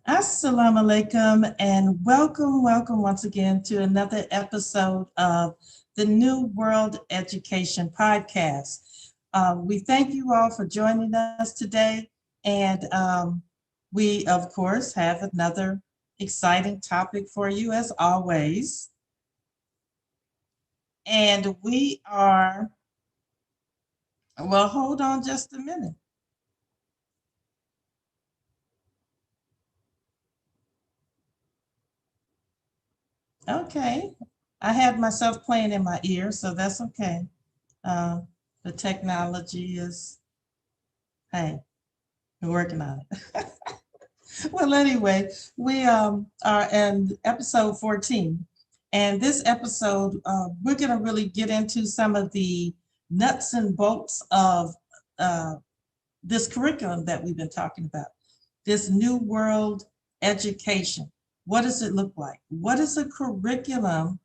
Assalamu alaikum and welcome once again to another episode of the New World Education Podcast. We thank you all for joining us today, and we, of course, have another exciting topic for you as always. And we are, well, hold on just a minute. Okay, I had myself playing in my ear, so that's okay. Uh, the technology is, hey, we're working on it. Well, anyway, we are in episode 14, and this episode, we're going to really get into some of the nuts and bolts of uh, this curriculum that we've been talking about, this new world education. What does it look like? What does a curriculum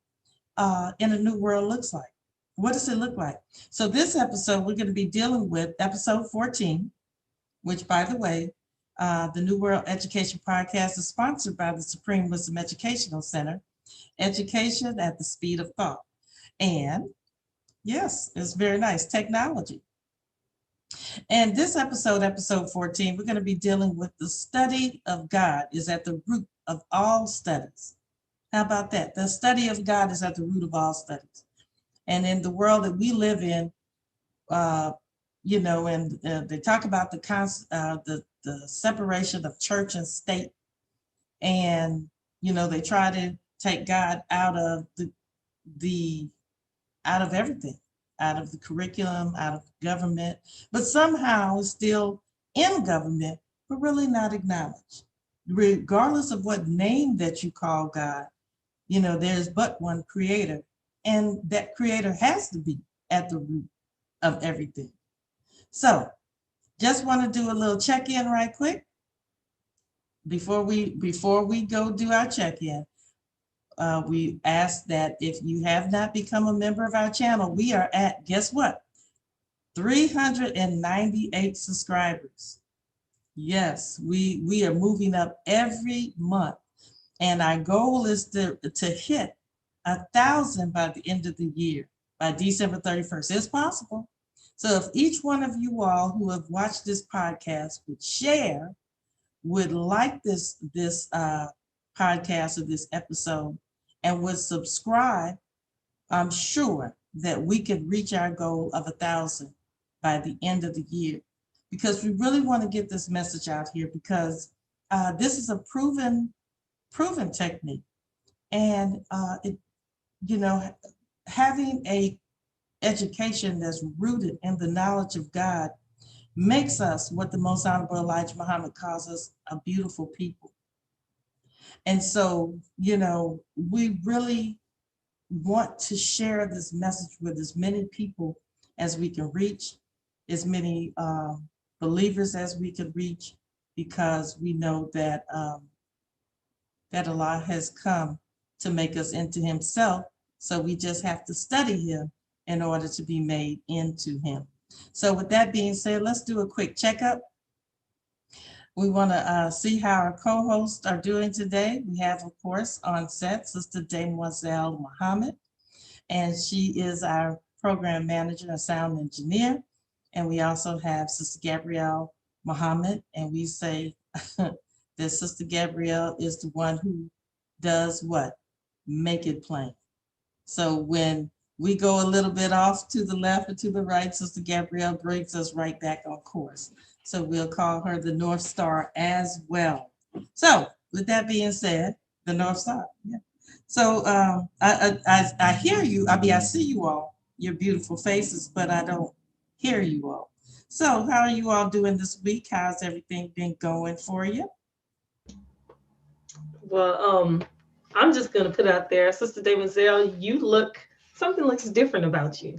in a new world looks like? What does it look like? So this episode, we're going to be dealing with episode 14, which, by the way, the New World Education Podcast is sponsored by the Supreme Wisdom Educational Center, education at the speed of thought. And yes, it's very nice, technology. And this episode 14, we're going to be dealing with the study of God is at the root of all studies. How about that? The study of God is at the root of all studies. And in the world that we live in, and they talk about the separation of church and state, and they try to take God out of the out of everything, out of the curriculum, out of government, but somehow still in government, but really not acknowledged. Regardless of what name that you call God, there's but one creator, and that creator has to be at the root of everything. So just want to do a little check-in right quick before we go do our check-in. We ask that if you have not become a member of our channel, we are at, guess what? 398 subscribers. Yes, we are moving up every month. And our goal is to hit 1,000 by the end of the year, by December 31st. It's possible. So if each one of you all who have watched this podcast would share, would like this podcast or this episode, and would subscribe, I'm sure that we could reach our goal of 1,000 by the end of the year, because we really want to get this message out here, because this is a proven technique, and having a education that's rooted in the knowledge of God makes us what the Most Honorable Elijah Muhammad calls us, a beautiful people. And so, we really want to share this message with as many people as we can reach, as many believers as we can reach, because we know that that Allah has come to make us into himself. So we just have to study him in order to be made into him. So with that being said, let's do a quick checkup. We want to see how our co-hosts are doing today. We have, of course, on set, Sister Mademoiselle Muhammad, and she is our program manager and sound engineer. And we also have Sister Gabrielle Muhammad, and we say that Sister Gabrielle is the one who does what? Make it plain. So when we go a little bit off to the left or to the right, Sister Gabrielle brings us right back on course. So we'll call her the North Star as well. So with that being said, the North Star. Yeah. So I hear you. I mean, I see you all, your beautiful faces, but I don't hear you all. So how are you all doing this week? How's everything been going for you? Well, I'm just gonna put out there, Sister Mademoiselle, something looks different about you.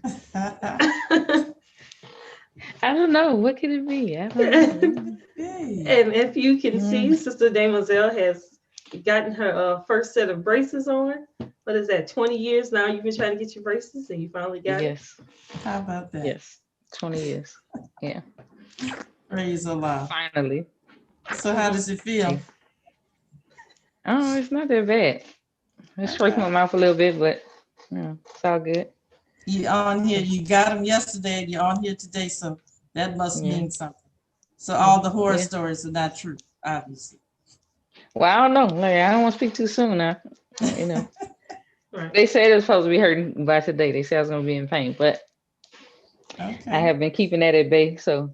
I don't know. What could it be? I don't know. Hey. And if you can see, Sister Mademoiselle has gotten her first set of braces on. What is that? 20 years now you've been trying to get your braces, and you finally got it. Yes. How about that? Yes. 20 years. Yeah. Praise Allah. Finally. So how does it feel? Oh, it's not that bad. It's scraping my mouth a little bit, but it's all good. You on here, you got them yesterday and you're on here today, so that must mean something. So all the horror stories are not true, obviously. Well, I don't know. Like, I don't want to speak too soon now. You know. Right. They said it was supposed to be hurting by today. They said I was going to be in pain, but Okay. I have been keeping that at bay. So.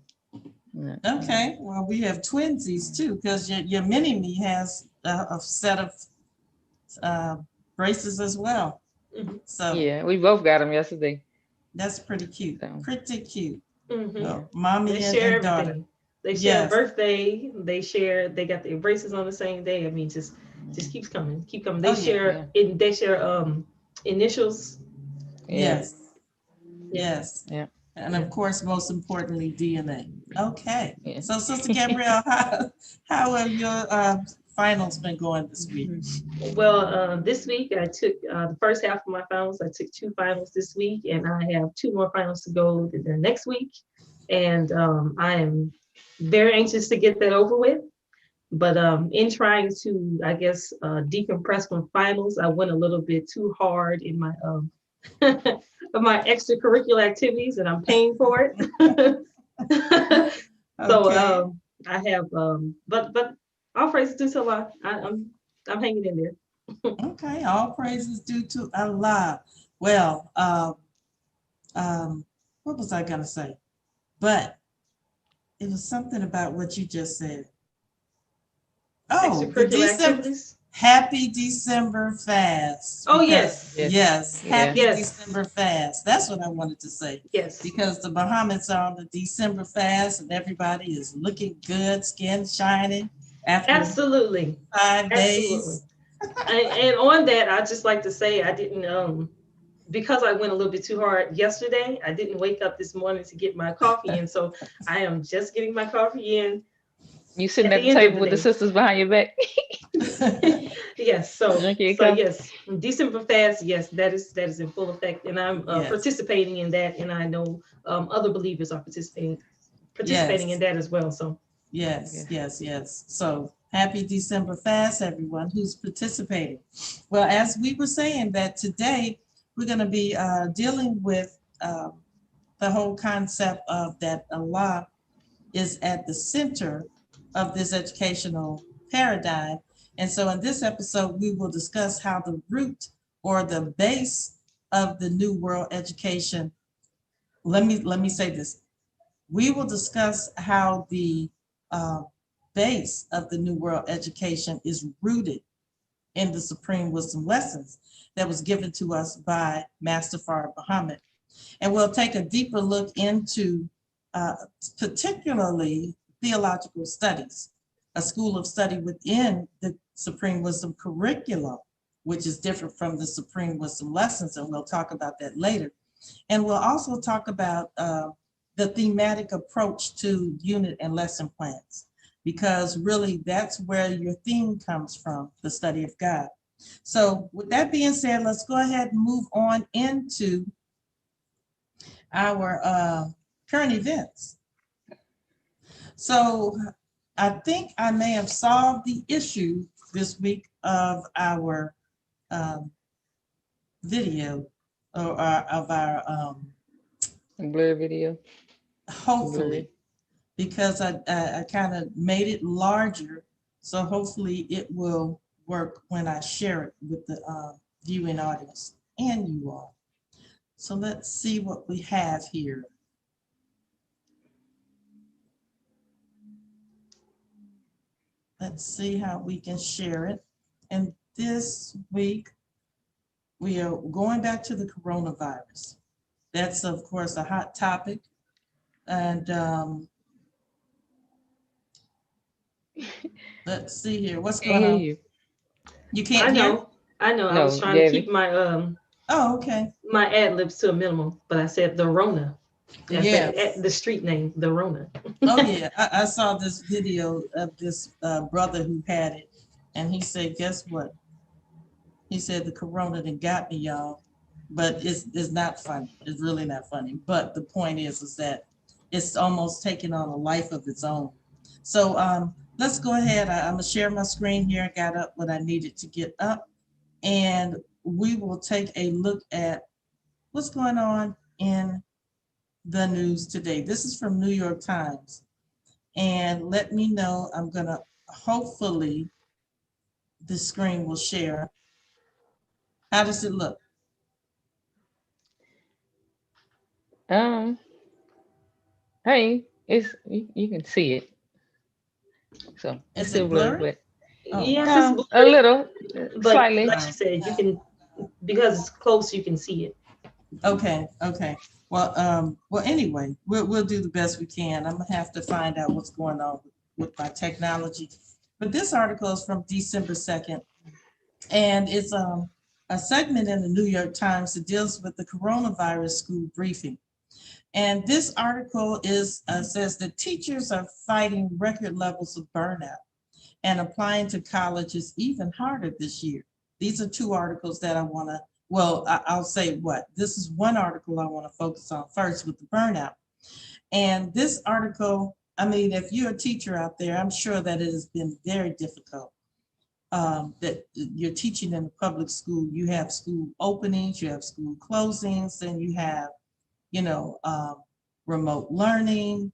Okay. Well, we have twinsies too, because your mini-me has a set of braces as well. Mm-hmm. So yeah, we both got them yesterday. That's pretty cute. So. Pretty cute. Mm-hmm. Well, mommy they and, share and daughter. Everything. They share a birthday. They got the braces on the same day. I mean, just keeps coming, keep coming. They share initials. Yes. Yes. Yeah. And of course, most importantly, DNA. Okay. Yeah. So, Sister Gabrielle, how have your finals been going this week? Well, this week I took the first half of my finals. I took 2 finals this week, and I have 2 more finals to go the next week. And I am very anxious to get that over with. But in trying to, I guess, decompress from finals, I went a little bit too hard in my of my extracurricular activities, and I'm paying for it. So I have, but all praises due to Allah. I'm hanging in there. Okay, all praises due to Allah. Well, what was I gonna say? But it was something about what you just said. Oh, Happy December fast. Oh, yes. Happy December fast. That's what I wanted to say. Yes. Because the Bahamas are on the December fast and everybody is looking good, skin shining after Absolutely. 5 days. And on that, I just like to say I didn't because I went a little bit too hard yesterday. I didn't wake up this morning to get my coffee in, so I am just getting my coffee in. You sitting at the table with the sisters behind your back. Yes. So yes, December fast. Yes, that is in full effect, and I'm participating in that, and I know other believers are participating in that as well. So yes. So happy December fast, everyone who's participating. Well, as we were saying that today we're going to be dealing with the whole concept of that Allah is at the center of this educational paradigm. And so in this episode, we will discuss how the root or the base of the New World education, let me say this. We will discuss how the base of the New World education is rooted in the Supreme Wisdom Lessons that was given to us by Master Farrakhan Muhammad. And we'll take a deeper look into particularly Theological Studies, a school of study within the Supreme Wisdom Curriculum, which is different from the Supreme Wisdom Lessons, and we'll talk about that later. And we'll also talk about the thematic approach to unit and lesson plans, because really that's where your theme comes from, the study of God. So with that being said, let's go ahead and move on into our current events. So I think I may have solved the issue this week of our video or of our blur video. Hopefully, because I kind of made it larger, so hopefully it will work when I share it with the viewing audience and you all. So let's see what we have here. Let's see how we can share it. And this week, we are going back to the coronavirus. That's, of course, a hot topic. And let's see here. What's going on? You can't hear? I know. I was trying to keep my my ad libs to a minimum, but I said the Rona. That's the street name, the Rona. Oh yeah, I saw this video of this brother who had it, and he said, "Guess what?" He said, "The corona done got me, y'all." But it's not funny. It's really not funny. But the point is that it's almost taking on a life of its own. So let's go ahead. I'm gonna share my screen here. I got up what I needed to get up, and we will take a look at what's going on in the news today. This is from New York Times, and let me know. I'm gonna hopefully the screen will share. How does it look? Um, hey, you can see it, so it's Is still it blurry, blurry? but Oh, Yes, it's a blurry, little, but slightly. like you said, you can, because it's close, you can see it. okay, okay. Well, anyway, we'll do the best we can. I'm gonna have to find out what's going on with my technology. But this article is from December 2nd, and it's a segment in the New York Times that deals with the coronavirus school briefing. And this article is says that teachers are fighting record levels of burnout and applying to college is even harder this year. These are two articles that I want to, well, I'll say what. This is one article I want to focus on first with the burnout. And this article, I mean, if you're a teacher out there, I'm sure that it has been very difficult. That you're teaching in a public school, you have school openings, you have school closings, and you have, you know, remote learning.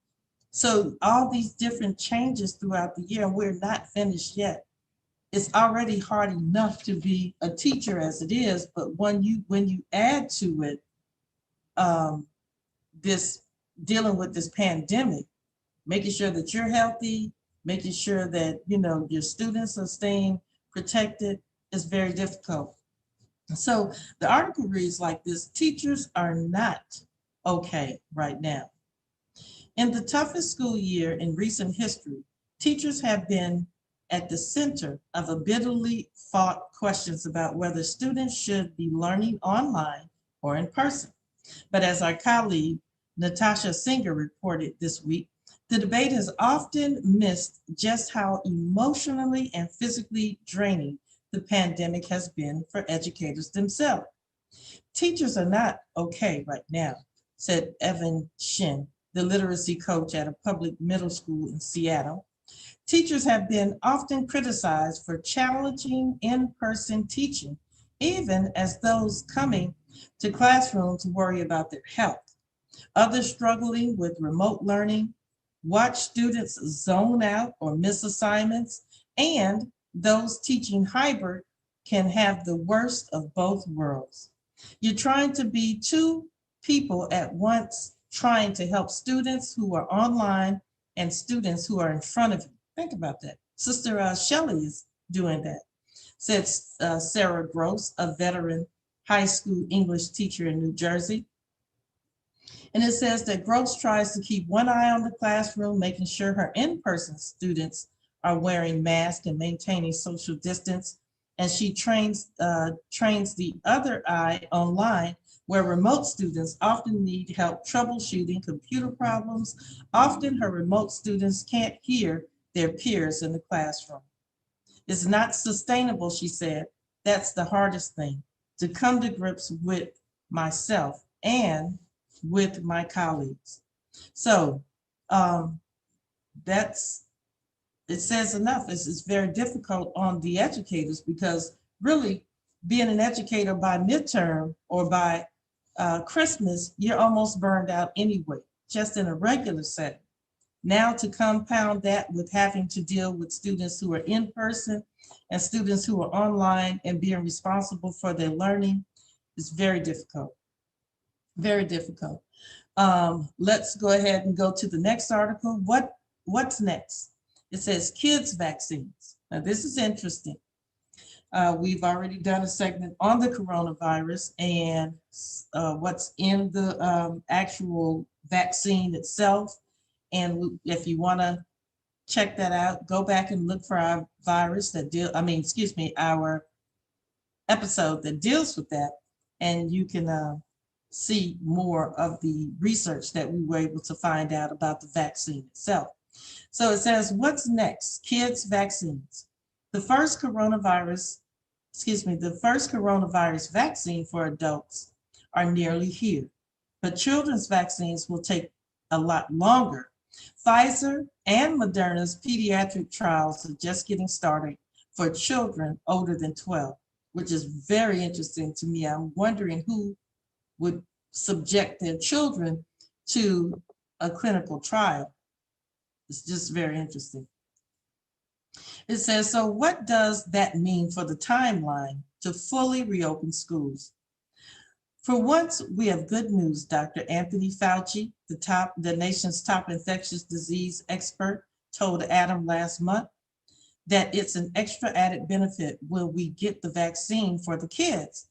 So all these different changes throughout the year, and we're not finished yet. It's already hard enough to be a teacher as it is, but when you add to it um, this dealing with this pandemic, making sure that you're healthy, making sure that your students are staying protected is very difficult. So the article reads like this: teachers are not okay right now. In the toughest school year in recent history, teachers have been at the center of a bitterly fought questions about whether students should be learning online or in person. But as our colleague Natasha Singer reported this week, the debate has often missed just how emotionally and physically draining the pandemic has been for educators themselves. Teachers are not okay right now, said Evan Shin, the literacy coach at a public middle school in Seattle. Teachers have been often criticized for challenging in-person teaching, even as those coming to classrooms worry about their health. Others struggling with remote learning, watch students zone out or miss assignments, and those teaching hybrid can have the worst of both worlds. You're trying to be two people at once, trying to help students who are online and students who are in front of you. Think about that. Sister Shelley is doing that, said Sarah Gross, a veteran high school English teacher in New Jersey. And it says that Gross tries to keep one eye on the classroom, making sure her in-person students are wearing masks and maintaining social distance. And she trains the other eye online, where remote students often need help troubleshooting computer problems. Often her remote students can't hear their peers in the classroom. It's not sustainable, she said. That's the hardest thing, to come to grips with myself and with my colleagues. So that's, it says enough. It's very difficult on the educators, because really being an educator by midterm or by Christmas, you're almost burned out anyway, just in a regular setting. Now to compound that with having to deal with students who are in person and students who are online and being responsible for their learning is very difficult, very difficult. Let's go ahead and go to the next article. What's next? It says kids vaccines. Now this is interesting. We've already done a segment on the coronavirus and what's in the actual vaccine itself. And if you want to check that out, go back and look for our virus that our episode that deals with that, and you can see more of the research that we were able to find out about the vaccine itself. So it says, what's next? Kids vaccines. The first coronavirus, the first coronavirus vaccine for adults are nearly here, but children's vaccines will take a lot longer Pfizer and Moderna's pediatric trials are just getting started for children older than 12, which is very interesting to me. I'm wondering who would subject their children to a clinical trial. It's just very interesting. It says, so what does that mean for the timeline to fully reopen schools? For once, we have good news. Dr. Anthony Fauci, the nation's top infectious disease expert, told Adam last month that it's an extra added benefit when we get the vaccine for the kids.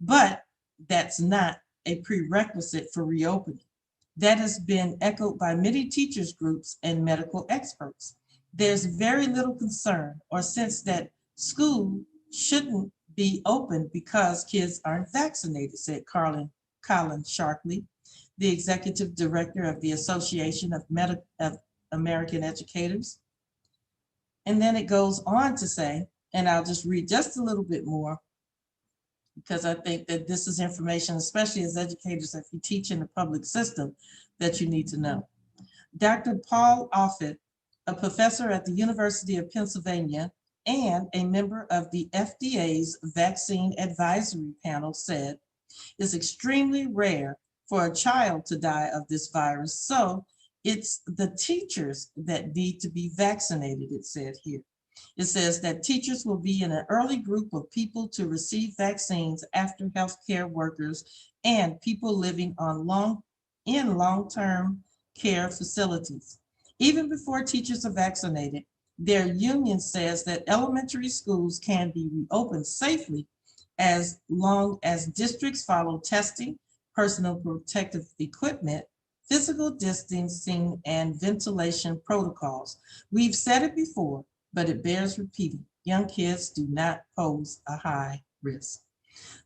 But that's not a prerequisite for reopening. That has been echoed by many teachers groups and medical experts. There's very little concern or sense that school shouldn't be open because kids aren't vaccinated, said Colin Sharpley, the executive director of the Association of American Educators. And then it goes on to say, and I'll just read just a little bit more, because I think that this is information, especially as educators, if you teach in the public system, that you need to know. Dr. Paul Offit, a professor at the University of Pennsylvania and a member of the FDA's Vaccine Advisory Panel, said, it's extremely rare for a child to die of this virus, so it's the teachers that need to be vaccinated, it said here. It says that teachers will be in an early group of people to receive vaccines after healthcare workers and people living on long-term care facilities. Even before teachers are vaccinated, their union says that elementary schools can be reopened safely as long as districts follow testing, personal protective equipment, physical distancing, and ventilation protocols. We've said it before, but it bears repeating. Young kids do not pose a high risk.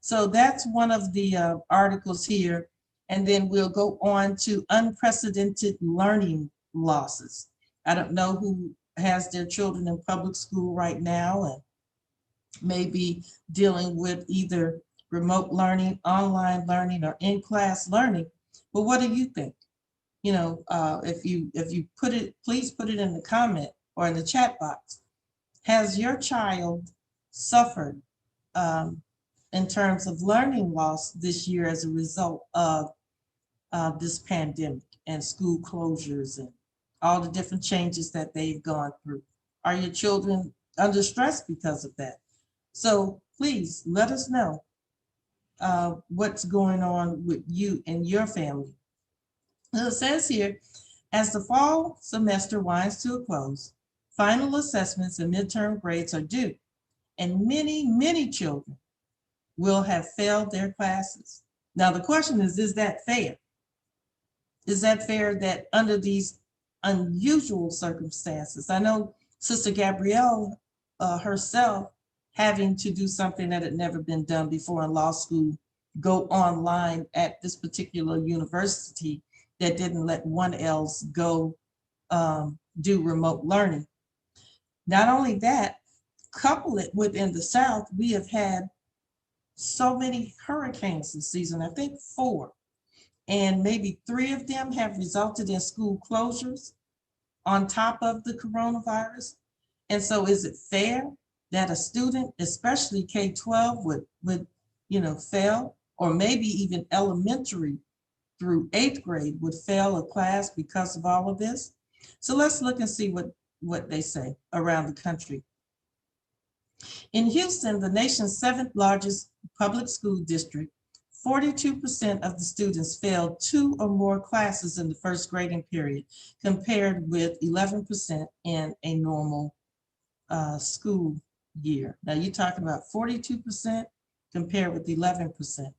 So that's one of the articles here. And then we'll go on to unprecedented learning losses. I don't know who has their children in public school right now and maybe dealing with either remote learning, online learning, or in-class learning. But what do you think? You know, if you put it, please put it in the comment or in the chat box. Has your child suffered in terms of learning loss this year as a result of this pandemic and school closures and all the different changes that they've gone through? Are your children under stress because of that? So please let us know what's going on with you and your family. It says here, as the fall semester winds to a close, final assessments and midterm grades are due, and many children will have failed their classes. Now, the question is that fair? Is that fair that under these unusual circumstances? I know Sister Gabrielle herself having to do something that had never been done before in law school, go online at this particular university that didn't let one else go do remote learning. Not only that, couple it within the South, we have had so many hurricanes this season, I think 4, and maybe 3 of them have resulted in school closures on top of the coronavirus. And so is it fair that a student, especially K-12, would fail, or maybe even elementary through 8th grade would fail a class because of all of this? So let's look and see what they say around the country. In Houston, the nation's 7th largest public school district, 42% of the students failed 2 or more classes in the first grading period, compared with 11% in a normal school year. Now you're talking about 42% compared with 11%.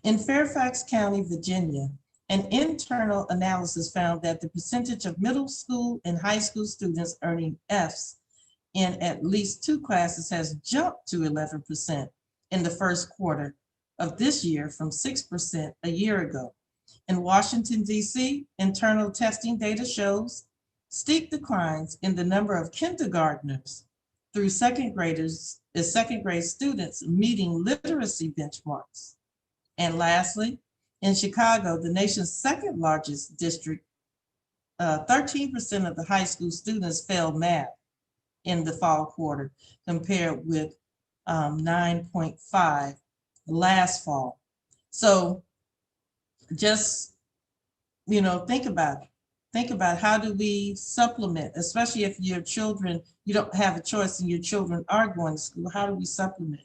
In Fairfax County, Virginia, an internal analysis found that the percentage of middle school and high school students earning Fs in at least 2 classes has jumped to 11% in the first quarter of this year from 6% a year ago. In Washington, D.C., internal testing data shows steep declines in the number of kindergartners through second grade students meeting literacy benchmarks. And lastly, in Chicago, the nation's 2nd largest district, 13% of the high school students failed math in the fall quarter, compared with 9.5 last fall. So just, think about it. Think about how do we supplement, especially if your children, you don't have a choice and your children are going to school. How do we supplement?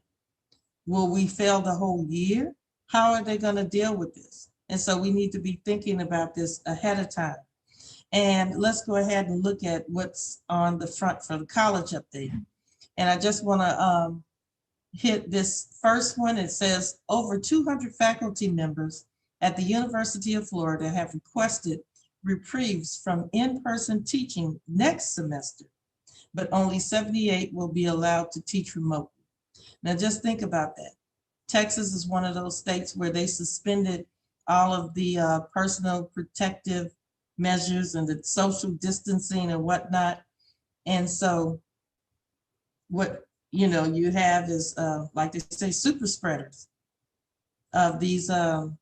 Will we fail the whole year? How are they going to deal with this? And so we need to be thinking about this ahead of time. And let's go ahead and look at what's on the front for the college update. And I just want to hit this first one. It says over 200 faculty members at the University of Florida have requested reprieves from in-person teaching next semester, but only 78 will be allowed to teach remotely. Now just think about that. Texas is one of those states where they suspended all of the personal protective measures and the social distancing and whatnot. And so what you have is like they say, super spreaders of these of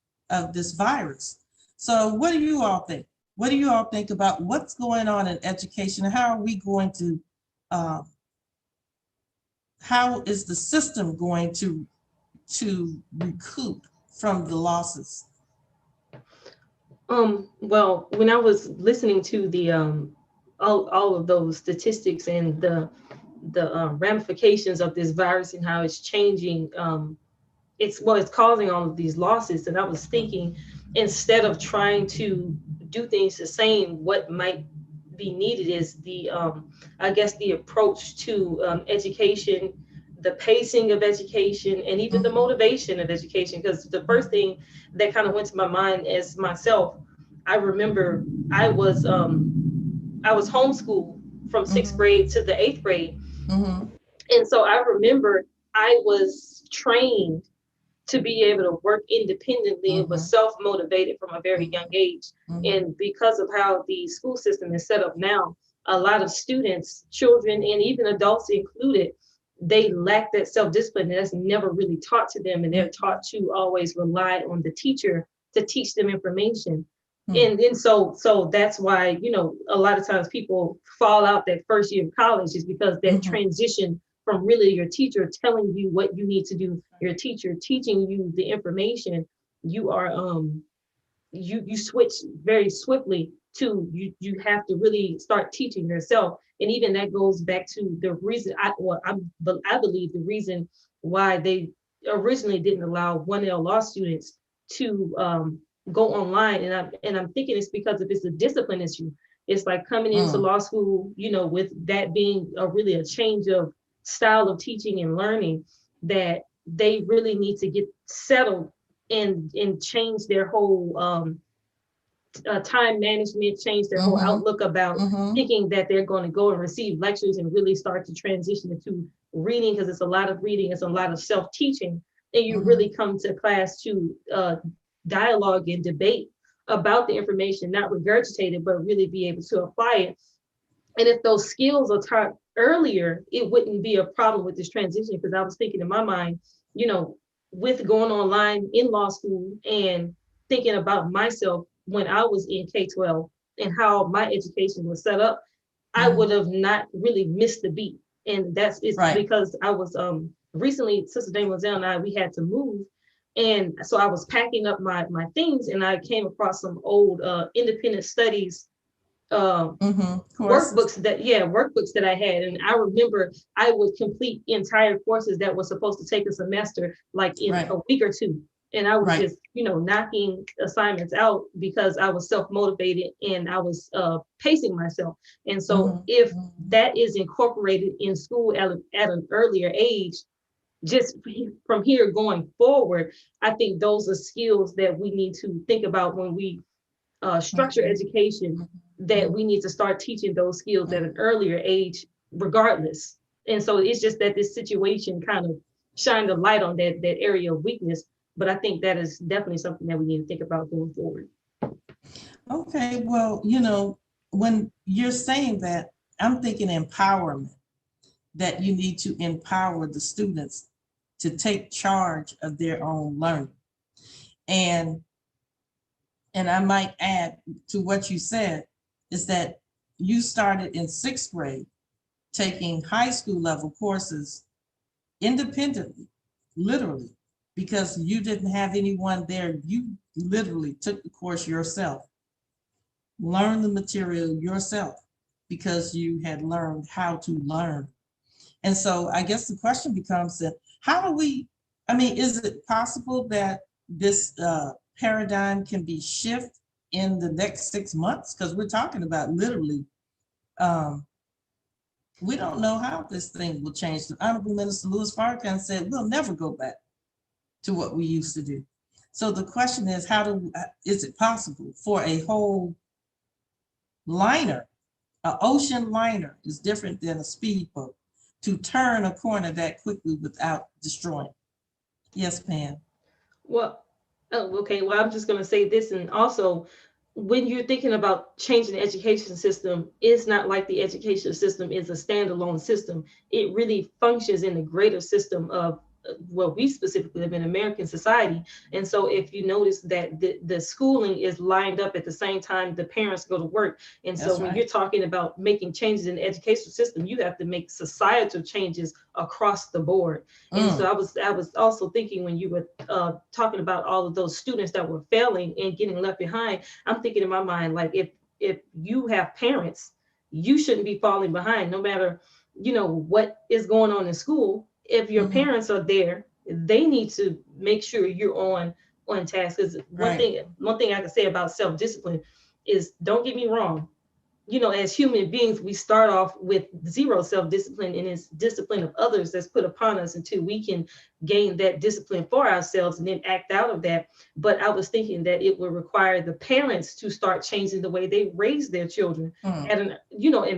this virus. So what do you all think? What do you all think about what's going on in education? How are we going to how is the system going to recoup from the losses? Well, when I was listening to the all of those statistics and the ramifications of this virus and how it's changing, it's causing all of these losses. And I was thinking, instead of trying to do things the same, what might be needed is the I guess the approach to education, the pacing of education, and even the motivation of education. Because the first thing that kind of went to my mind as myself, I remember I was homeschooled from sixth grade to the 8th grade. And so I remember I was trained to be able to work independently and was self-motivated from a very young age. And because of how the school system is set up now, a lot of students, children, and even adults included, they lack that self-discipline. That's never really taught to them. And they're taught to always rely on the teacher to teach them information. And then so that's why, a lot of times people fall out that first year of college is because that transition from really your teacher telling you what you need to do, your teacher teaching you the information, you are you switch very swiftly to you have to really start teaching yourself. And even that goes back to the reason I believe the reason why they originally didn't allow 1L law students to go online. And I'm thinking it's because if it's a discipline issue, it's like coming into law school, with that being really a change of style of teaching and learning, that they really need to get settled and change their whole time management, change their whole outlook about thinking that they're going to go and receive lectures and really start to transition into reading, because it's a lot of reading, it's a lot of self-teaching, and you really come to class to dialogue and debate about the information, not regurgitate it, but really be able to apply it. And if those skills are taught earlier, it wouldn't be a problem with this transition. Because I was thinking in my mind, with going online in law school and thinking about myself when I was in K-12 and how my education was set up, I would have not really missed the beat. And that's because I was recently, Sister Dame Lozelle and I, we had to move. And so I was packing up my things, and I came across some old independent studies workbooks that I had. And I remember I would complete entire courses that were supposed to take a semester, like in a week or two. And I was just, knocking assignments out because I was self-motivated and I was pacing myself. And so if that is incorporated in school at an earlier age, just from here going forward, I think those are skills that we need to think about when we structure education, that we need to start teaching those skills at an earlier age, regardless. And so it's just that this situation kind of shined a light on that area of weakness. But I think that is definitely something that we need to think about going forward. Okay, well, when you're saying that, I'm thinking empowerment, that you need to empower the students to take charge of their own learning. And I might add to what you said, is that you started in 6th grade taking high school level courses independently, literally, because you didn't have anyone there. You literally took the course yourself, learned the material yourself, because you had learned how to learn. And so I guess the question becomes that how do we, I mean, is it possible that this paradigm can be shifted in the next 6 months? Because we're talking about literally, we don't know how this thing will change. The Honorable Minister Louis Farrakhan said, we'll never go back to what we used to do. So the question is, is it possible for a whole liner, an ocean liner is different than a speedboat, to turn a corner that quickly without destroying? Yes, Pam. Well, oh, okay. Well, I'm just going to say this, and also, when you're thinking about changing the education system, it's not like the education system is a standalone system. It really functions in the greater system of well, we specifically live in American society. And so if you notice that the schooling is lined up at the same time the parents go to work. And so when you're talking about making changes in the education system, you have to make societal changes across the board. And so I was also thinking, when you were talking about all of those students that were failing and getting left behind, I'm thinking in my mind, like, if you have parents, you shouldn't be falling behind, no matter, what is going on in school. If your parents are there, they need to make sure you're on task. Because one thing I can say about self-discipline is, don't get me wrong, as human beings, we start off with zero self-discipline, and it's discipline of others that's put upon us until we can gain that discipline for ourselves and then act out of that. But I was thinking that it would require the parents to start changing the way they raise their children and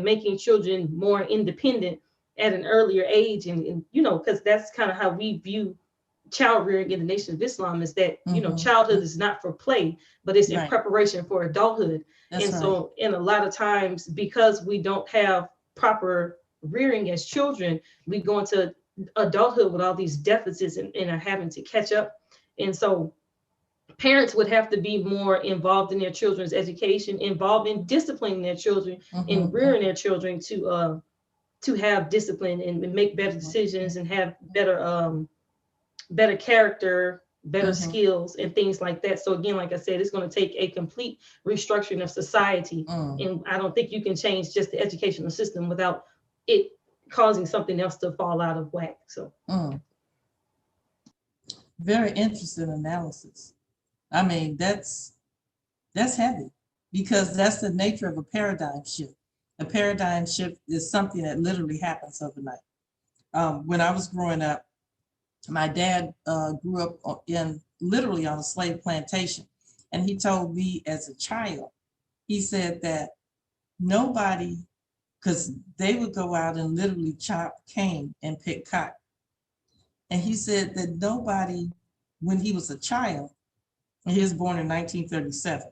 making children more independent at an earlier age. And because that's kind of how we view child rearing in the Nation of Islam, is that, childhood is not for play, but it's in preparation for adulthood. So, and a lot of times, because we don't have proper rearing as children, we go into adulthood with all these deficits and are having to catch up. And so parents would have to be more involved in their children's education, involved in disciplining their children and rearing their children to have discipline and make better decisions and have better character, better skills, and things like that. So again, like I said, it's going to take a complete restructuring of society. And I don't think you can change just the educational system without it causing something else to fall out of whack. So very interesting analysis. I mean, that's heavy, because that's the nature of a paradigm shift. A paradigm shift is something that literally happens overnight. When I was growing up, my dad grew up literally on a slave plantation. And he told me as a child, he said that nobody, because they would go out and literally chop cane and pick cotton. And he said that nobody, when he was a child, and he was born in 1937.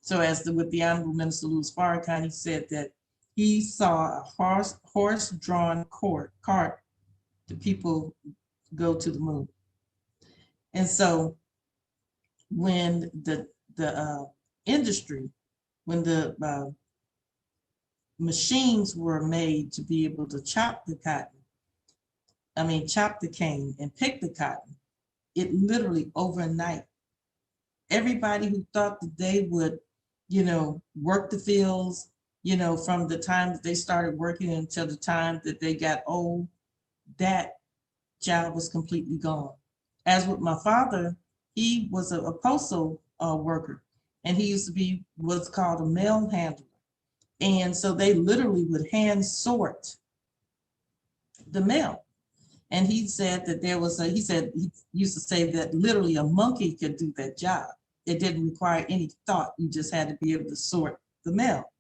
So with the Honorable Minister Louis Farrakhan, he said that he saw a horse-drawn cart to people go to the moon. And so when the industry, when the machines were made to be able to chop the cane and pick the cotton, it literally overnight, everybody who thought that they would, work the fields, from the time that they started working until the time that they got old, that job was completely gone. As with my father, he was a postal worker, and he used to be what's called a mail handler. And so they literally would hand sort the mail. And he said that he used to say that literally a monkey could do that job. It didn't require any thought. You just had to be able to sort the mail.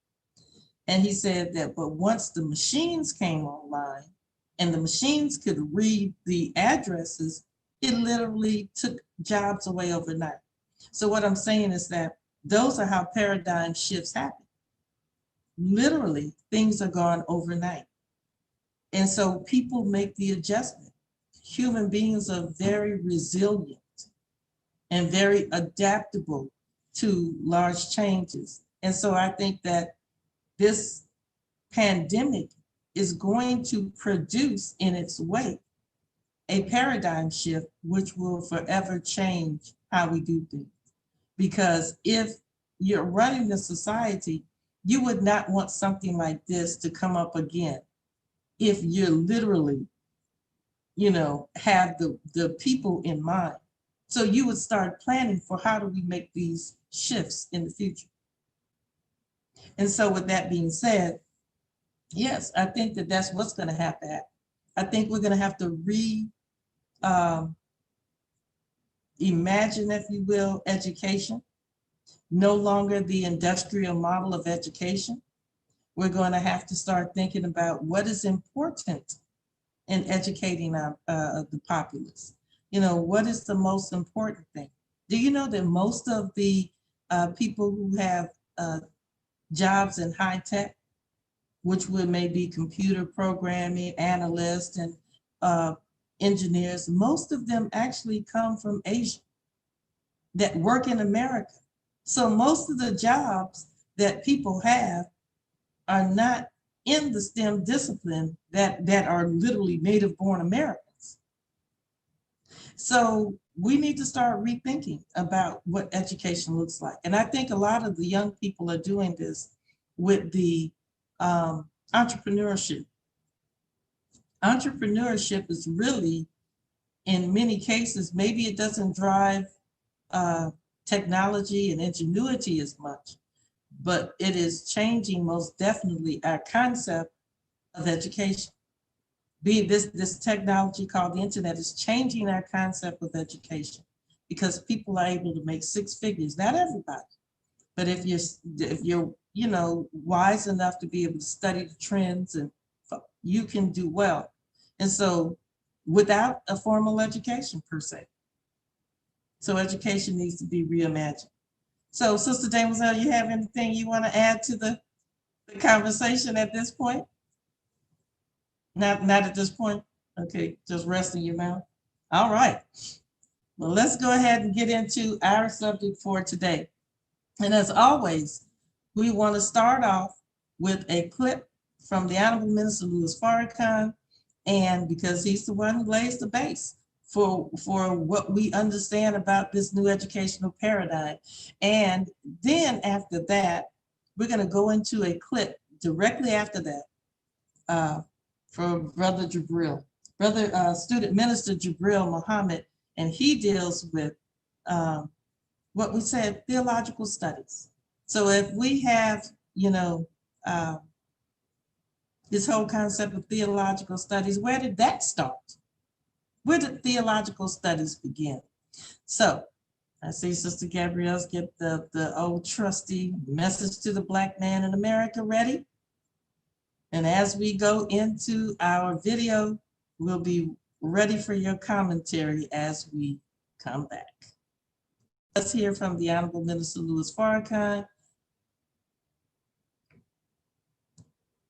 And he said that, but once the machines came online and the machines could read the addresses, it literally took jobs away overnight. So what I'm saying is that those are how paradigm shifts happen. Literally, things are gone overnight. And so people make the adjustment. Human beings are very resilient and very adaptable to large changes. And so I think that this pandemic is going to produce in its wake a paradigm shift, which will forever change how we do things. Because if you're running the society, you would not want something like this to come up again if you're literally, have the people in mind. So you would start planning for how do we make these shifts in the future. And so with that being said, yes, I think that that's what's going to have to happen. I think we're going to have to imagine, if you will, education, no longer the industrial model of education. We're going to have to start thinking about what is important in educating the populace. What is the most important thing? Do you know that most of the people who have jobs in high tech, which would maybe computer programming, analysts, and engineers, most of them actually come from Asia that work in America. So most of the jobs that people have are not in the STEM discipline that are literally native born Americans. So we need to start rethinking about what education looks like. And I think a lot of the young people are doing this with the entrepreneurship. Entrepreneurship is really, in many cases, maybe it doesn't drive technology and ingenuity as much, but it is changing most definitely our concept of education. This technology called the internet is changing our concept of education because people are able to make six figures. Not everybody, but if you're wise enough to be able to study the trends, and you can do well. And so without a formal education per se. So education needs to be reimagined. So Sister Demoiselle, you have anything you want to add to the conversation at this point? Not at this point? Okay, just resting your mouth. All right. Well, let's go ahead and get into our subject for today. And as always, we want to start off with a clip from the Honorable Minister Louis Farrakhan, and because he's the one who lays the base for what we understand about this new educational paradigm. And then after that, we're going to go into a clip directly after that from Brother Jabril, Student Minister Jabril Muhammad, and he deals with what we said, theological studies. So if we have, this whole concept of theological studies, where did that start? Where did theological studies begin? So I see Sister Gabrielle's get the old trusty message to the Black man in America ready. And as we go into our video, we'll be ready for your commentary as we come back. Let's hear from the Honorable Minister Louis Farrakhan.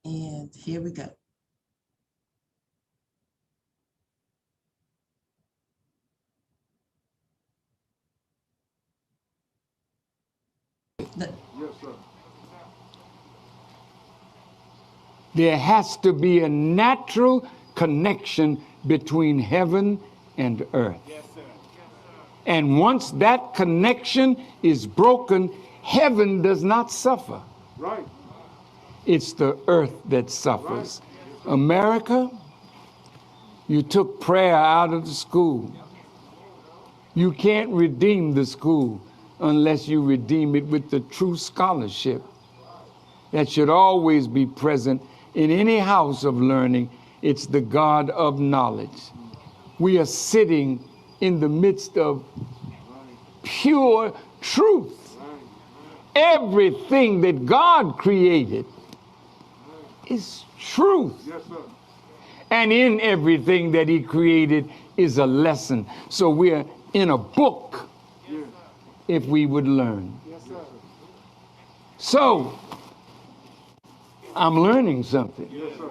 And here we go. Yes, sir. There has to be a natural connection between heaven and earth. Yes, sir. And once that connection is broken, heaven does not suffer. Right. It's the earth that suffers. Right. America, you took prayer out of the school. You can't redeem the school unless you redeem it with the true scholarship that should always be present in any house of learning. It's the God of knowledge. We are sitting in the midst of pure truth. Everything that God created is truth. Yes, sir. And in everything that he created is a lesson. So we're in a book, yes, if we would learn. Yes, sir. So I'm learning something. Yes, sir.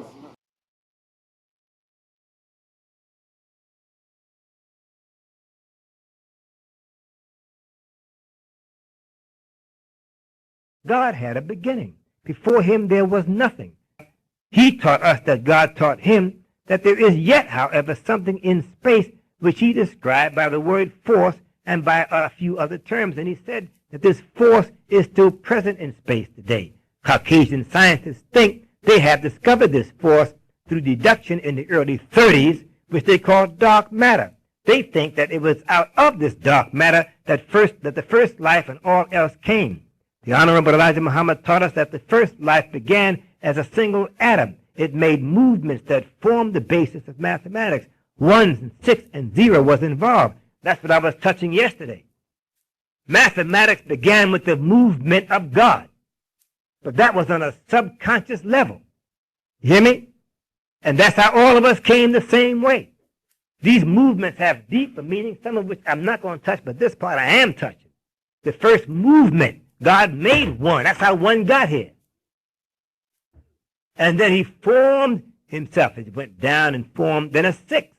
God had a beginning. Before him there was nothing. He taught us that God taught him that there is yet, however, something in space which he described by the word force and by a few other terms. And he said that this force is still present in space today. Caucasian scientists think they have discovered this force through deduction in the early 30s, which they call dark matter. They think that it was out of this dark matter that the first life and all else came. The Honorable Elijah Muhammad taught us that the first life began as a single atom. It made movements that formed the basis of mathematics. 1 and 6 and 0 was involved. That's what I was touching yesterday. Mathematics began with the movement of God. But that was on a subconscious level. You hear me? And that's how all of us came the same way. These movements have deeper meaning, some of which I'm not going to touch, but this part I am touching. The first movement, God made one. That's how one got here. And then he formed himself. He went down and formed then a sixth.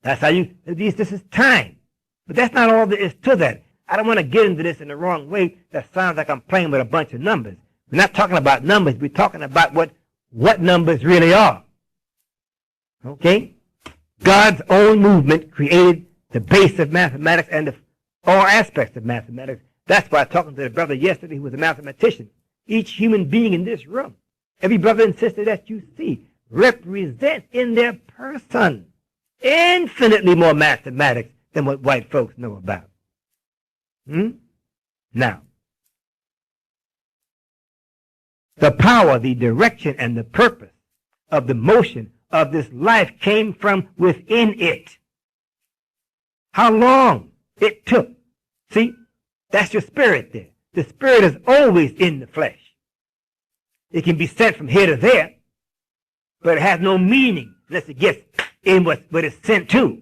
That's how this is time. But that's not all there is to that. I don't want to get into this in the wrong way. That sounds like I'm playing with a bunch of numbers. We're not talking about numbers. We're talking about what numbers really are. Okay? God's own movement created the base of mathematics and all aspects of mathematics. That's why talking to the brother yesterday who was a mathematician, each human being in this room, every brother and sister that you see, represents in their person infinitely more mathematics than what white folks know about. Now, the power, the direction, and the purpose of the motion of this life came from within it. How long it took. See, that's your spirit there. The spirit is always in the flesh. It can be sent from here to there, but it has no meaning unless it gets in what it's sent to.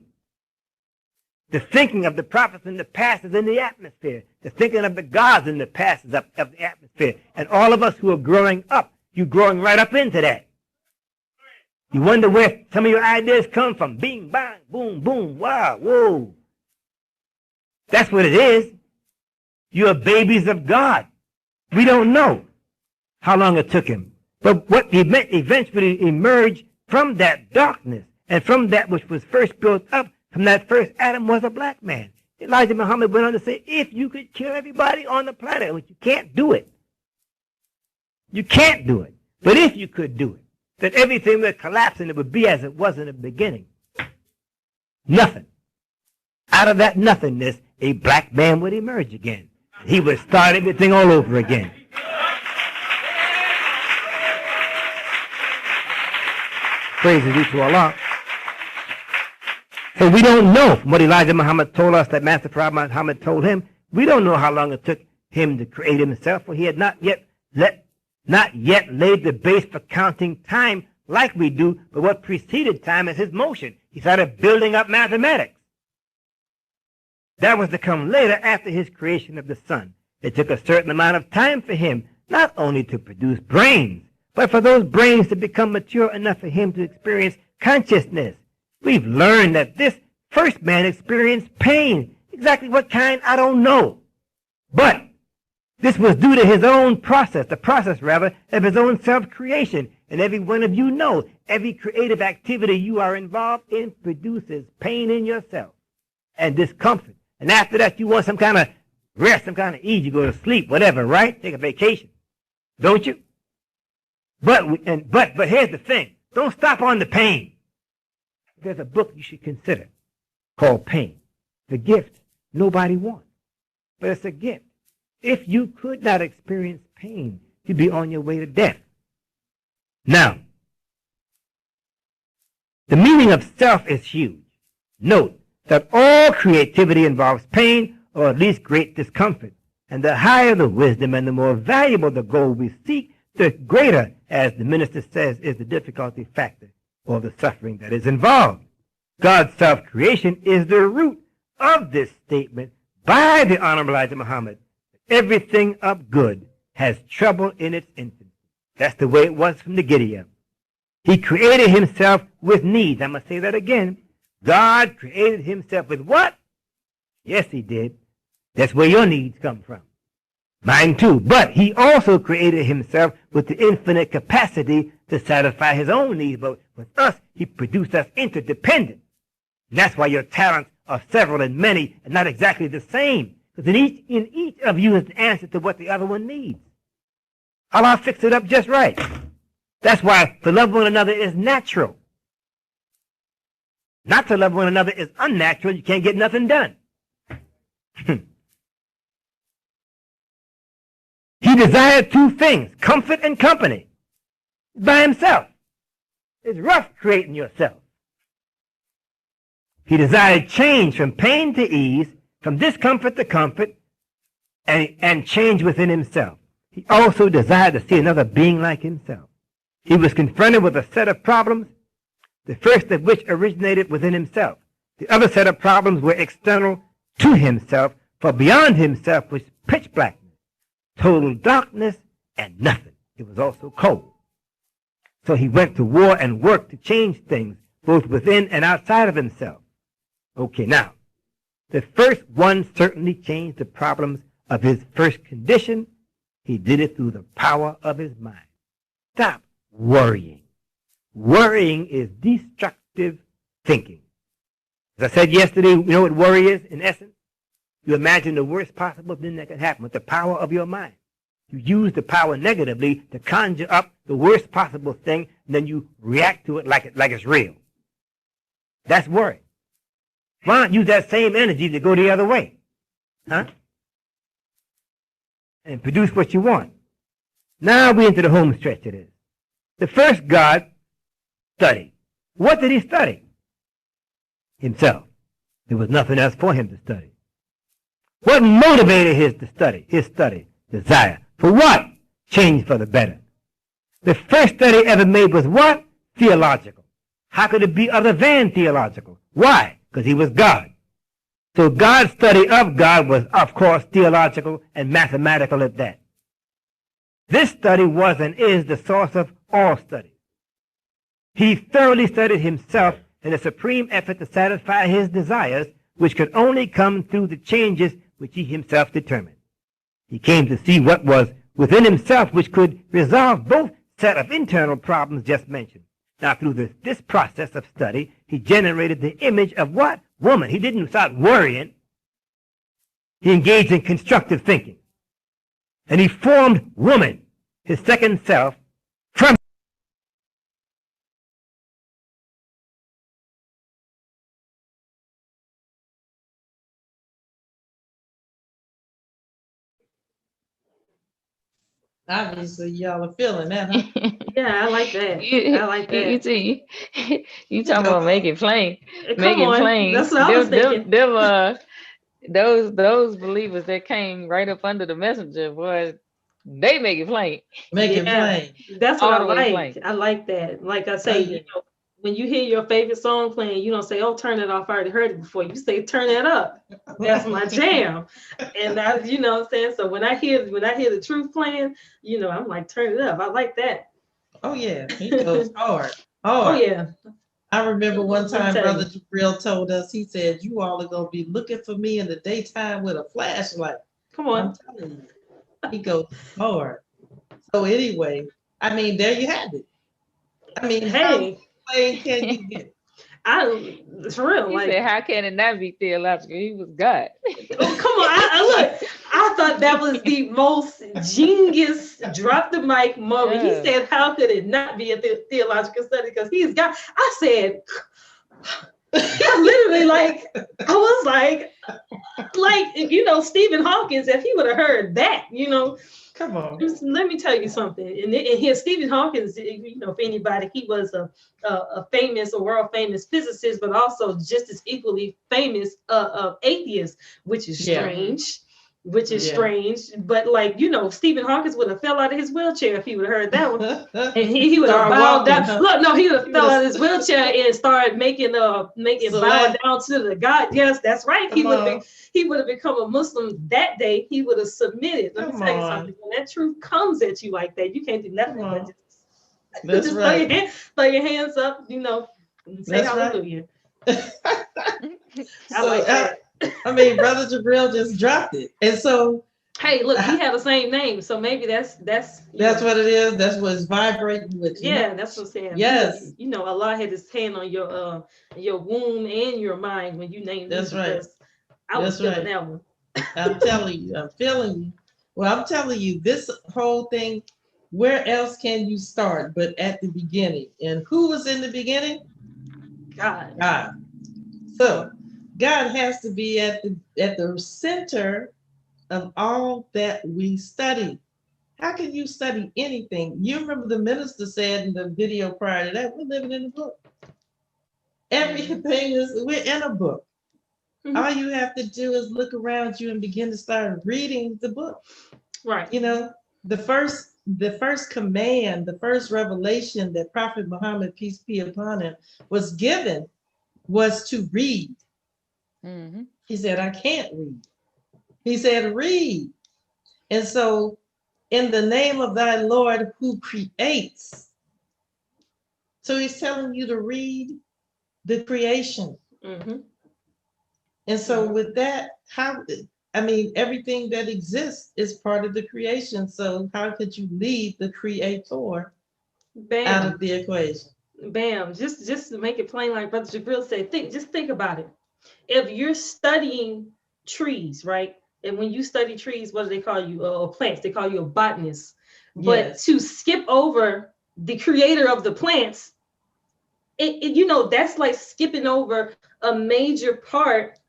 The thinking of the prophets in the past is in the atmosphere. The thinking of the gods in the past is up of the atmosphere. And all of us who are growing up, you're growing right up into that. You wonder where some of your ideas come from. Bing, bang, boom, boom, wow, whoa. That's what it is. You are babies of God. We don't know how long it took him. But what eventually emerged from that darkness and from that which was first built up from that first Adam was a black man. Elijah Muhammad went on to say, if you could kill everybody on the planet, which you can't do it. You can't do it. But if you could do it, that everything would collapse and it would be as it was in the beginning. Nothing. Out of that nothingness, a black man would emerge again. He would start everything all over again. Praise be to Allah. So we don't know from what Elijah Muhammad told us that Master Prophet Muhammad told him. We don't know how long it took him to create himself, for he had not yet laid the base for counting time like we do, but what preceded time is his motion. He started building up mathematics. That was to come later after his creation of the sun. It took a certain amount of time for him, not only to produce brains, but for those brains to become mature enough for him to experience consciousness. We've learned that this first man experienced pain. Exactly what kind, I don't know. But this was due to his own process, the process, rather, of his own self-creation. And every one of you know, every creative activity you are involved in produces pain in yourself and discomfort. And after that, you want some kind of rest, some kind of ease. You go to sleep, whatever, right? Take a vacation. Don't you? But here's the thing. Don't stop on the pain. There's a book you should consider called Pain. The gift nobody wants. But it's a gift. If you could not experience pain, you'd be on your way to death. Now, the meaning of self is huge. Note that all creativity involves pain or at least great discomfort. And the higher the wisdom and the more valuable the goal we seek, the greater, as the minister says, is the difficulty factor or the suffering that is involved. God's self-creation is the root of this statement by the Honorable Elijah Muhammad. Everything of good has trouble in its infancy. That's the way it was from the giddy up. He created himself with needs. I'm going to say that again. God created himself with what? Yes, he did. That's where your needs come from. Mine too. But he also created himself with the infinite capacity to satisfy his own needs. But with us, he produced us interdependent. And that's why your talents are several and many and not exactly the same. Because in each of you is the answer to what the other one needs. Allah fixed it up just right. That's why to love one another is natural. Not to love one another is unnatural. You can't get nothing done. He desired two things, comfort and company, by himself. It's rough creating yourself. He desired change from pain to ease, from discomfort to comfort, and change within himself. He also desired to see another being like himself. He was confronted with a set of problems, the first of which originated within himself. The other set of problems were external to himself, for beyond himself was pitch blackness, total darkness, and nothing. It was also cold. So he went to war and worked to change things, both within and outside of himself. Okay, now, the first one certainly changed the problems of his first condition. He did it through the power of his mind. Stop worrying. Worrying is destructive thinking. As I said yesterday, you know what worry is, in essence? You imagine the worst possible thing that could happen with the power of your mind. You use the power negatively to conjure up the worst possible thing, and then you react to it like it's real. That's worry. Why not use that same energy to go the other way? Huh? And produce what you want. Now we're into the home stretch of this. The first God studied. What did he study? Himself. There was nothing else for him to study. What motivated his study? Desire. For what? Change for the better. The first study ever made was what? Theological. How could it be other than theological? Why? Because he was God. So God's study of God was, of course, theological and mathematical at that. This study was and is the source of all studies. He thoroughly studied himself in a supreme effort to satisfy his desires, which could only come through the changes which he himself determined. He came to see what was within himself which could resolve both set of internal problems just mentioned. Now, through this process of study, he generated the image of what? Woman. He didn't start worrying. He engaged in constructive thinking. And he formed woman, his second self, from Obviously, y'all are feeling that, huh? Yeah, I like that. I like that. You talking about make it plain. Make Come it on. plain. That's what I was thinking. Those believers that came right up under the messenger, boy, they make it plain. Make it plain. That's what All I the way like. plain. I like that. Like I say, Okay. you know, when you hear your favorite song playing, you don't say, "Oh, turn it off. I already heard it before." You say, "Turn that up." That's my jam. And that, you know what I'm saying? So when I hear the truth playing, you know, I'm like, turn it up. I like that. Oh yeah, he goes hard. Oh yeah. I remember one time tell Brother Jabril told us, he said, you all are gonna be looking for me in the daytime with a flashlight. Come on. I'm telling you. He goes hard. So anyway, I mean, there you have it. I mean, Hey, how plain can you get? it's real. He Like, said, how can it not be theological? He was God. oh, come on. Look, I thought that was the most genius drop the mic moment. Yeah. He said, how could it not be a theological study? Because he's God. I said, I literally I was like, you know, Stephen Hawkins, if he would have heard that, you know. Come on. Let me tell you something. And here, Stephen Hawkins, you know, if anybody, he was a famous, a world famous physicist, but also just as equally famous atheist, which is strange. Strange. But like, you know, Stephen Hawkins would have fell out of his wheelchair if he would have heard that one. And he would have bowed down. Huh? Look, no, he would have fell out of his wheelchair and started making bow down to the God. Yes, that's right. He would have become a Muslim that day. He would have submitted. Let me tell you something. When that truth comes at you like that, you can't do nothing but just throw your hands up, you know, and say hallelujah. I like that. I mean, Brother Jabril just dropped it. And so Hey, look, we have the same name, so maybe that's what it is. That's what's vibrating with you. Yeah, that's what I'm saying. Yes. You know, Allah had his hand on your womb and your mind when you named That's me, right. because I was feeling that one. I'm telling you, I'm feeling you. Well, I'm telling you, this whole thing, where else can you start but at the beginning? And who was in the beginning? God. God. So God has to be at the center of all that we study. How can you study anything? You remember the minister said in the video prior to that, we're living in a book. Everything we're in a book. Mhm. All you have to do is look around you and begin to start reading the book. Right. You know, the first command, the first revelation that Prophet Muhammad, peace be upon him, was given was to read. Mm-hmm. He said, I can't read. He said, read. And so, in the name of thy Lord who creates. So he's telling you to read the creation. Mm-hmm. And so with that, everything that exists is part of the creation. So how could you leave the creator out of the equation? Bam. Just to make it plain, like Brother Jabril said, just think about it. If you're studying trees, right? And when you study trees, what do they call you? Plants. They call you a botanist. But Yes. to skip over the creator of the plants, that's like skipping over a major part,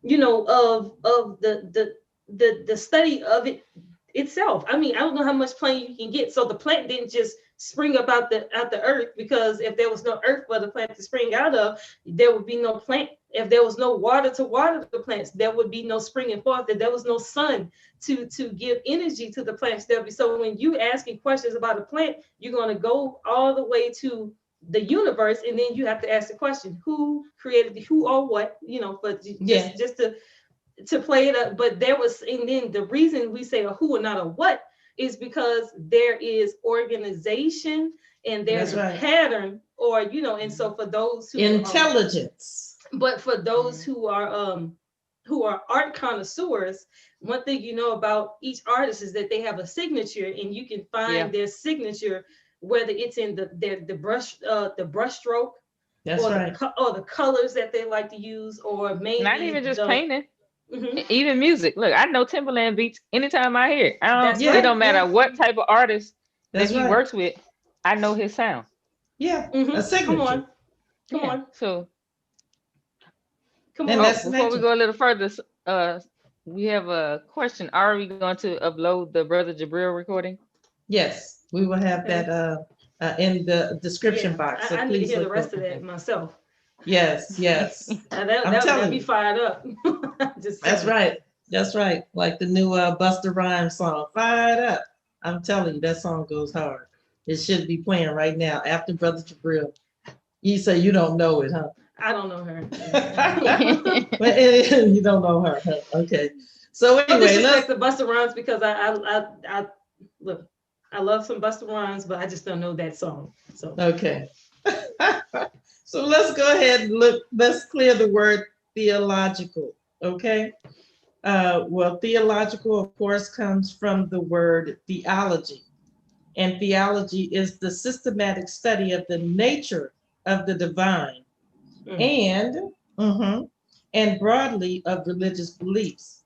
of the study of it itself. I mean, I don't know how much plain you can get. So the plant didn't just spring up out the earth, because if there was no earth for the plant to spring out of, there would be no plant. If there was no water to water the plants, there would be no springing forth. If there was no sun to give energy to the plants, there'll be. So when you asking questions about a plant, you're going to go all the way to the universe, and then you have to ask the question, who created who or what, but just to play it up. But there was, and then the reason we say a who and not a what is because there is organization and there's a pattern, or and so for those who intelligence. But for those who are art connoisseurs, one thing about each artist is that they have a signature, and you can find their signature, whether it's in the brush stroke, or the colors that they like to use, or maybe not even just painting. Mm-hmm. Even music. Look, I know Timberland beats anytime I hear it. It don't matter what type of artist that he works with. I know his sound. Yeah, mm-hmm. A signature. Come on. So, come on. Before we go a little further, we have a question. Are we going to upload the Brother Jabril recording? Yes, we will have that in the description box. So I need to hear the rest of that myself. Yes. That'll be fired up. That's right. Like the new Busta Rhymes song, Fired Up. I'm telling you, that song goes hard. It should be playing right now after Brother Jabril. You say you don't know it, huh? I don't know her. You don't know her, huh? Okay. So anyway, let's the Busta Rhymes, because I look, I love some Busta Rhymes, but I just don't know that song. So okay. So let's go ahead and let's clear the word theological. Okay. Well, theological, of course, comes from the word theology. And theology is the systematic study of the nature of the divine and broadly of religious beliefs.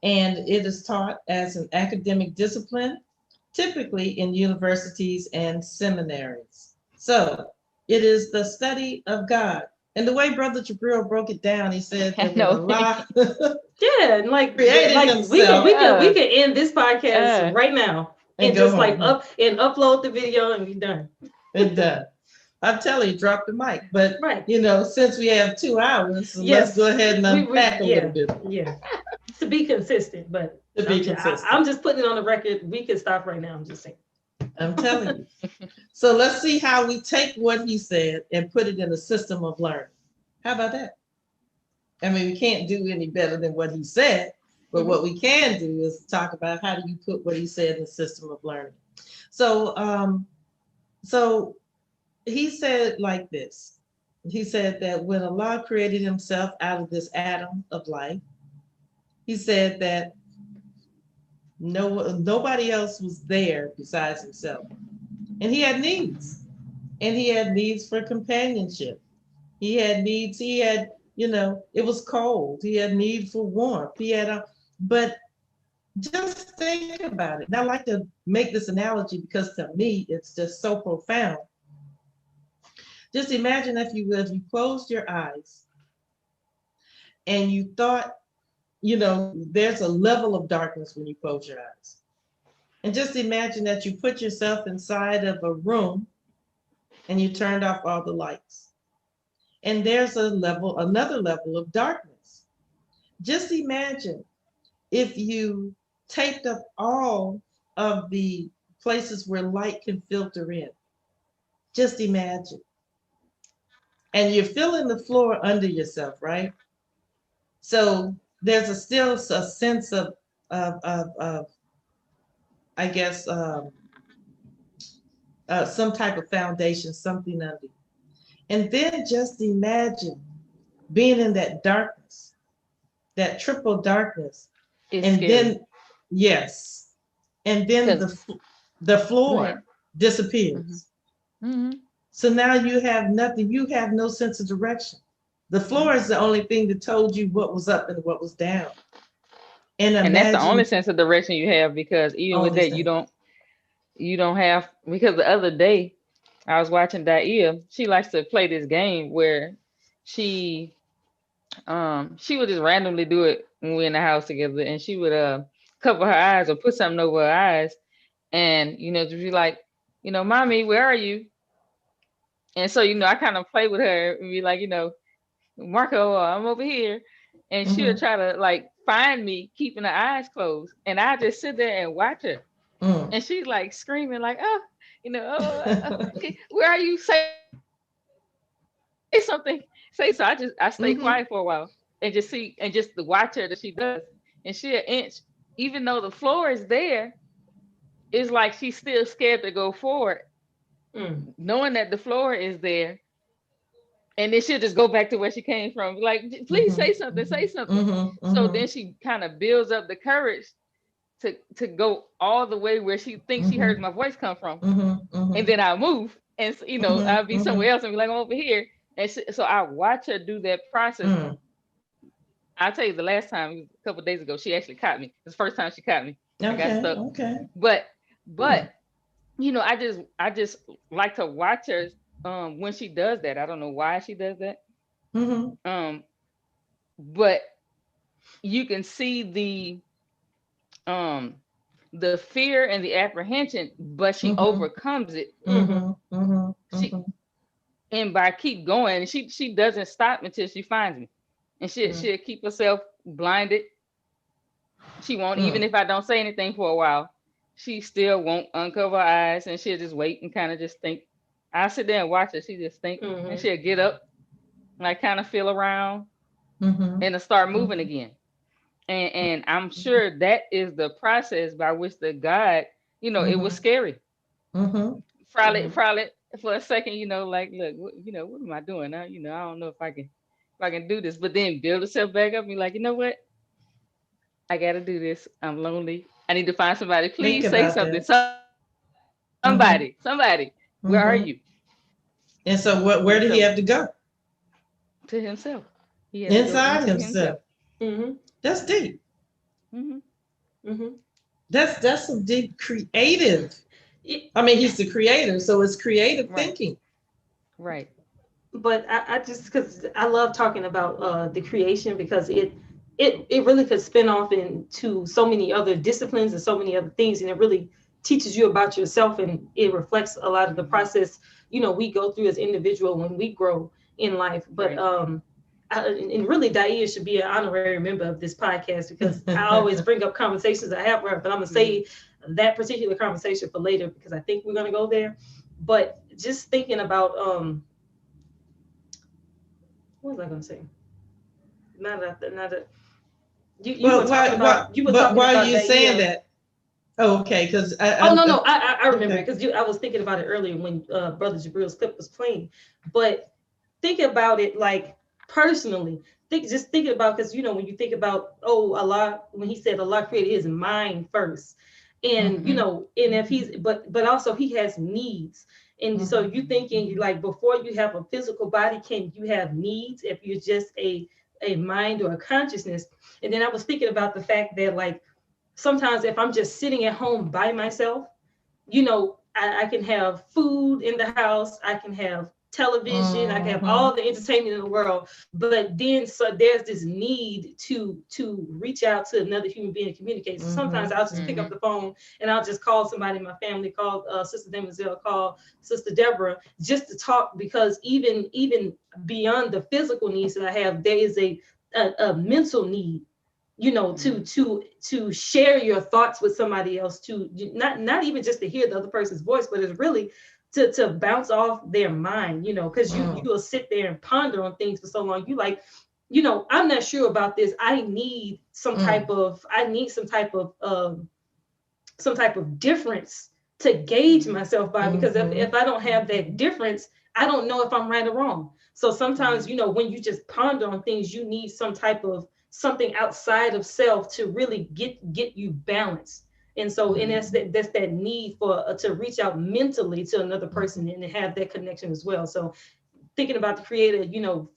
And it is taught as an academic discipline, typically in universities and seminaries. So it is the study of God. And the way Brother Jabril broke it down, he said that Allah created himself. We can end this podcast right now and just upload the video and be done. And done. I'm telling you, drop the mic. But since we have 2 hours, let's go ahead and unpack a little bit. Yeah. To be consistent, but I'm just putting it on the record. We can stop right now. I'm just saying. I'm telling you. So let's see how we take what he said and put it in a system of learning. How about that? I mean, we can't do any better than what he said, but what we can do is talk about how do you put what he said in the system of learning. So, so he said like this. He said that when Allah created himself out of this atom of life, he said that Nobody else was there besides himself. And he had needs. And he had needs for companionship. He had needs. He had, it was cold. He had need for warmth. But just think about it. And I like to make this analogy because to me, it's just so profound. Just imagine if you closed your eyes and you thought, there's a level of darkness when you close your eyes. And just imagine that you put yourself inside of a room and you turned off all the lights. And there's another level of darkness. Just imagine if you taped up all of the places where light can filter in. Just imagine. And you're feeling the floor under yourself, right? So there's still a sense of I guess, some type of foundation, something under you. And then just imagine being in that darkness, that triple darkness. It's and scary. Then, yes. And then the floor disappears. Mm-hmm. So now you have nothing. You have no sense of direction. The floor is the only thing that told you what was up and what was down. And that's the only sense of direction you have, because even with that, you don't have, because the other day I was watching Daia. She likes to play this game where she would just randomly do it when we're in the house together, and she would cover her eyes or put something over her eyes, and just be like, mommy, where are you? And so I kind of play with her and be like, Marco, I'm over here. And she'll try to like find me keeping her eyes closed. And I just sit there and watch her. And she's like screaming like, okay, where are you? Say something. Say so. I stay quiet for a while and just to watch her that she does. And she'll inch, even though the floor is there, it's like she's still scared to go forward, knowing that the floor is there. And then she'll just go back to where she came from. Like, please say something, say something. So then she kind of builds up the courage to go all the way where she thinks she heard my voice come from. And then I move and, I'll be somewhere else and be like, I'm over here. And so I watch her do that process. I'll tell you, the last time, a couple of days ago, she actually caught me. It's the first time she caught me. I got stuck. Okay. But I just like to watch her when she does that. I don't know why she does that. But you can see the fear and the apprehension, but she overcomes it. And by keep going, she doesn't stop until she finds me. And she'll keep herself blinded. She won't, even if I don't say anything for a while, she still won't uncover her eyes, and she'll just wait and kind of just think. I sit there and watch her. She just think, and she'll get up, like kind of feel around, and then start moving again. And I'm sure that is the process by which the God, it was scary. Probably for a second, like, look, what am I doing now? I don't know if I can do this, but then build herself back up and be like, you know what? I got to do this. I'm lonely. I need to find somebody. Please say something. Somebody, where are you? And so where did he have to go? To himself. Inside himself. That's deep. That's some deep creative. I mean, he's the creator, so it's creative thinking. Right. But I just, because I love talking about the creation, because it really could spin off into so many other disciplines and so many other things, and it really teaches you about yourself, and it reflects a lot of the process we go through as individual when we grow in life. But and really, Daia should be an honorary member of this podcast, because I always bring up conversations I have with her, but I'm gonna save that particular conversation for later, because I think we're gonna go there. But just thinking about what was I gonna say? Not that. You were talking about. Why are you saying that? Oh, okay, because I remember, because I was thinking about it earlier when Brother Jabril's clip was playing. But think about it, like, personally, just thinking about, because when you think about, Allah, when he said Allah created his mind first, and and if he's but also he has needs, and so you thinking like, before you have a physical body, can you have needs if you're just a mind or a consciousness? And then I was thinking about the fact that, like, sometimes if I'm just sitting at home by myself, I can have food in the house, I can have television, I can have all the entertainment in the world, but then so there's this need to reach out to another human being and communicate. So sometimes I'll just pick up the phone and I'll just call somebody in my family, call Sister Demoiselle, call Sister Deborah, just to talk, because even beyond the physical needs that I have, there is a mental need, to share your thoughts with somebody else, to not even just to hear the other person's voice, but it's really to bounce off their mind, because you will sit there and ponder on things for so long. You like, I'm not sure about this. I need some type of difference to gauge myself by, because if I don't have that difference, I don't know if I'm right or wrong. So sometimes, when you just ponder on things, you need some type of something outside of self to really get you balanced. And so, and that's that need for to reach out mentally to another person and to have that connection as well. So thinking about the Creator,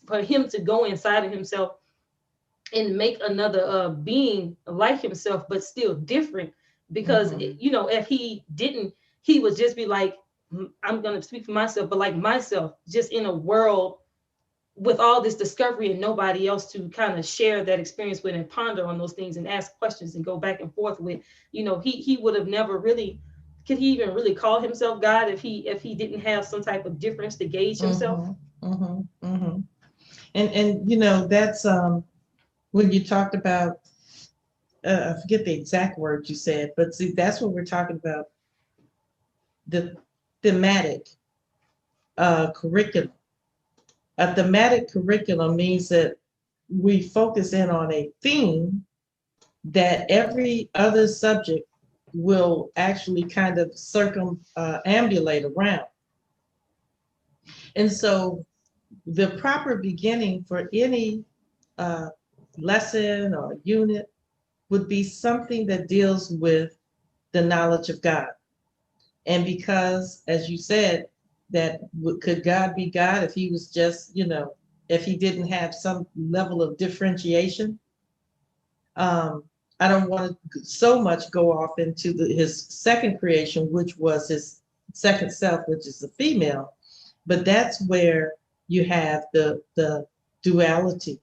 for him to go inside of himself and make another being like himself, but still different, because if he didn't, he would just be like, I'm going to speak for myself, but like myself, just in a world with all this discovery and nobody else to kind of share that experience with and ponder on those things and ask questions and go back and forth with. He would have never really, could he even really call himself God if he didn't have some type of difference to gauge himself? And that's when you talked about, I forget the exact words you said, but see, that's what we're talking about, the thematic curriculum. A thematic curriculum means that we focus in on a theme that every other subject will actually kind of circumambulate around. And so the proper beginning for any lesson or unit would be something that deals with the knowledge of God. And because, as you said, that could God be God if he was just, if he didn't have some level of differentiation? I don't want to so much go off into his second creation, which was his second self, which is the female, but that's where you have the duality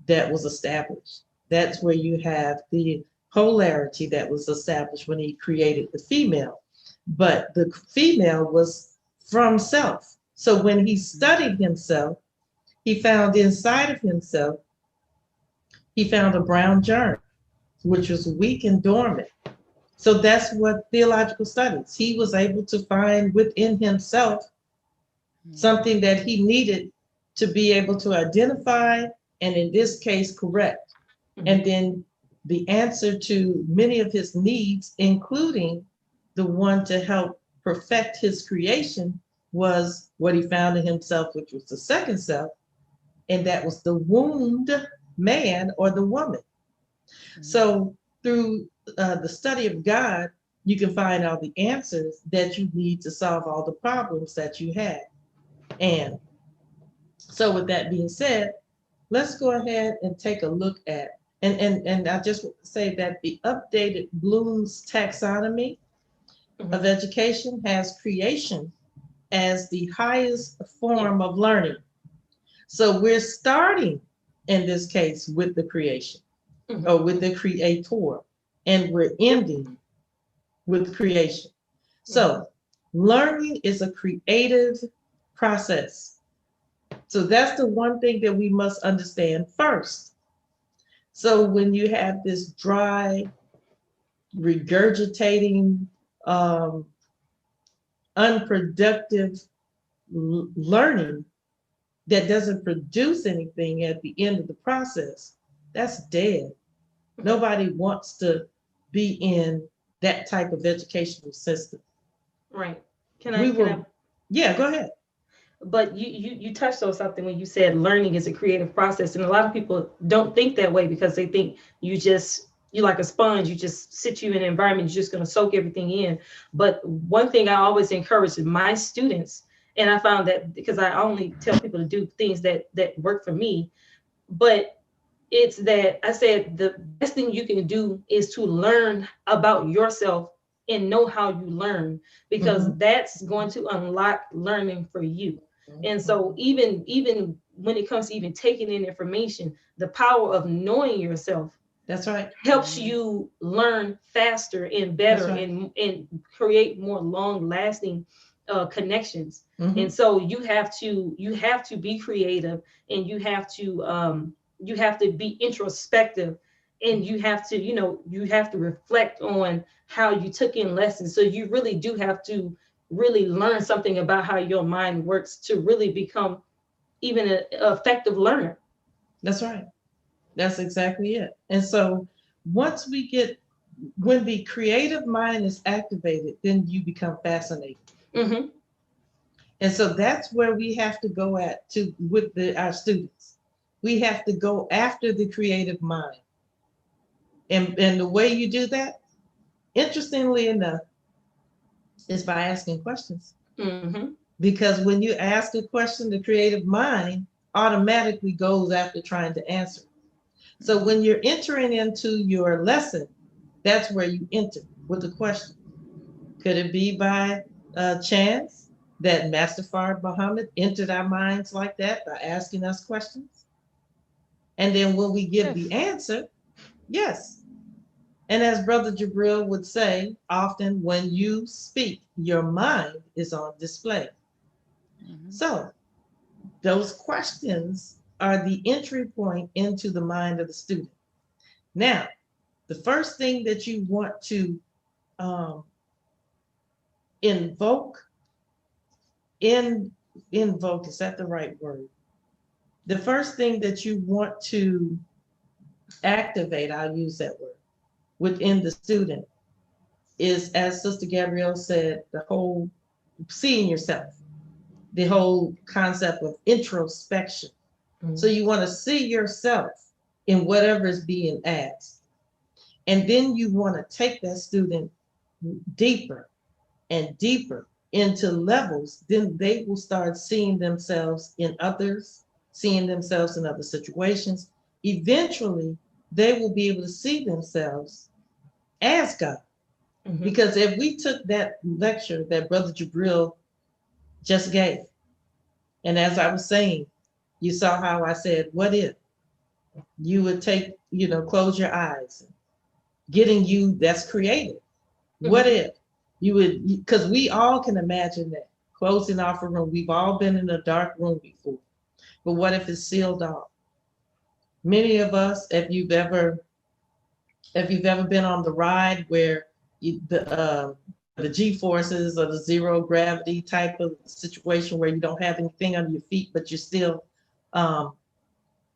that was established. That's where you have the polarity that was established when he created the female. But the female was from self. So when he studied himself, he found inside of himself, he found a brown germ, which was weak and dormant. So that's what theological studies, he was able to find within himself something that he needed to be able to identify, and in this case, correct. And then the answer to many of his needs, including the one to help perfect his creation, was what he found in himself, which was the second self, and that was the wombed man or the woman. So through the study of God, you can find all the answers that you need to solve all the problems that you have. And so with that being said, let's go ahead and take a look at, and I just want to say that the updated Bloom's taxonomy of education has creation as the highest form of learning. So we're starting in this case with the creation or with the creator, and we're ending with creation. So learning is a creative process. So that's the one thing that we must understand first. So when you have this dry, regurgitating, unproductive learning that doesn't produce anything at the end of the process, that's dead. Nobody wants to be in that type of educational system. Right. Yeah, go ahead. but you touched on something when you said learning is a creative process, and a lot of people don't think that way because they think you're like a sponge. You just sit you in an environment, you're just going to soak everything in. But one thing I always encourage my students, and I found that because I only tell people to do things that work for me, but it's that I said the best thing you can do is to learn about yourself and know how you learn, because that's going to unlock learning for you. And so even when it comes to even taking in information, the power of knowing yourself, that's right, helps you learn faster and better, right. and create more long lasting connections. And so you have to be creative, and you have to be introspective, and you have to reflect on how you took in lessons. So you really do have to really learn something about how your mind works to really become even an effective learner. That's right. That's exactly it. And so when the creative mind is activated, then you become fascinated. And so that's where we have to go with our students. We have to go after the creative mind. And the way you do that, interestingly enough, is by asking questions. Because when you ask a question, the creative mind automatically goes after trying to answer. So when you're entering into your lesson, that's where you enter with a question. Could it be by chance that Master Fard Muhammad entered our minds like that by asking us questions? And then when we give the answer, yes. And as Brother Jabril would say, often when you speak, your mind is on display. So those questions are the entry point into the mind of the student. Now, the first thing that you want to invoke, is that the right word? The first thing that you want to activate, I'll use that word, within the student is, as Sister Gabrielle said, the whole seeing yourself, the whole concept of introspection. So you want to see yourself in whatever is being asked. And then you want to take that student deeper and deeper into levels. Then they will start seeing themselves in others, seeing themselves in other situations. Eventually, they will be able to see themselves as God. Because if we took that lecture that Brother Jabril just gave, and as I was saying, you saw how I said, what if you would close your eyes, getting you that's creative. What if you would, because we all can imagine that, closing off a room. We've all been in a dark room before, but what if it's sealed off? Many of us, if you've ever been on the ride where the G-forces or the zero gravity type of situation where you don't have anything under your feet, but you're still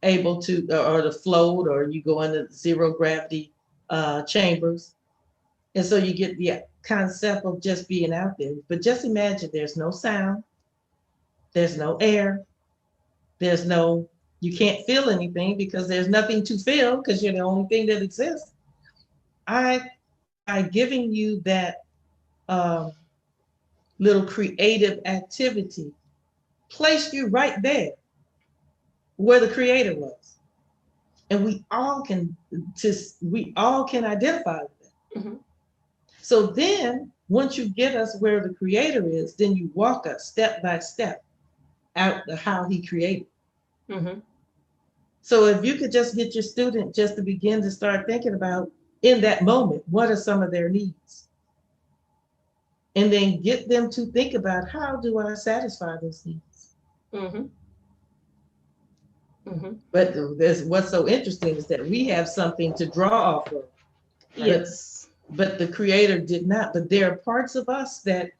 able to, or to float, or you go into zero gravity chambers. And so you get the concept of just being out there. But just imagine there's no sound, there's no air, you can't feel anything because there's nothing to feel because you're the only thing that exists. By giving you that little creative activity, placed you right there where the creator was. And we all can identify with that. So then once you get us where the creator is, then you walk us step by step out to how he created. So if you could just get your student just to begin to start thinking about, in that moment, what are some of their needs? And then get them to think about, how do I satisfy those needs? But what's so interesting is that we have something to draw off of. Yes. But the creator did not. But there are parts of us that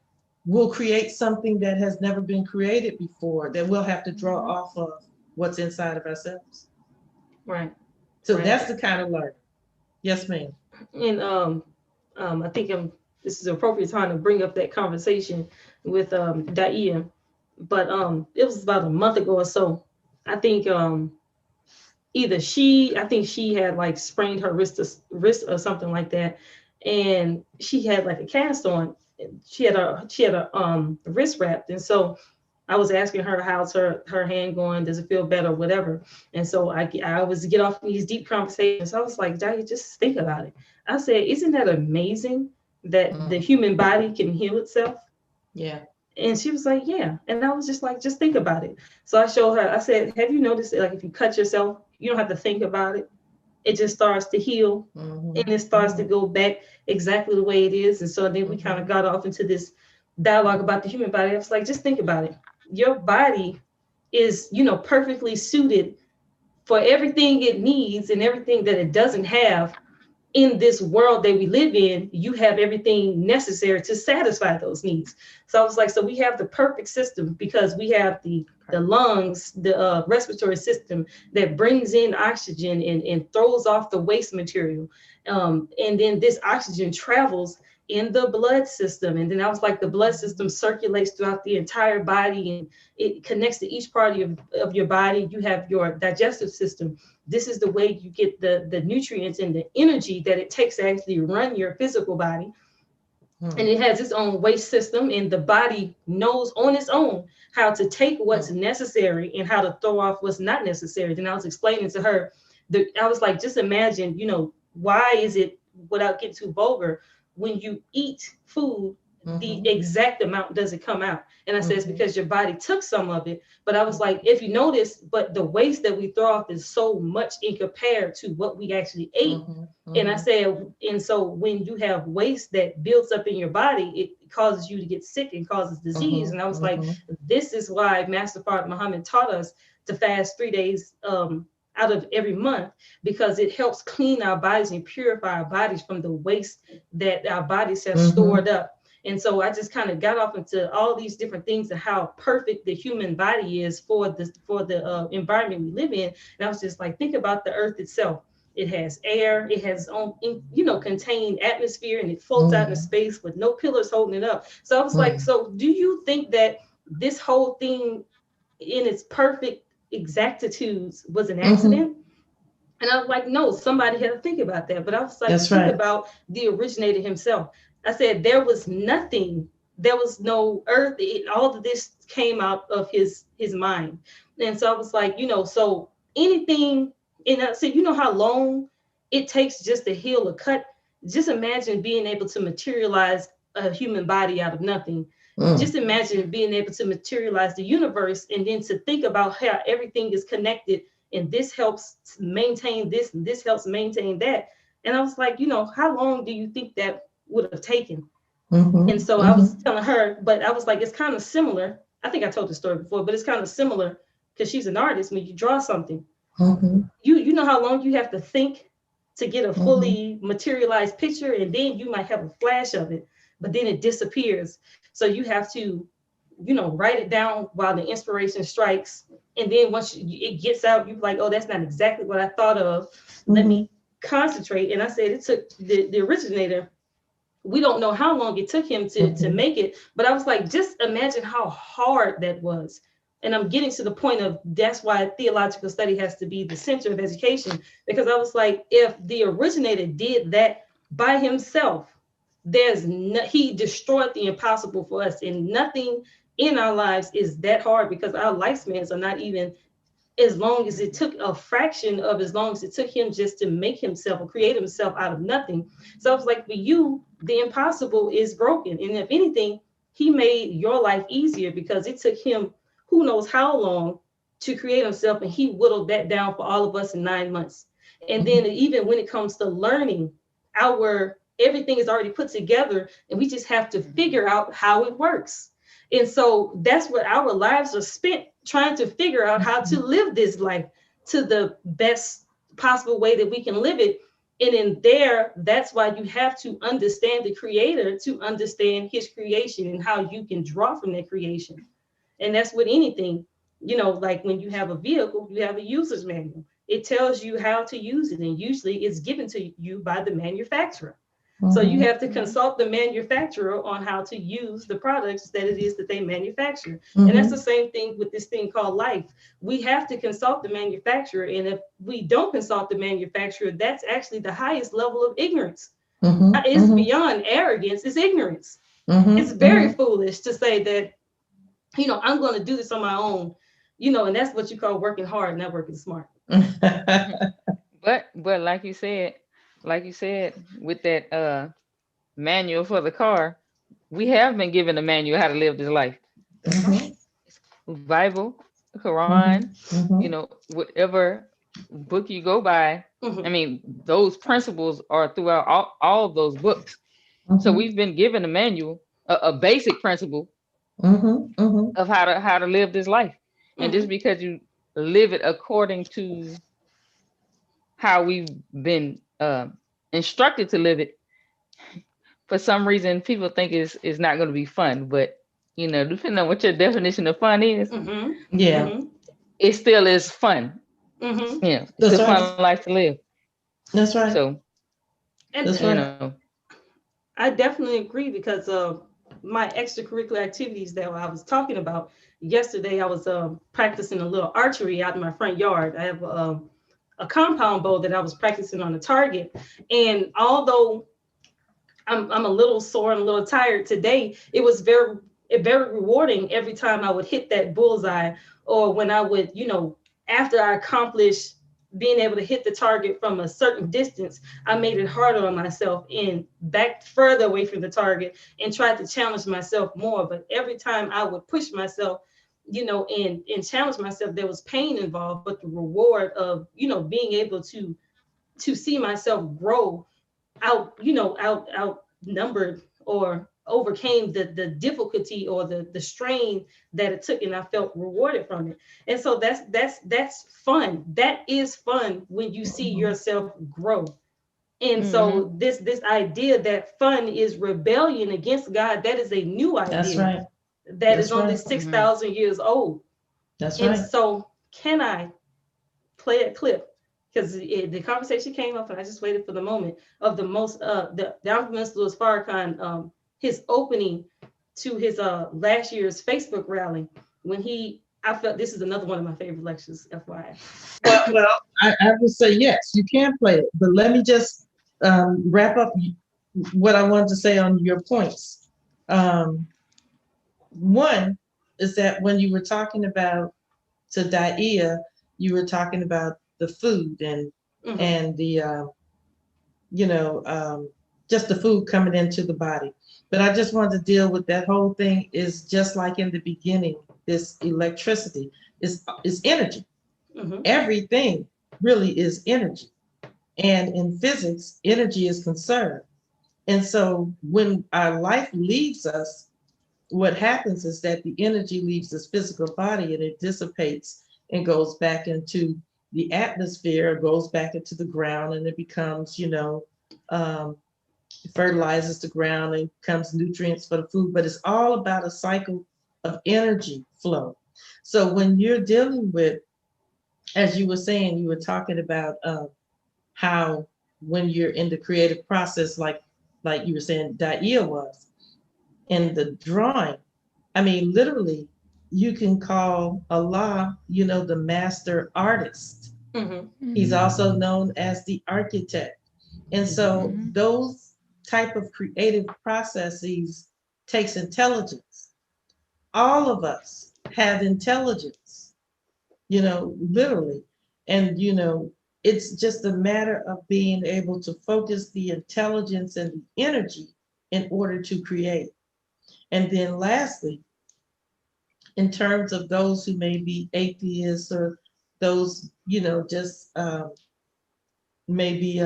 will create something that has never been created before, that we'll have to draw off of what's inside of ourselves. Right. So that's the kind of learning. Yes, ma'am. And I think this is an appropriate time to bring up that conversation with Daia. but it was about a month ago or so. I think I think she had like sprained her wrist or something like that, and she had like a cast on. She had a wrist wrapped, and so I was asking her how's her hand going, does it feel better, whatever. And so I was get off these deep conversations. I was like, Daddy, just think about it. I said, isn't that amazing that the human body can heal itself? Yeah. And she was like, yeah. And I was just like, just think about it. So I showed her, I said, have you noticed that, like, if you cut yourself, you don't have to think about it. It just starts to heal, and it starts to go back exactly the way it is. And so then we kind of got off into this dialogue about the human body. I was like, just think about it. Your body is, perfectly suited for everything it needs and everything that it doesn't have in this world that we live in. You have everything necessary to satisfy those needs. So I was like, so we have the perfect system because we have the lungs, the respiratory system that brings in oxygen and throws off the waste material. And then this oxygen travels in the blood system. And then I was like, the blood system circulates throughout the entire body and it connects to each part of your body. You have your digestive system. This is the way you get the nutrients and the energy that it takes to actually run your physical body. And it has its own waste system, and the body knows on its own how to take what's necessary and how to throw off what's not necessary. Then I was explaining to her I was like, just imagine, why is it, without getting too vulgar, when you eat food, the exact amount doesn't come out. And I said, it's because your body took some of it. But I was like, if you notice, but the waste that we throw off is so much in compared to what we actually ate. And I said, and so when you have waste that builds up in your body, it causes you to get sick and causes disease. And I was like, this is why Master Fard Muhammad taught us to fast 3 days out of every month, because it helps clean our bodies and purify our bodies from the waste that our bodies have stored up. And so I just kind of got off into all these different things and how perfect the human body is for the environment we live in. And I was just like, think about the earth itself. It has air, it has its own, contained atmosphere, and it floats out in space with no pillars holding it up. So I was like, so do you think that this whole thing in its perfect exactitudes was an accident? And I was like, no, somebody had to think about that. But I was like, think about the originator himself. I said, there was nothing, there was no earth. All of this came out of his mind. And so I was like, so anything, and I said, how long it takes just to heal a cut? Just imagine being able to materialize a human body out of nothing. Just imagine being able to materialize the universe, and then to think about how everything is connected, and this helps maintain this, and this helps maintain that. And I was like, how long do you think that would have taken? And so I was telling her, but I was like, it's kind of similar. I think I told the story before, but it's kind of similar because she's an artist. When you draw something, you know how long you have to think to get a fully materialized picture, and then you might have a flash of it, but then it disappears. So you have to, write it down while the inspiration strikes. And then once it gets out, you're like, oh, that's not exactly what I thought of. Let me concentrate. And I said, it took the originator, we don't know how long it took him to make it, but I was like, just imagine how hard that was. And I'm getting to the point of, that's why theological study has to be the center of education, because I was like, if the originator did that by himself, he destroyed the impossible for us, and nothing in our lives is that hard, because our lifespans are not even as long as it took, a fraction of as long as it took him just to make himself or create himself out of nothing. So I was like, for you, the impossible is broken. And if anything, he made your life easier, because it took him who knows how long to create himself, and he whittled that down for all of us in 9 months. And then even when it comes to learning, everything is already put together, and we just have to figure out how it works. And so that's what our lives are spent trying to figure out, how to live this life to the best possible way that we can live it. And in there, that's why you have to understand the creator to understand his creation and how you can draw from that creation. And that's with anything, like when you have a vehicle, you have a user's manual. It tells you how to use it, and usually it's given to you by the manufacturer. So you have to consult the manufacturer on how to use the products that it is that they manufacture. And that's the same thing with this thing called life. We have to consult the manufacturer. And if we don't consult the manufacturer, that's actually the highest level of ignorance. It's beyond arrogance, it's ignorance. It's very foolish to say that, I'm going to do this on my own, and that's what you call working hard, not working smart. But like you said, with that manual for the car, we have been given a manual how to live this life. Bible, Quran, whatever book you go by. I mean, those principles are throughout all of those books. So we've been given a manual, a basic principle of how to live this life. And just because you live it according to how we've been instructed to live it, for some reason people think is not going to be fun. But depending on what your definition of fun is, it still is fun. It's a fun life to live. That's right. So, that's right. I definitely agree, because of my extracurricular activities that I was talking about yesterday. I was practicing a little archery out in my front yard. I have a compound bow that I was practicing on a target, and although I'm a little sore and a little tired today, it was very rewarding every time I would hit that bullseye, or when I would, after I accomplished being able to hit the target from a certain distance, I made it harder on myself and backed further away from the target and tried to challenge myself more. But every time I would push myself, and challenge myself, there was pain involved, but the reward of, being able to see myself grow outnumbered or overcame the difficulty or the strain that it took, and I felt rewarded from it. And so that's fun. That is fun when you see yourself grow. And so this idea that fun is rebellion against God, that is a new idea. That's right. That is only 6,000 years old. That's right. And so can I play a clip? Because the conversation came up, and I just waited for the moment of the Honorable Minister Louis Farrakhan, his opening to his last year's Facebook rally, when I felt this is another one of my favorite lectures, FYI. Well, I would say yes, you can play it, but let me just wrap up what I wanted to say on your points. One is that when you were talking about Tadaiya, you were talking about the food and the just the food coming into the body. But I just wanted to deal with that whole thing is just like in the beginning, this electricity is energy. Everything really is energy. And in physics, energy is conserved. And so when our life leaves us, what happens is that the energy leaves this physical body and it dissipates and goes back into the atmosphere, goes back into the ground, and it becomes, fertilizes the ground and becomes nutrients for the food. But it's all about a cycle of energy flow. So when you're dealing with, as you were saying, you were talking about how when you're in the creative process, like you were saying, Daia was, in the drawing, I mean, literally, you can call Allah, the master artist. He's also known as the architect. And so those type of creative processes takes intelligence. All of us have intelligence, literally. And, it's just a matter of being able to focus the intelligence and the energy in order to create. And then lastly, in terms of those who may be atheists or those, just maybe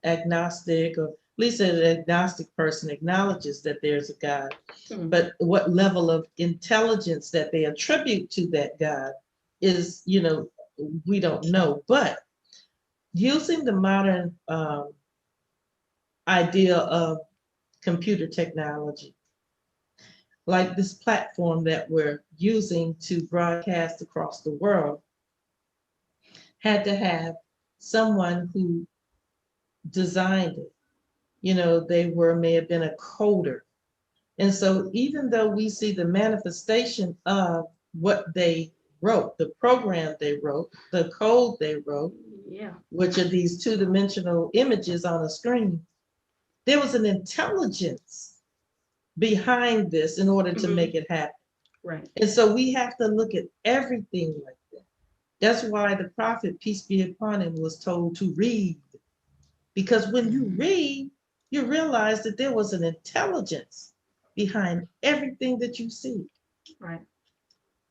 agnostic, or at least an agnostic person acknowledges that there's a God, but what level of intelligence that they attribute to that God is, we don't know. But using the modern idea of computer technology, like this platform that we're using to broadcast across the world, had to have someone who designed it they may have been a coder. And so even though we see the manifestation of what they wrote, the program they wrote, the code they wrote, which are these two-dimensional images on a screen, there was an intelligence behind this in order to make it happen. Right. And so we have to look at everything like that. That's why the prophet, peace be upon him, was told to read. Because when you read, you realize that there was an intelligence behind everything that you see. Right.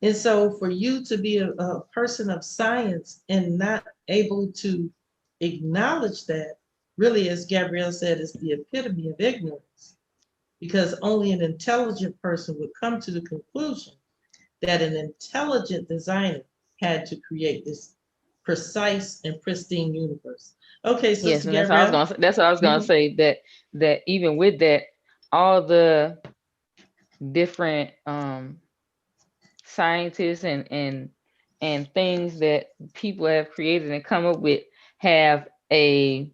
And so for you to be a person of science and not able to acknowledge that, really, as Gabrielle said, is the epitome of ignorance. Because only an intelligent person would come to the conclusion that an intelligent designer had to create this precise and pristine universe. Okay, Sister Yes, and Gabrielle. that's what I was gonna say, that even with that, all the different scientists and things that people have created and come up with have a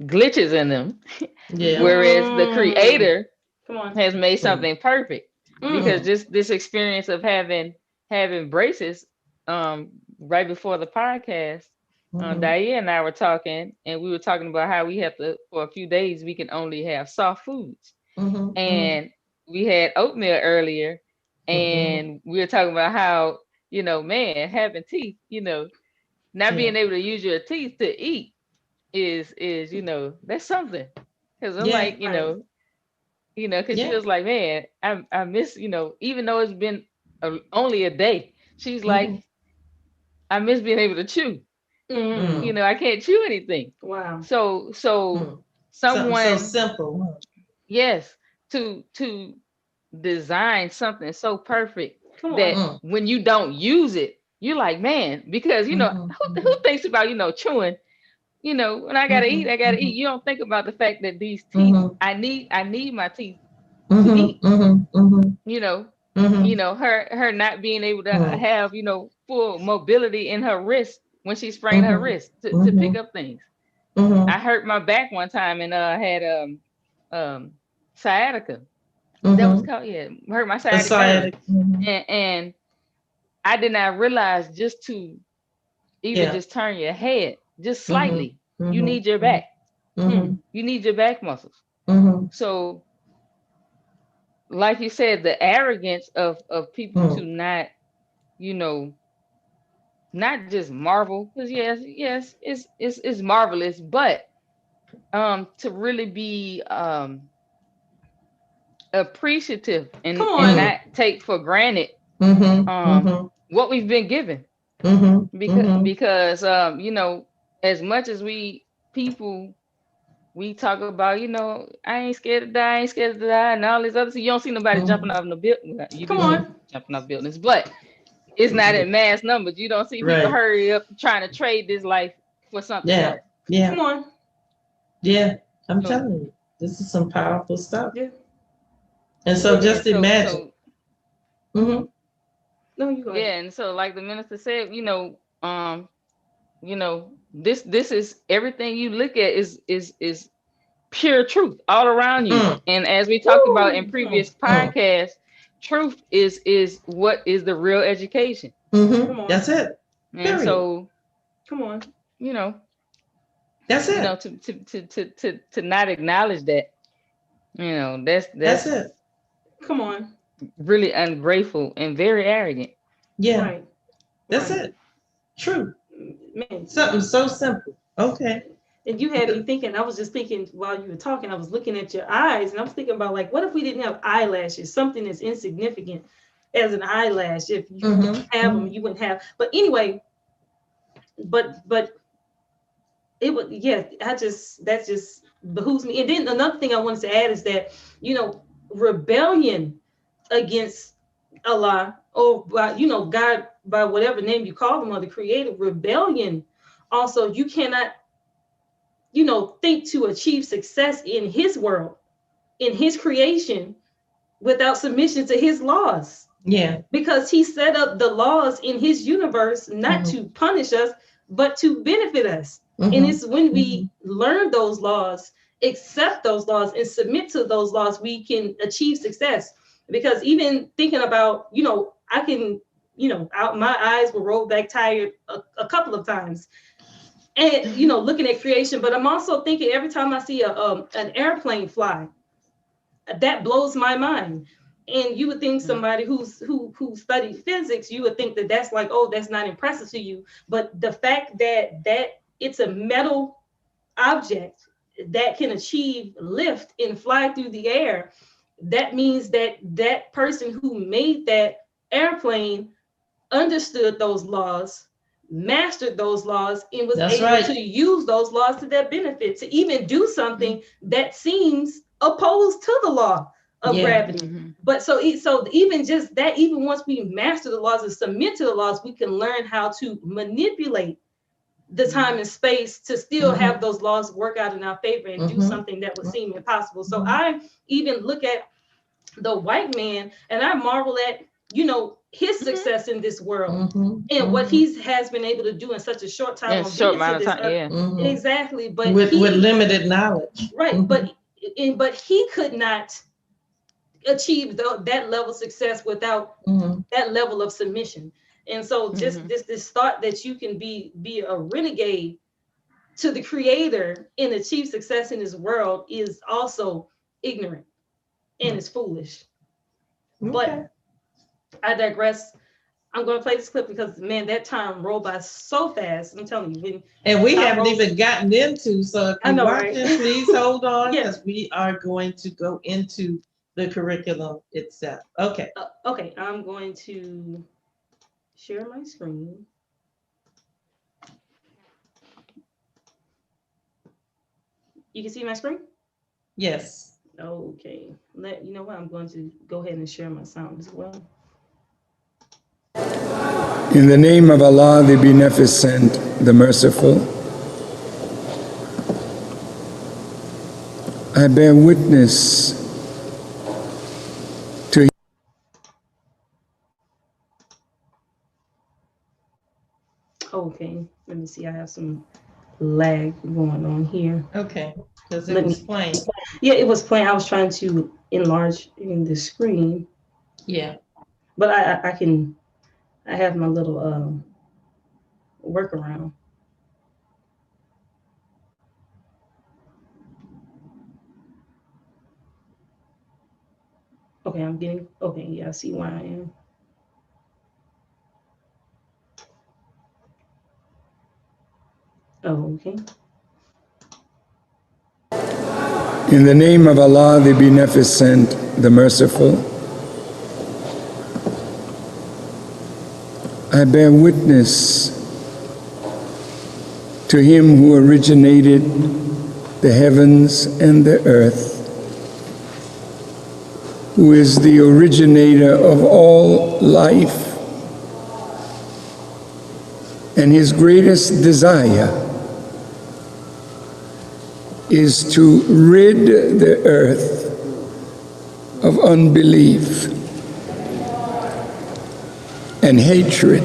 glitches in them. Yeah. Whereas the creator has made something perfect. Because this experience of having braces, right before the podcast, Diane and I were talking, and we were talking about how we have to, for a few days, we can only have soft foods. And we had oatmeal earlier, and we were talking about how, man, having teeth, not being able to use your teeth to eat is that's something. Because I'm like, because she was like, man, I miss, even though it's been only a day, she's like, I miss being able to chew. I can't chew anything. Wow. So someone so simple. Yes, to design something so perfect that when you don't use it, you're like, man, because who thinks about chewing? When I gotta eat, I gotta eat. You don't think about the fact that these teeth, I need my teeth to eat. Her not being able to have full mobility in her wrist when she sprained her wrist to pick up things. I hurt my back one time and had sciatica. That was called, hurt my sciatica. And I did not realize just to even just turn your head just slightly, you need your back. You need your back muscles. So like you said, the arrogance of people to not, not just marvel, because yes, it's marvelous, but to really be appreciative and not take for granted what we've been given. Because as much as we talk about, I ain't scared to die, and all this other stuff. You don't see nobody jumping off the building. You jumping off buildings, but it's not in mass numbers. You don't see people hurry up trying to trade this life for something else. Yeah. Come on. Yeah, I'm telling you, this is some powerful stuff. Yeah. And so just imagine. No, you go ahead. Yeah, and so like the minister said, this is everything you look at is pure truth all around you. And as we talked about in previous podcasts, truth is what is the real education. That's it. And period. So come on, that's it. To not acknowledge that, that's it. Come on. Really ungrateful and very arrogant. Yeah. Right. That's it. True. Man, something so simple. Okay. And you had me thinking, I was just thinking while you were talking, I was looking at your eyes and I was thinking about, like, what if we didn't have eyelashes? Something as insignificant as an eyelash. If you have them, you wouldn't have. But anyway, but it would, that just behooves me. And then another thing I wanted to add is that, rebellion against Allah or God, by whatever name you call them, or the creator, rebellion. Also, you cannot, think to achieve success in his world, in his creation, without submission to his laws. Yeah. Because he set up the laws in his universe not to punish us, but to benefit us. And it's when we learn those laws, accept those laws, and submit to those laws, we can achieve success. Because even thinking about, I can, my eyes will roll back tired a couple of times. And, looking at creation, but I'm also thinking every time I see an airplane fly, that blows my mind. And you would think somebody who studied physics, you would think that that's like, oh, that's not impressive to you. But the fact that it's a metal object that can achieve lift and fly through the air, that means that person who made that airplane understood those laws, mastered those laws, and was able to use those laws to their benefit, to even do something that seems opposed to the law of gravity. But so even just that, even once we master the laws and submit to the laws, we can learn how to manipulate the time and space to still have those laws work out in our favor and do something that would seem impossible. So I even look at the white man and I marvel at, his success in this world and what he has been able to do in such a short time. Exactly. But with limited knowledge. Right. But he could not achieve that level of success without that level of submission. And so just this thought that you can be a renegade to the creator and achieve success in this world is also ignorant and it's foolish. But I digress. I'm going to play this clip because, man, that time rolled by so fast. I'm telling you. And we haven't even gotten into, so if you're watching, please hold on, because we are going to go into the curriculum itself. Okay. Okay, I'm going to share my screen. You can see my screen? Yes. Okay. You know what? I'm going to go ahead and share my sound as well. In the name of Allah, the Beneficent, the Merciful, I bear witness to... Okay, let me see. I have some lag going on here. Okay, because it was playing. Yeah, it was playing. I was trying to enlarge in the screen. Yeah, but I have my little workaround. Okay, I see why I am. Oh, okay. In the name of Allah, the Beneficent, the Merciful, I bear witness to Him who originated the heavens and the earth, who is the originator of all life, and His greatest desire is to rid the earth of unbelief and hatred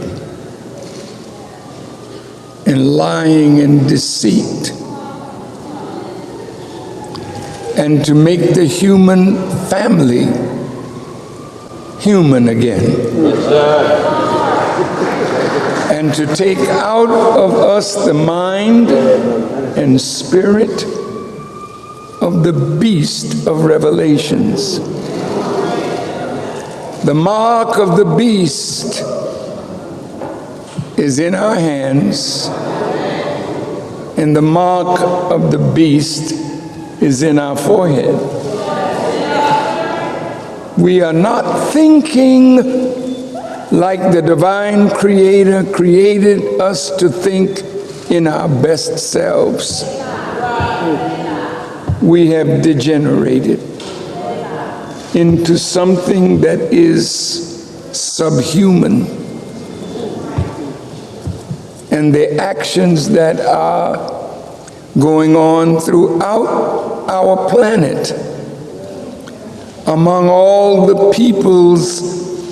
and lying and deceit, and to make the human family human again. And to take out of us the mind and spirit of the beast of Revelations. The mark of the beast is in our hands, and the mark of the beast is in our forehead. We are not thinking like the divine creator created us to think in our best selves. We have degenerated into something that is subhuman. And the actions that are going on throughout our planet, among all the peoples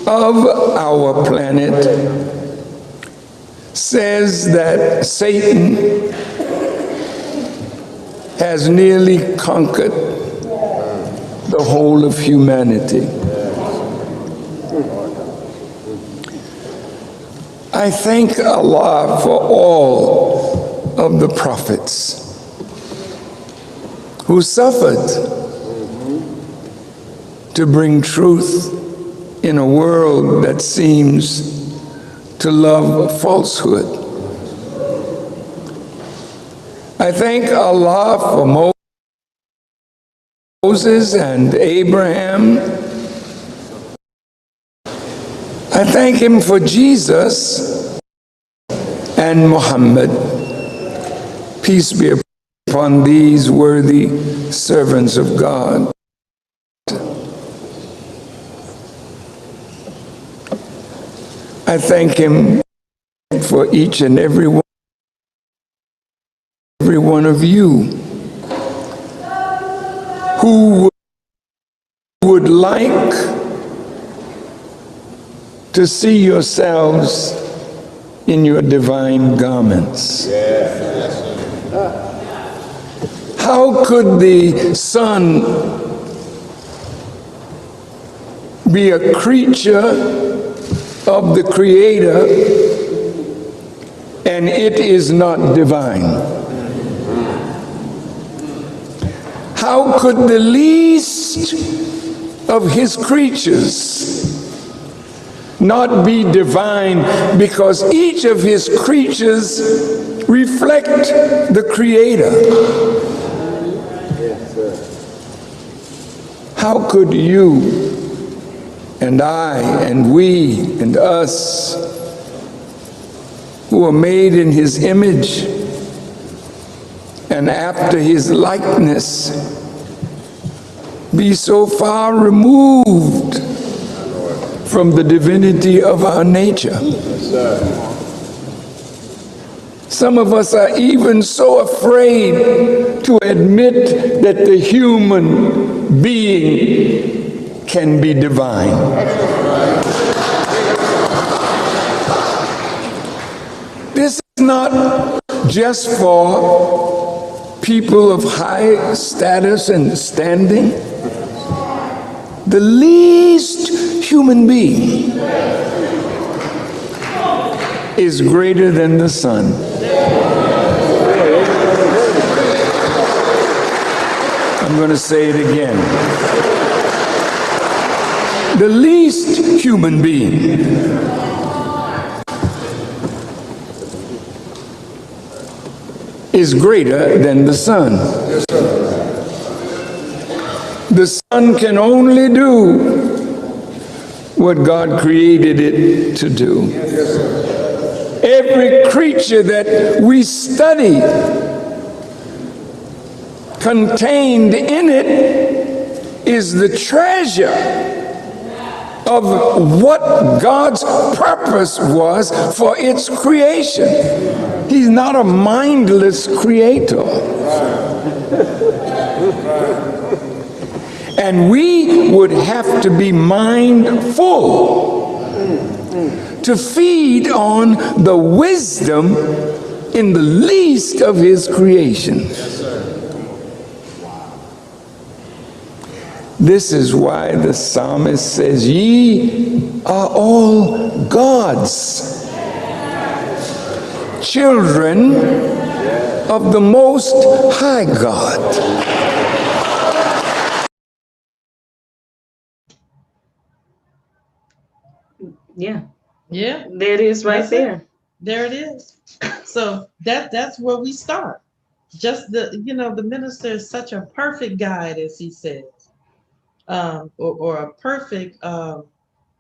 of our planet, says that Satan has nearly conquered the whole of humanity. I thank Allah for all of the prophets who suffered to bring truth in a world that seems to love falsehood. I thank Allah for Moses and Abraham. I thank him for Jesus and Muhammad. Peace be upon these worthy servants of God. I thank him for each and every one of you who would like to see yourselves in your divine garments. How could the sun be a creature of the Creator and it is not divine? How could the least of his creatures not be divine, because each of his creatures reflect the Creator? How could you and I and we and us, who are made in his image and after his likeness, be so far removed from the divinity of our nature? Some of us are even so afraid to admit that the human being can be divine. This is not just for people of high status and standing. The least human being is greater than the sun. I'm going to say it again. The least human being is greater than the sun. The sun can only do what God created it to do. Every creature that we study, contained in it is the treasure of what God's purpose was for its creation. He's not a mindless creator. And we would have to be mindful to feed on the wisdom in the least of his creation. This is why the psalmist says, "Ye are all God's children of the Most High God." Yeah. Yeah. There it is right there. There it is. So that's where we start. Just the minister is such a perfect guide, as he says, or a perfect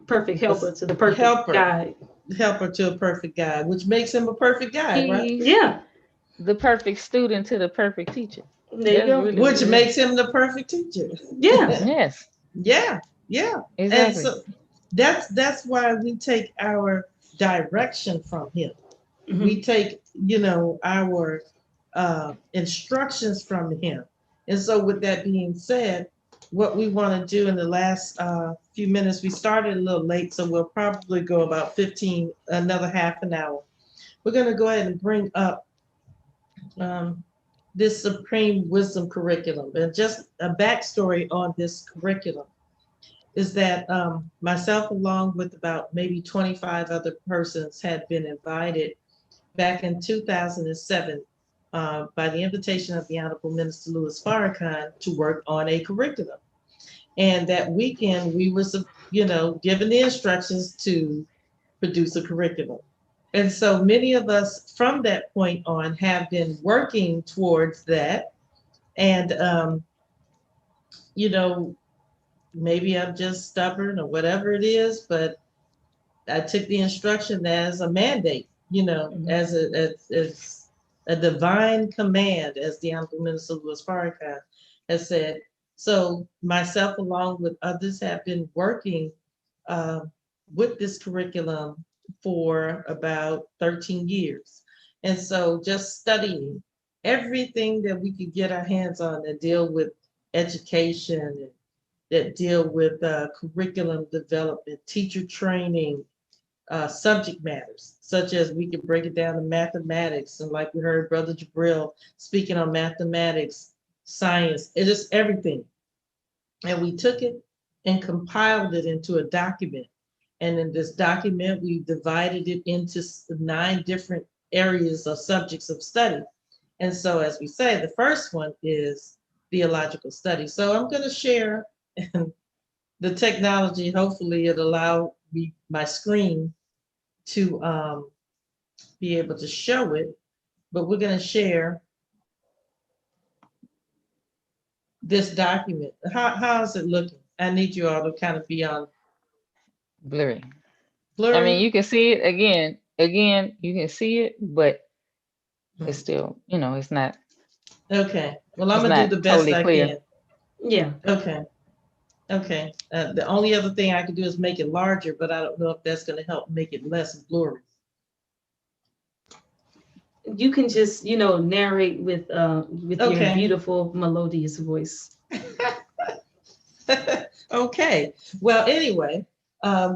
perfect helper to the perfect guide. Helper to a perfect guide, which makes him a perfect guide, right? Yeah. The perfect student to the perfect teacher. There you go. Really which makes him the perfect teacher. Yeah. Yes. Yeah. Exactly. And so that's why we take our direction from him. Mm-hmm. We take, our instructions from him. And so with that being said, what we want to do in the last few minutes, we started a little late, so we'll probably go about another half an hour. we're going to go ahead and bring up this Supreme Wisdom Curriculum. And just a backstory on this curriculum is that myself, along with about maybe 25 other persons, had been invited back in 2007 by the invitation of the Honorable Minister Louis Farrakhan to work on a curriculum. And that weekend we were, given the instructions to produce a curriculum. And so many of us from that point on have been working towards that. And, maybe I'm just stubborn or whatever it is, but I took the instruction as a mandate, as a divine command, as the Honorable Minister Louis Farrakhan has said. So myself, along with others, have been working with this curriculum for about 13 years. And so just studying everything that we could get our hands on that deal with education, and that deal with curriculum development, teacher training, subject matters, such as we can break it down to mathematics. And like we heard Brother Jabril speaking on mathematics, science, it is everything. And we took it and compiled it into a document. And in this document, we divided it into 9 different areas of subjects of study. And so, as we say, the first one is theological studies. So I'm going to share the technology. Hopefully it'll allow me, my screen, to be able to show it. But we're going to share this document. How is it looking? I need you all to kind of be on Blurry. blurry. I mean, you can see it again, you can see it, but it's still, it's not. Okay. Well, I'm It's going to not do the best totally I clear. can. Yeah. Okay. The only other thing I can do is make it larger, but I don't know if that's going to help make it less blurry. You can just, narrate with your beautiful melodious voice. Okay. Well, anyway,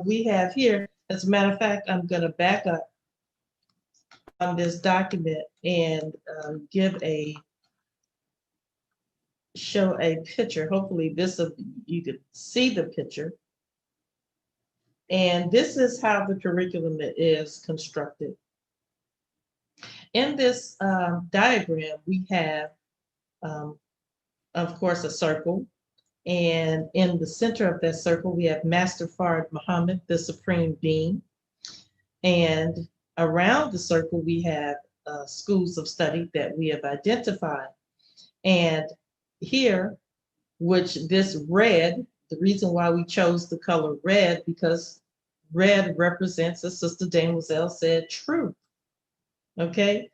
we have here, as a matter of fact, I'm going to back up on this document and show a picture. Hopefully you could see the picture. And this is how the curriculum is constructed. In this diagram, we have, of course, a circle. And in the center of that circle, we have Master Fard Muhammad, the Supreme Being. And around the circle, we have schools of study that we have identified. And here, which this red, the reason why we chose the color red, because red represents, as Sister Demoiselle said, truth. Okay?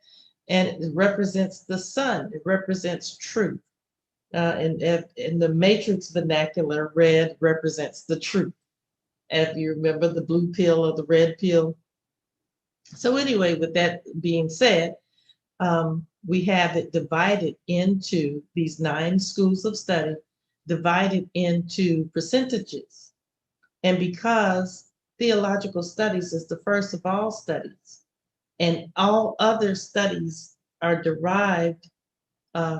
And it represents the sun. It represents truth. In the Matrix vernacular, red represents the truth. If you remember the blue pill or the red pill. So anyway, with that being said, we have it divided into these 9 schools of study, divided into percentages. And because theological studies is the first of all studies, and all other studies are derived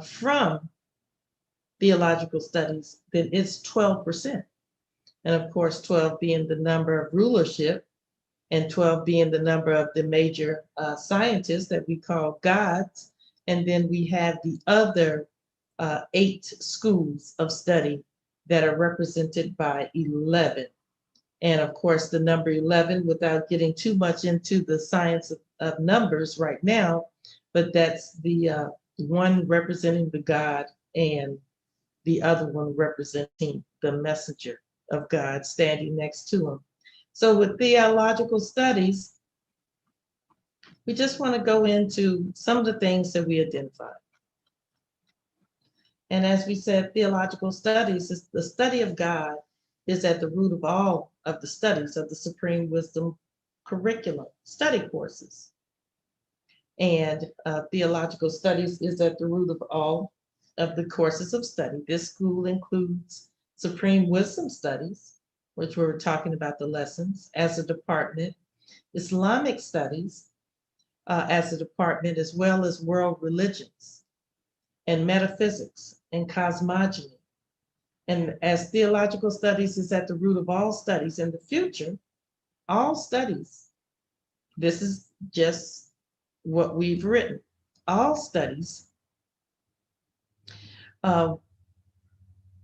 from theological studies, then it's 12%. And of course, 12 being the number of rulership, and 12 being the number of the major scientists that we call gods. And then we have the other 8 schools of study that are represented by 11. And of course, the number 11, without getting too much into the science of numbers right now, but that's the one representing the God and the other one representing the messenger of God standing next to him. So with theological studies, we just want to go into some of the things that we identified. And as we said, theological studies is the study of God is at the root of all of the studies of the Supreme Wisdom Curriculum, study courses. And theological studies is at the root of all of the courses of study. This school includes Supreme Wisdom Studies, which we were talking about the lessons as a department, Islamic Studies, as a department, as well as world religions and metaphysics and cosmogony. And as theological studies is at the root of all studies in the future, all studies, this is just what we've written, all studies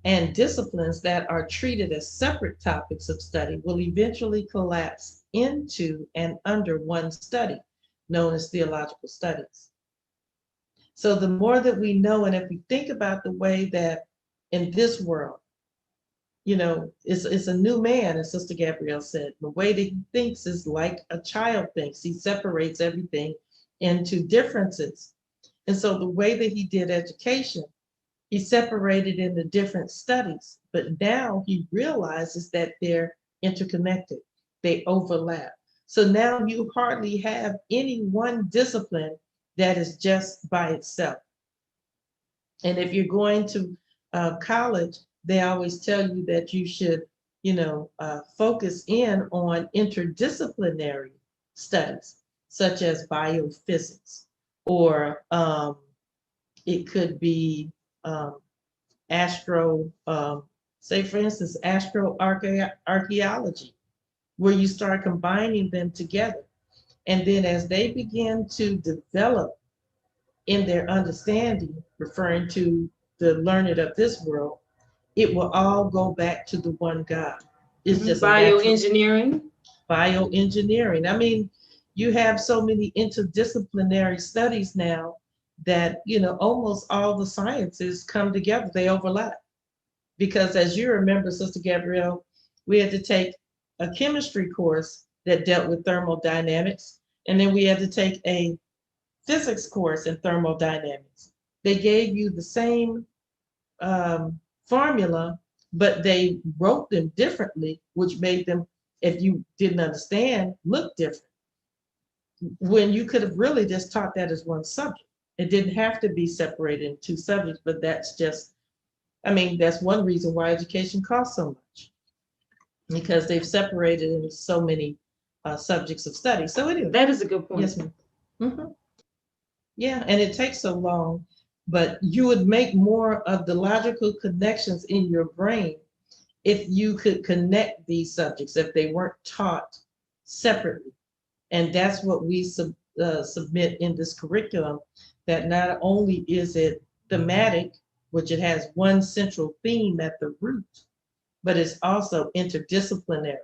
and disciplines that are treated as separate topics of study will eventually collapse into and under one study, known as theological studies. So the more that we know, and if we think about the way that in this world, you know, it's a new man, as Sister Gabrielle said. The way that he thinks is like a child thinks. He separates everything into differences. And so the way that he did education, he separated into different studies. But now he realizes that they're interconnected. They overlap. So now you hardly have any one discipline that is just by itself. And if you're going to college, they always tell you that you should, you know, focus in on interdisciplinary studies, such as biophysics, or it could be say for instance, astroarchaeology, where you start combining them together. And then as they begin to develop in their understanding, referring to the learned of this world, it will all go back to the one God. It's just bioengineering. Bioengineering. I mean, you have so many interdisciplinary studies now that, you know, almost all the sciences come together, they overlap. Because as you remember, Sister Gabrielle, we had to take a chemistry course that dealt with thermodynamics, and then we had to take a physics course in thermodynamics. They gave you the same formula, but they wrote them differently, which made them, if you didn't understand, look different. When you could have really just taught that as one subject. It didn't have to be separated in two subjects, but that's just, I mean, that's one reason why education costs so much, because they've separated into so many subjects of study. So anyway. That is a good point. Yes, ma'am. Mm-hmm. Yeah, and it takes so long, but you would make more of the logical connections in your brain if you could connect these subjects, if they weren't taught separately. And that's what we submit in this curriculum, that not only is it thematic, which it has one central theme at the root, but it's also interdisciplinary.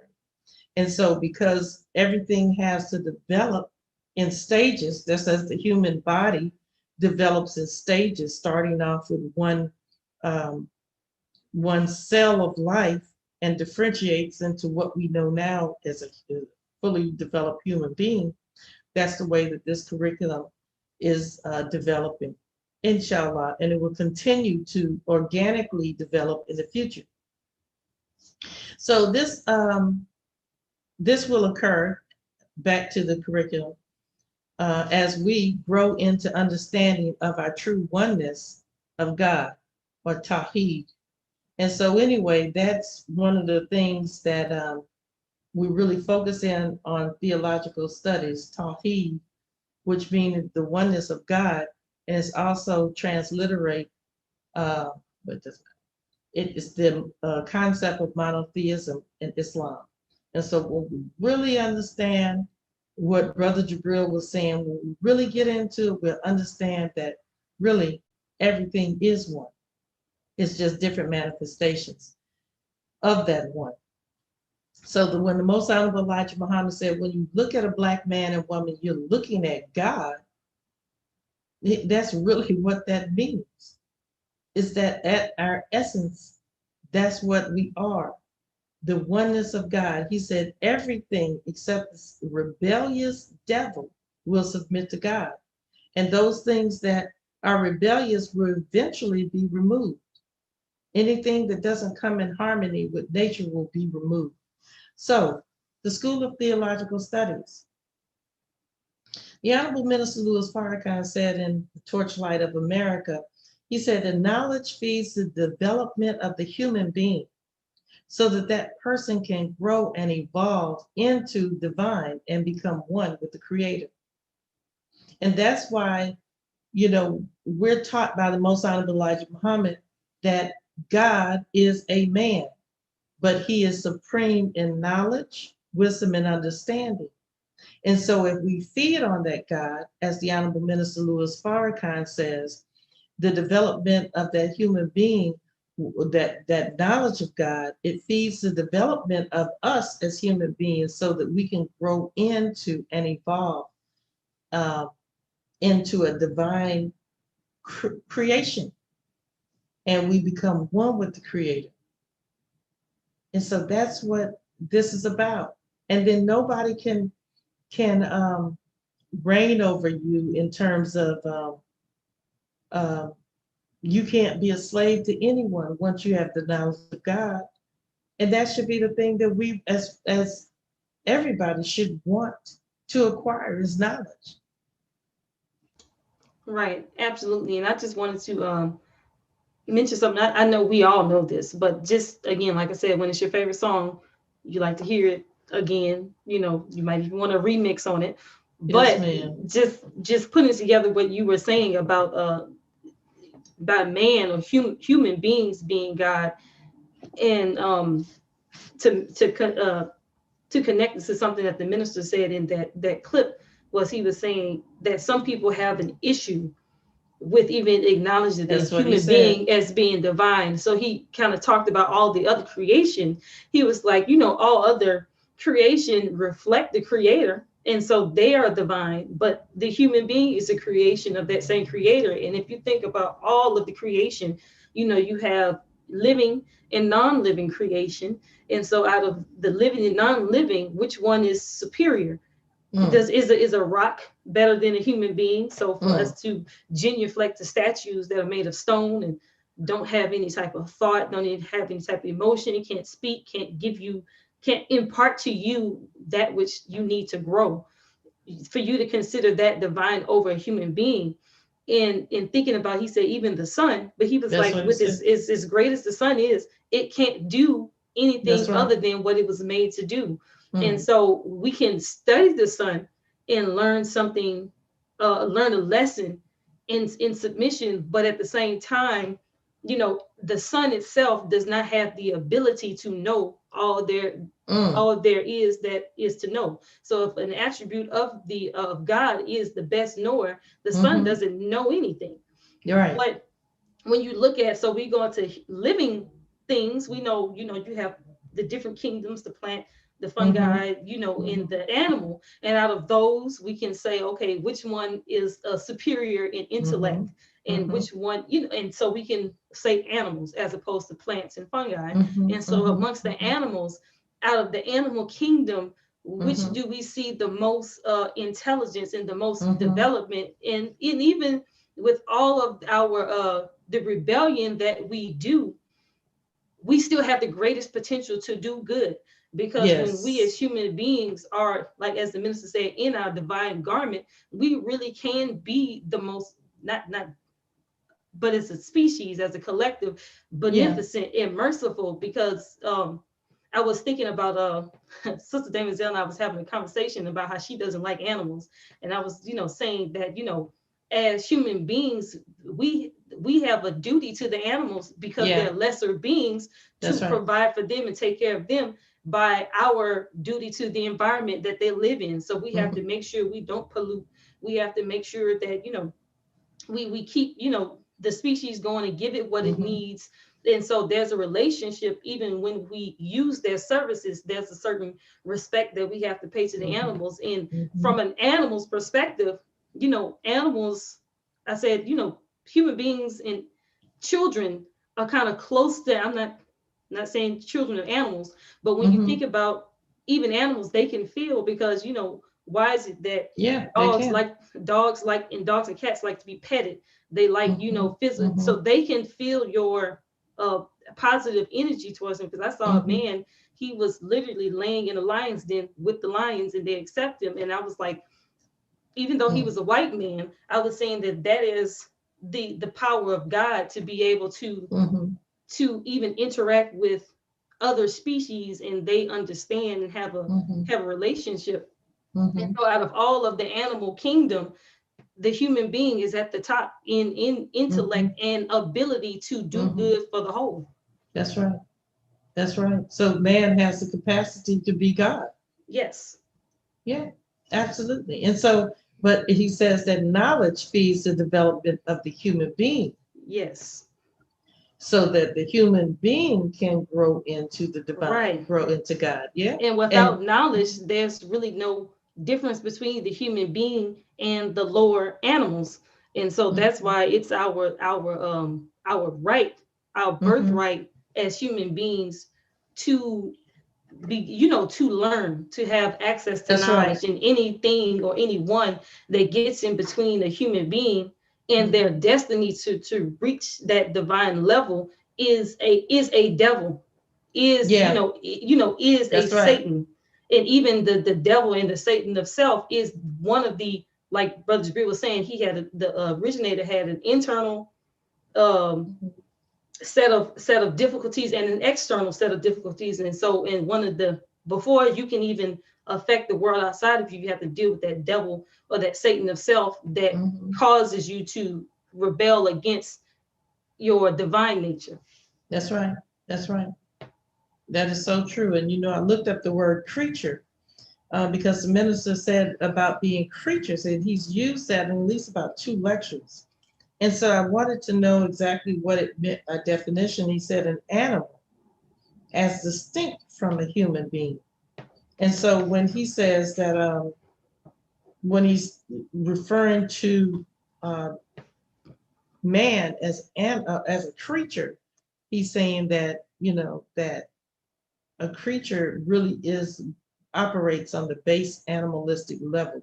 And so because everything has to develop in stages, just as the human body develops in stages, starting off with one cell of life and differentiates into what we know now as a fully developed human being. That's the way that this curriculum is developing, inshallah, and it will continue to organically develop in the future. So this will occur, back to the curriculum, as we grow into understanding of our true oneness of God, or Tawheed. And so anyway, that's one of the things that we really focus in on theological studies, Tawheed, which means the oneness of God, and it's also transliterate, it is the concept of monotheism in Islam. And so when we really understand what Brother Jabril was saying, when we really get into it, we'll understand that really everything is one. It's just different manifestations of that one. So when the Most Honorable Elijah Muhammad said, when you look at a Black man and woman, you're looking at God, that's really what that means. Is that at our essence, that's what we are. The oneness of God. He said everything except the rebellious devil will submit to God. And those things that are rebellious will eventually be removed. Anything that doesn't come in harmony with nature will be removed. So, the School of Theological Studies. The Honorable Minister Louis Farrakhan said in The Torchlight of America, he said that knowledge feeds the development of the human being, so that that person can grow and evolve into divine and become one with the Creator. And that's why, you know, we're taught by the Most Honorable Elijah Muhammad that God is a man, but he is supreme in knowledge, wisdom, and understanding. And so if we feed on that God, as the Honorable Minister Louis Farrakhan says, the development of that human being, that knowledge of God, it feeds the development of us as human beings so that we can grow into and evolve into a divine creation. And we become one with the Creator. And so that's what this is about. And then nobody can reign over you in terms of you can't be a slave to anyone once you have the knowledge of God. And that should be the thing that we as everybody should want to acquire is knowledge. Right, absolutely. And I just wanted to mention something. I know we all know this, but just again, like I said, when it's your favorite song, you like to hear it again. You know, you might even want to remix on it. But Yes, just putting together what you were saying about man or human beings being God, and to connect this to something that the minister said in that clip, was he was saying that some people have an issue with even acknowledging the human being as being divine. So he kind of talked about all the other creation. He was like, you know, all other creation reflect the Creator, and so they are divine, but the human being is a creation of that same Creator. And if you think about all of the creation, you know, you have living and non-living creation. And so out of the living and non-living, which one is superior? Is a rock better than a human being? So for us to genuflect to statues that are made of stone and don't have any type of thought, don't even have any type of emotion, it can't speak, can't impart to you that which you need to grow, for you to consider that divine over a human being. In thinking about, he said even the sun, but he was like, with this, is as great as the sun is, it can't do anything other than what it was made to do. And so we can study the sun and learn something, learn a lesson in submission, but at the same time, you know, the sun itself does not have the ability to know all there is that is to know. So if an attribute of God is the best knower, the sun doesn't know anything. You're right. But when you look at, so we go into living things, we know, you know, you have the different kingdoms, the plant, the fungi, you know, in the animal. And out of those, we can say, okay, which one is superior in intellect, and which one, you know, and so we can say animals as opposed to plants and fungi. And so amongst the animals, out of the animal kingdom, which do we see the most intelligence and the most development? And even with all of our the rebellion that we do, we still have the greatest potential to do good, because when we as human beings are, like as the minister said, in our divine garment, we really can be the most, not but as a species, as a collective, beneficent and merciful. Because I was thinking about Sister Damazelle and I was having a conversation about how she doesn't like animals, and I was, you know, saying that, you know, as human beings, we have a duty to the animals, because they're lesser beings, to provide for them and take care of them by our duty to the environment that they live in. So we have to make sure we don't pollute. We have to make sure that, you know, we keep, you know, the species going and give it what it needs. And so there's a relationship. Even when we use their services, there's a certain respect that we have to pay to the animals. And from an animal's perspective, you know, animals, I said, you know, human beings and children are kind of close to, I'm not saying children of animals, but when you think about even animals, they can feel, because, you know, why is it that dogs and cats like to be petted? They like, you know, physical, so they can feel your positive energy towards them. Because I saw a man, he was literally laying in a lion's den with the lions, and they accept him. And I was like, even though he was a white man, I was saying that is the power of God, to be able to even interact with other species, and they understand and have a relationship. And so out of all of the animal kingdom, the human being is at the top in intellect and ability to do good for the whole. That's right. That's right. So man has the capacity to be God. Yes. Yeah, absolutely. And so, but he says that knowledge feeds the development of the human being. Yes. So that the human being can grow into the divine, right, grow into God. Yeah. And without knowledge, there's really no difference between the human being and the lower animals. And so that's why it's our right, our birthright as human beings to be, to learn, to have access to That's knowledge. right. And anything or anyone that gets in between a human being and their destiny to reach that divine level is a devil, is is That's a right. Satan. And even the devil and the Satan of self is one of the, like Brother Jabril was saying, he had the originator had an internal set of difficulties and an external set of difficulties. And so in one of the, before you can even affect the world outside of you, you have to deal with that devil or that Satan of self that causes you to rebel against your divine nature. That's right. That's right. That is so true. And I looked up the word creature because the minister said about being creatures, and he's used that in at least about 2 lectures. And so I wanted to know exactly what it meant by definition. He said an animal as distinct from a human being. And so when he says that, when he's referring to man as a creature, he's saying that, that a creature really operates on the base animalistic level,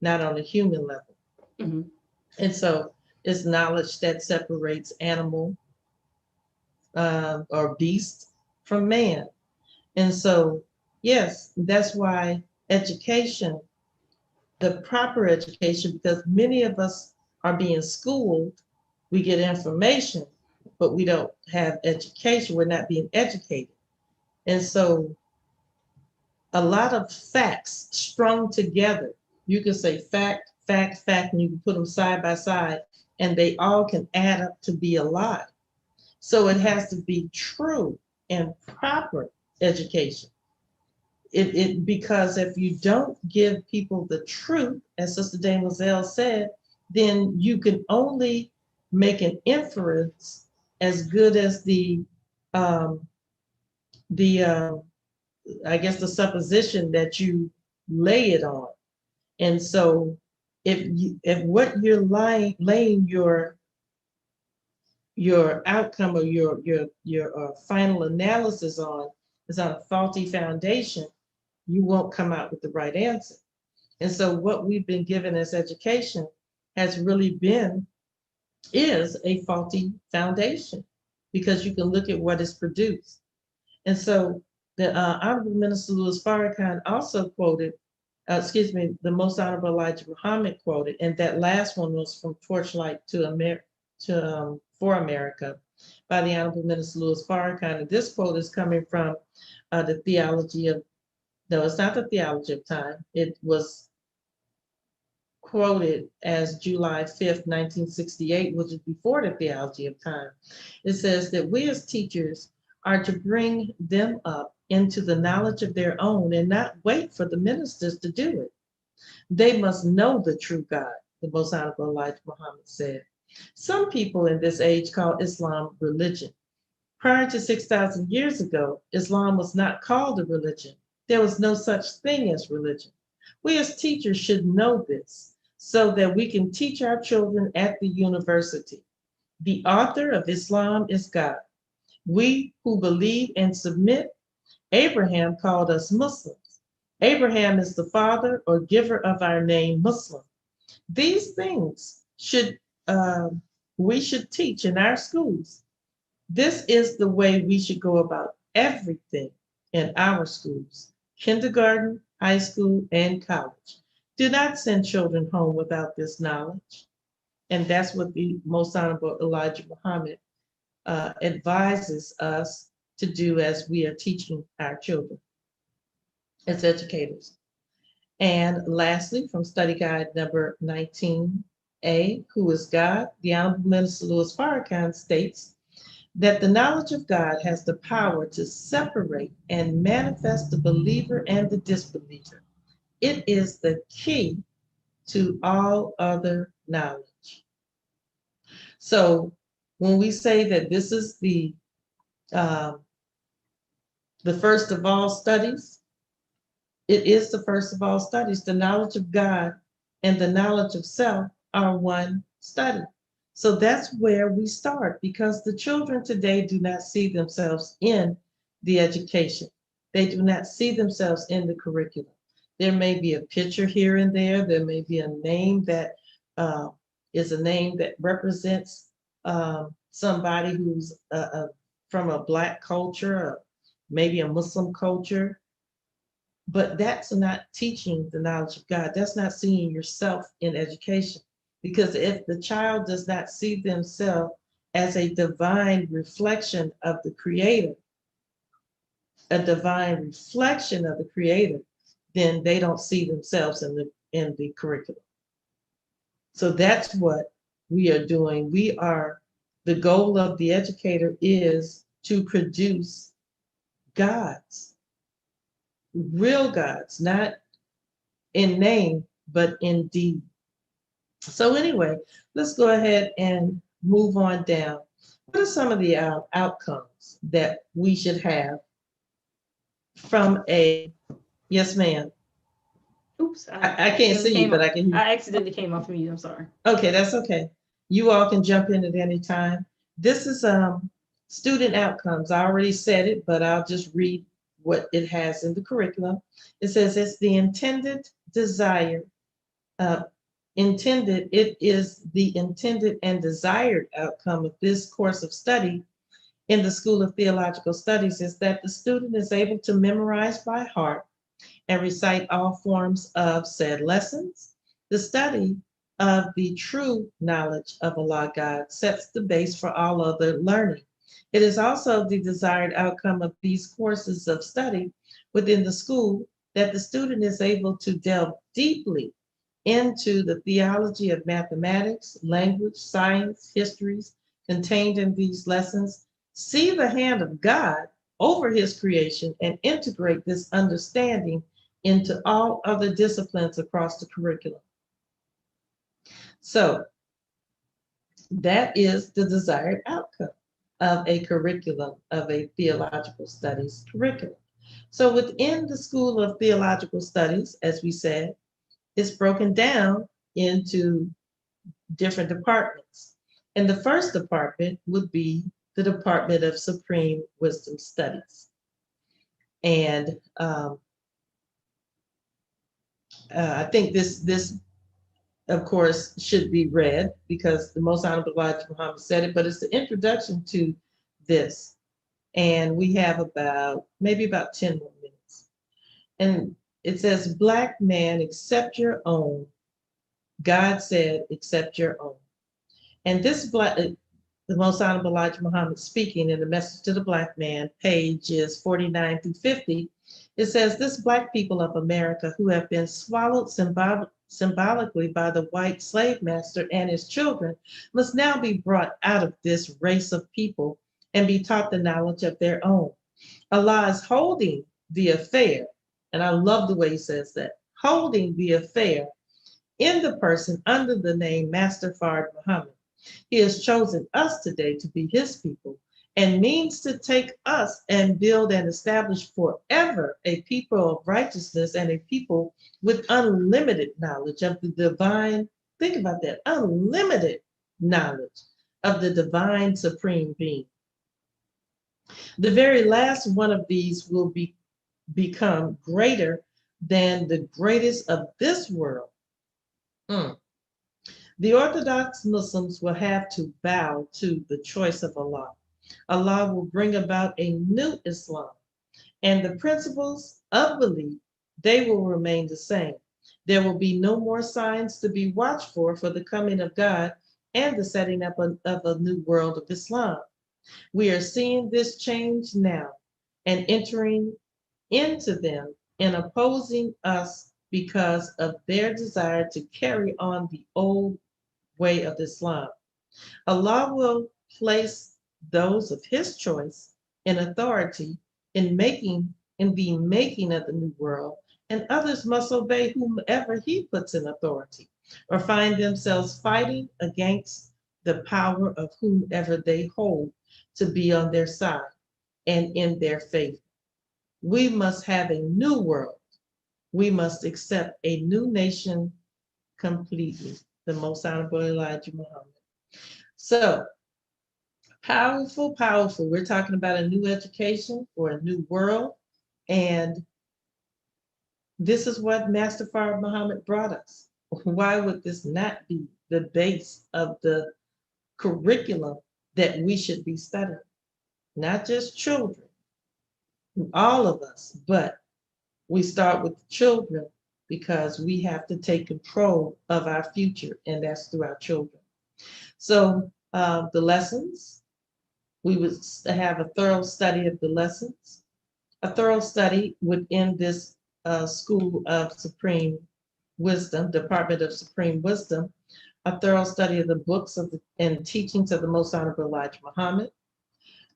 not on the human level. And so it's knowledge that separates animal or beast from man. And so, yes, that's why education, the proper education, because many of us are being schooled, we get information, but we don't have education. We're not being educated. And so a lot of facts strung together, you can say fact, fact, fact, and you can put them side by side, and they all can add up to be a lie. So it has to be true and proper education. Because if you don't give people the truth, as Sister Dame Lozelle said, then you can only make an inference as good as the I guess the supposition that you lay it on. And so if what you're laying your outcome or your final analysis on is on a faulty foundation, you won't come out with the right answer. And so what we've been given as education has really is a faulty foundation, because you can look at what is produced. And so the Honorable Minister Louis Farrakhan also quoted, the Most Honorable Elijah Muhammad quoted, and that last one was from Torchlight for America by the Honorable Minister Louis Farrakhan. And this quote is coming from the Theology of, no, it's not the Theology of Time. It was quoted as July 5th, 1968, which is before the Theology of Time. It says that we as teachers are to bring them up into the knowledge of their own and not wait for the ministers to do it. They must know the true God, the Most Honorable Elijah Muhammad said. Some people in this age call Islam religion. Prior to 6,000 years ago, Islam was not called a religion. There was no such thing as religion. We as teachers should know this so that we can teach our children at the university. The author of Islam is God. We who believe and submit, Abraham called us Muslims. Abraham is the father or giver of our name, Muslim. These things we should teach in our schools. This is the way we should go about everything in our schools, kindergarten, high school, and college. Do not send children home without this knowledge. And that's what the Most Honorable Elijah Muhammad advises us to do as we are teaching our children as educators. And lastly, from study guide number 19A, Who is God? The Honorable Minister Louis Farrakhan states that the knowledge of God has the power to separate and manifest the believer and the disbeliever. It is the key to all other knowledge. So when we say that this is the first of all studies, it is the first of all studies. The knowledge of God and the knowledge of self are one study. So that's where we start, because the children today do not see themselves in the education. They do not see themselves in the curriculum. There may be a picture here and there. There may be a name that is a name that represents somebody who's from a Black culture, maybe a Muslim culture. But that's not teaching the knowledge of God. That's not seeing yourself in education. Because if the child does not see themselves as a divine reflection of the Creator, a divine reflection of the Creator, then they don't see themselves in the curriculum. So that's what we are doing. The goal of the educator is to produce gods, real gods, not in name, but in deed. So anyway, let's go ahead and move on down. What are some of the outcomes that we should have from yes, ma'am? Oops. I can't see you, but I can hear you. I accidentally came off of mute. I'm sorry. Okay, that's okay. You all can jump in at any time. This is student outcomes. I already said it, but I'll just read what it has in the curriculum. It says it's the intended desire. It is the intended and desired outcome of this course of study in the School of Theological Studies is that the student is able to memorize by heart and recite all forms of said lessons. The study of the true knowledge of Allah God sets the base for all other learning. It is also the desired outcome of these courses of study within the school that the student is able to delve deeply into the theology of mathematics, language, science, histories contained in these lessons, see the hand of God over his creation, and integrate this understanding into all other disciplines across the curriculum. So that is the desired outcome of a curriculum, of a theological studies curriculum. So within the School of Theological Studies, as we said, it's broken down into different departments. And the first department would be the Department of Supreme Wisdom Studies. And I think this, of course, should be read because the Most Honorable Elijah Muhammad said it, but it's the introduction to this. And we have maybe about 10 more minutes. And it says, Black man, accept your own. God said, accept your own. And this the Most Honorable Elijah Muhammad speaking in the Message to the Black Man, pages 49 through 50, it says, this Black people of America who have been swallowed symbolically by the white slave master and his children must now be brought out of this race of people and be taught the knowledge of their own. Allah is holding the affair, and I love the way he says that, holding the affair in the person under the name Master Fard Muhammad. He has chosen us today to be his people and means to take us and build and establish forever a people of righteousness and a people with unlimited knowledge of the divine, think about that, unlimited knowledge of the divine supreme being. The very last one of these will become greater than the greatest of this world. The Orthodox Muslims will have to bow to the choice of Allah. Allah will bring about a new Islam, and the principles of belief, they will remain the same. There will be no more signs to be watched for the coming of God and the setting up of a new world of Islam. We are seeing this change now and entering into them and opposing us because of their desire to carry on the old way of Islam. Allah will place those of his choice in authority in the making of the new world, and others must obey whomever he puts in authority, or find themselves fighting against the power of whomever they hold to be on their side and in their favor. We must have a new world. We must accept a new nation completely. The Most Honorable Elijah Muhammad. So, powerful, powerful. We're talking about a new education for a new world. And this is what Master Farrakhan Muhammad brought us. Why would this not be the base of the curriculum that we should be studying? Not just children, all of us, but we start with the children because we have to take control of our future, and that's through our children. So the lessons, we would have a thorough study of the lessons, a thorough study within this School of Supreme Wisdom, Department of Supreme Wisdom, a thorough study of the books and teachings of the Most Honorable Elijah Muhammad,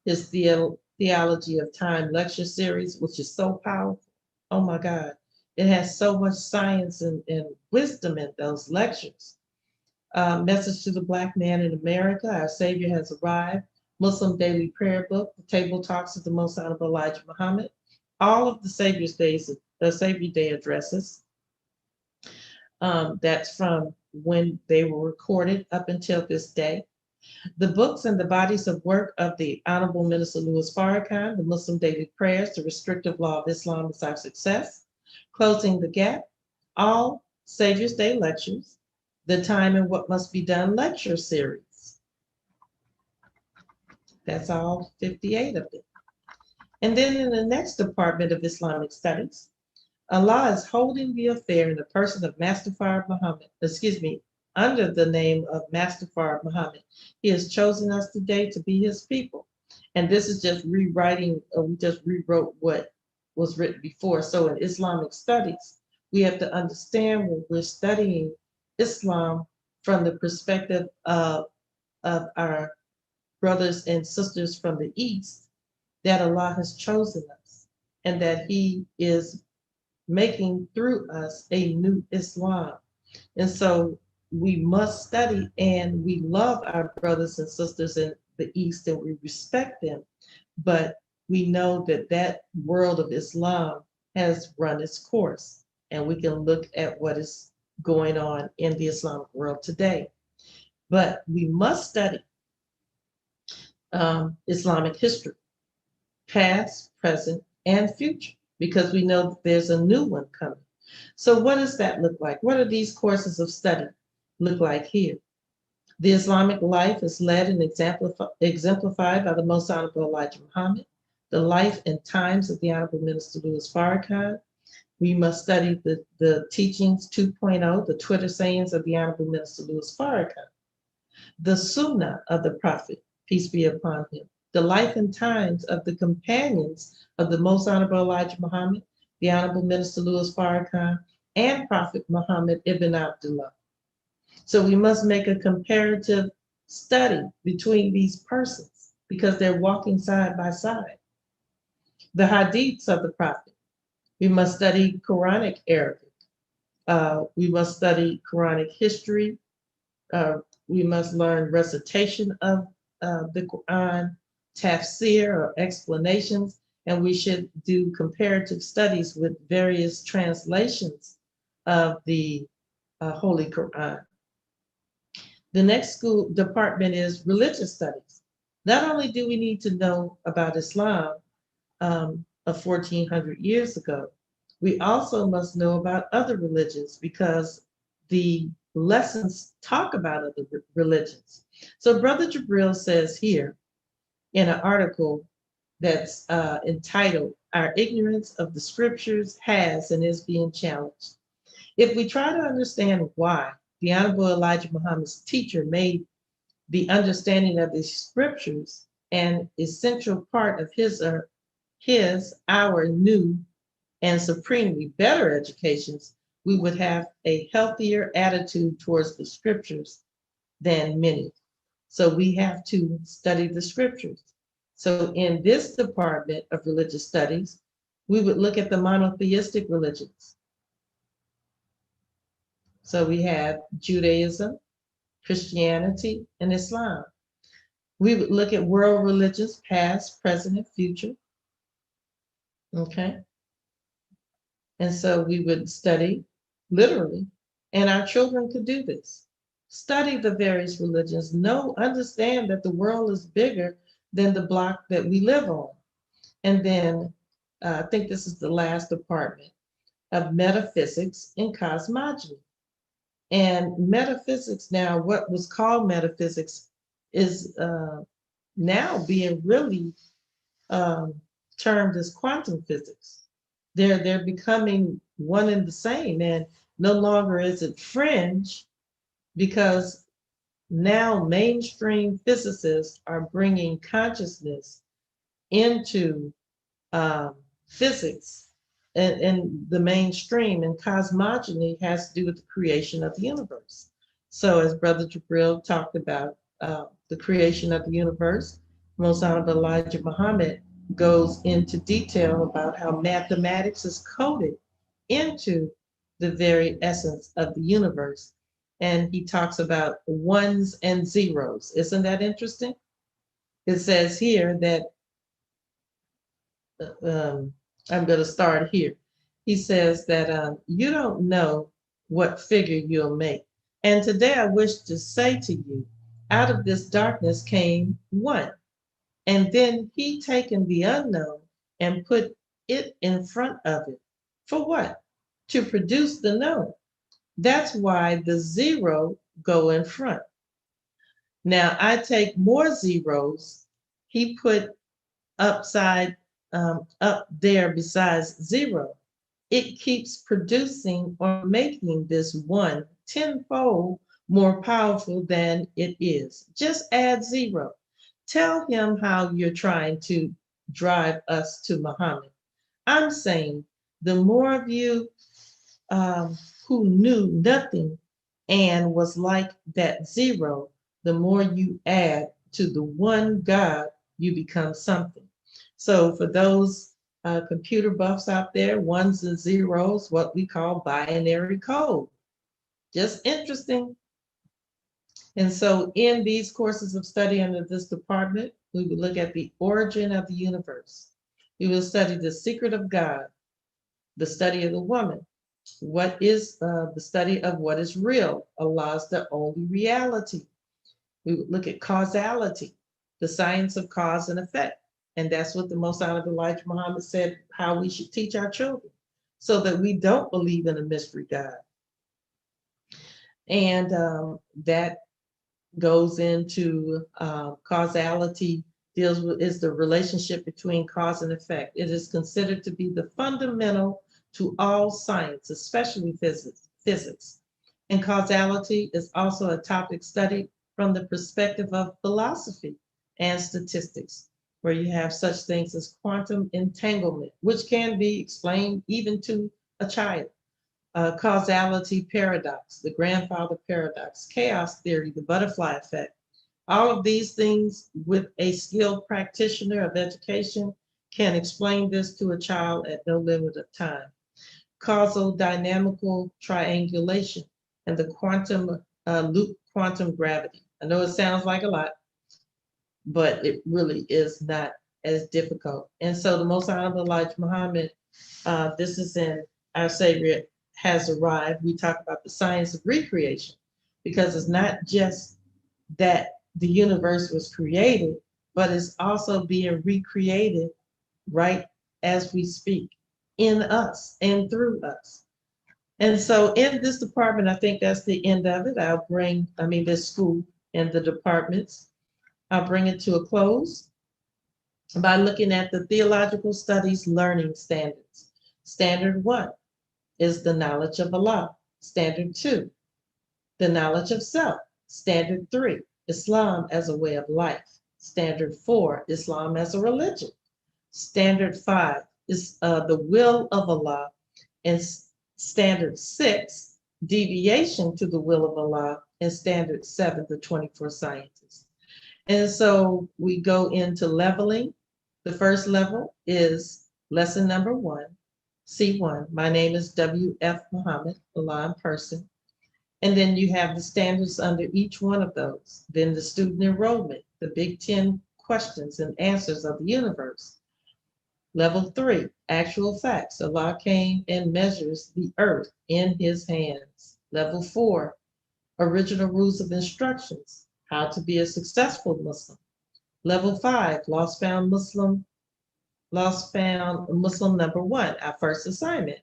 his Theology of Time lecture series, which is so powerful. Oh my God. It has so much science and wisdom in those lectures. Message to the Black Man in America, Our Savior Has Arrived, Muslim Daily Prayer Book, the Table Talks of the Most Honorable Elijah Muhammad, all of the Savior Day addresses. That's from when they were recorded up until this day. The books and the bodies of work of the Honorable Minister Louis Farrakhan, the Muslim Daily Prayers, the Restrictive Law of Islam is Our Success, Closing the Gap, all Savior's Day lectures, the Time and What Must Be Done lecture series. That's all 58 of them. And then in the next Department of Islamic Studies, Allah is holding the affair in the person of Master Farrakhan Muhammad, under the name of Master Farrakhan Muhammad. He has chosen us today to be his people. And this is just rewriting, we just rewrote what was written before. So in Islamic studies, we have to understand when we're studying Islam from the perspective of our brothers and sisters from the East, that Allah has chosen us and that he is making through us a new Islam. And so we must study, and we love our brothers and sisters in the East and we respect them, but we know that that world of Islam has run its course, and we can look at what is going on in the Islamic world today. But we must study Islamic history, past, present, and future, because we know that there's a new one coming. So what does that look like? What are these courses of study look like here? The Islamic life is led and exemplified by the Most Honorable Elijah Muhammad, the life and times of the Honorable Minister Louis Farrakhan. We must study the teachings 2.0, the Twitter sayings of the Honorable Minister Louis Farrakhan, the Sunnah of the Prophet, peace be upon him, the life and times of the companions of the Most Honorable Elijah Muhammad, the Honorable Minister Louis Farrakhan, and Prophet Muhammad ibn Abdullah. So we must make a comparative study between these persons because they're walking side by side. The hadiths of the Prophet. We must study Quranic Arabic. We must study Quranic history. We must learn recitation of the Quran, tafsir or explanations, and we should do comparative studies with various translations of the Holy Quran. The next school department is religious studies. Not only do we need to know about Islam of 1400 years ago, we also must know about other religions because the lessons talk about other religions. So Brother Jabril says here in an article that's entitled, Our Ignorance of the Scriptures Has and Is Being Challenged. If we try to understand why the Honorable Elijah Muhammad's teacher made the understanding of the scriptures an essential part of our new and supremely better educations, we would have a healthier attitude towards the scriptures than many. So we have to study the scriptures. So in this department of religious studies, we would look at the monotheistic religions. So we have Judaism, Christianity, and Islam. We would look at world religions, past, present, and future. Okay. And so we would study literally, and our children could do this. Study the various religions, understand that the world is bigger than the block that we live on. And then I think this is the last department of metaphysics and cosmology. And metaphysics now, what was called metaphysics is now being really termed as quantum physics. They're becoming one and the same, and no longer is it fringe, because now mainstream physicists are bringing consciousness into physics and the mainstream, and cosmogony has to do with the creation of the universe. So as Brother Jabril talked about the creation of the universe, Most Honorable Elijah Muhammad goes into detail about how mathematics is coded into the very essence of the universe. And he talks about ones and zeros. Isn't that interesting? It says here that, I'm going to start here. He says that you don't know what figure you'll make. And today I wish to say to you, out of this darkness came one. And then he taken the unknown and put it in front of it. For what? To produce the known. That's why the zero go in front. Now I take more zeros. He put up there besides zero. It keeps producing or making this one tenfold more powerful than it is. Just add zero. Tell him how you're trying to drive us to Muhammad. I'm saying the more of you who knew nothing and was like that zero, the more you add to the one God, you become something. So for those computer buffs out there, ones and zeros, what we call binary code. Just interesting. And so in these courses of study under this department, we would look at the origin of the universe. We will study the secret of God, the study of the woman. What is the study of what is real? Allah is the only reality. We would look at causality, the science of cause and effect. And that's what the Most Honorable Elijah Muhammad said, how we should teach our children, so that we don't believe in a mystery God. And that goes into causality, is the relationship between cause and effect. It is considered to be the fundamental to all science, especially physics. And causality is also a topic studied from the perspective of philosophy and statistics, where you have such things as quantum entanglement, which can be explained even to a child. Causality paradox, the grandfather paradox, chaos theory, the butterfly effect. All of these things, with a skilled practitioner of education, can explain this to a child at no limit of time. Causal dynamical triangulation and the quantum loop quantum gravity. I know it sounds like a lot, but it really is not as difficult. And so the Most Honorable Elijah Muhammad, this is in Our Savior Has Arrived. We talk about the science of recreation, because it's not just that the universe was created, but it's also being recreated right as we speak, in us and through us. And so in this department, I think that's the end of it. This school and the departments, I'll bring it to a close by looking at the Theological Studies learning standards. Standard 1 is the knowledge of Allah. Standard 2, the knowledge of self. Standard 3, Islam as a way of life. Standard 4, Islam as a religion. Standard 5 is the will of Allah. And Standard 6, Deviation to the Will of Allah, and Standard 7, the 24 Sciences. And so we go into leveling. The first level is lesson number 1, C1. My name is W.F. Muhammad, Allah in person. And then you have the standards under each one of those. Then the student enrollment, the big 10 questions and answers of the universe. Level 3, actual facts. Allah came and measures the earth in his hands. Level 4, original rules of instructions, how to be a successful Muslim. Level 5, lost found Muslim number 1, our first assignment.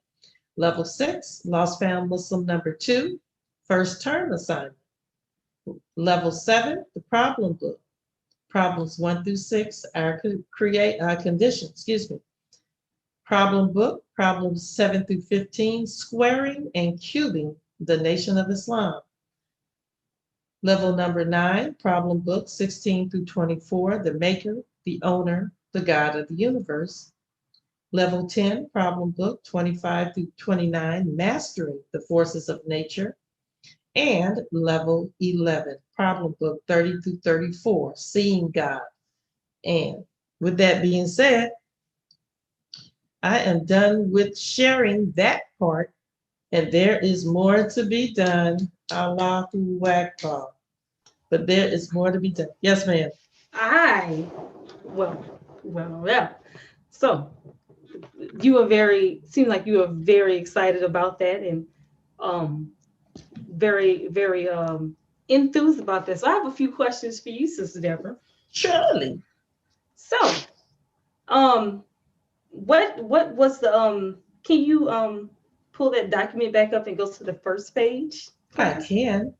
Level 6, lost found Muslim number 2, first term assignment. Level 7, the problem book. Problems 1 through 6, our condition. Problem book, problems 7 through 15, squaring and cubing the Nation of Islam. Level number 9, problem book 16 through 24, the maker, the owner, the God of the universe. Level 10, problem book 25 through 29, mastering the forces of nature. And level 11, problem book 30 through 34, seeing God. And with that being said, I am done with sharing that part, and there is more to be done. Allahu Akbar. But there is more to be done. Yes, ma'am. Well. So seem like you are very excited about that, and very, very enthused about this. So I have a few questions for you, Sister Deborah. Surely. So, what was the can you pull that document back up and go to the first page? I can.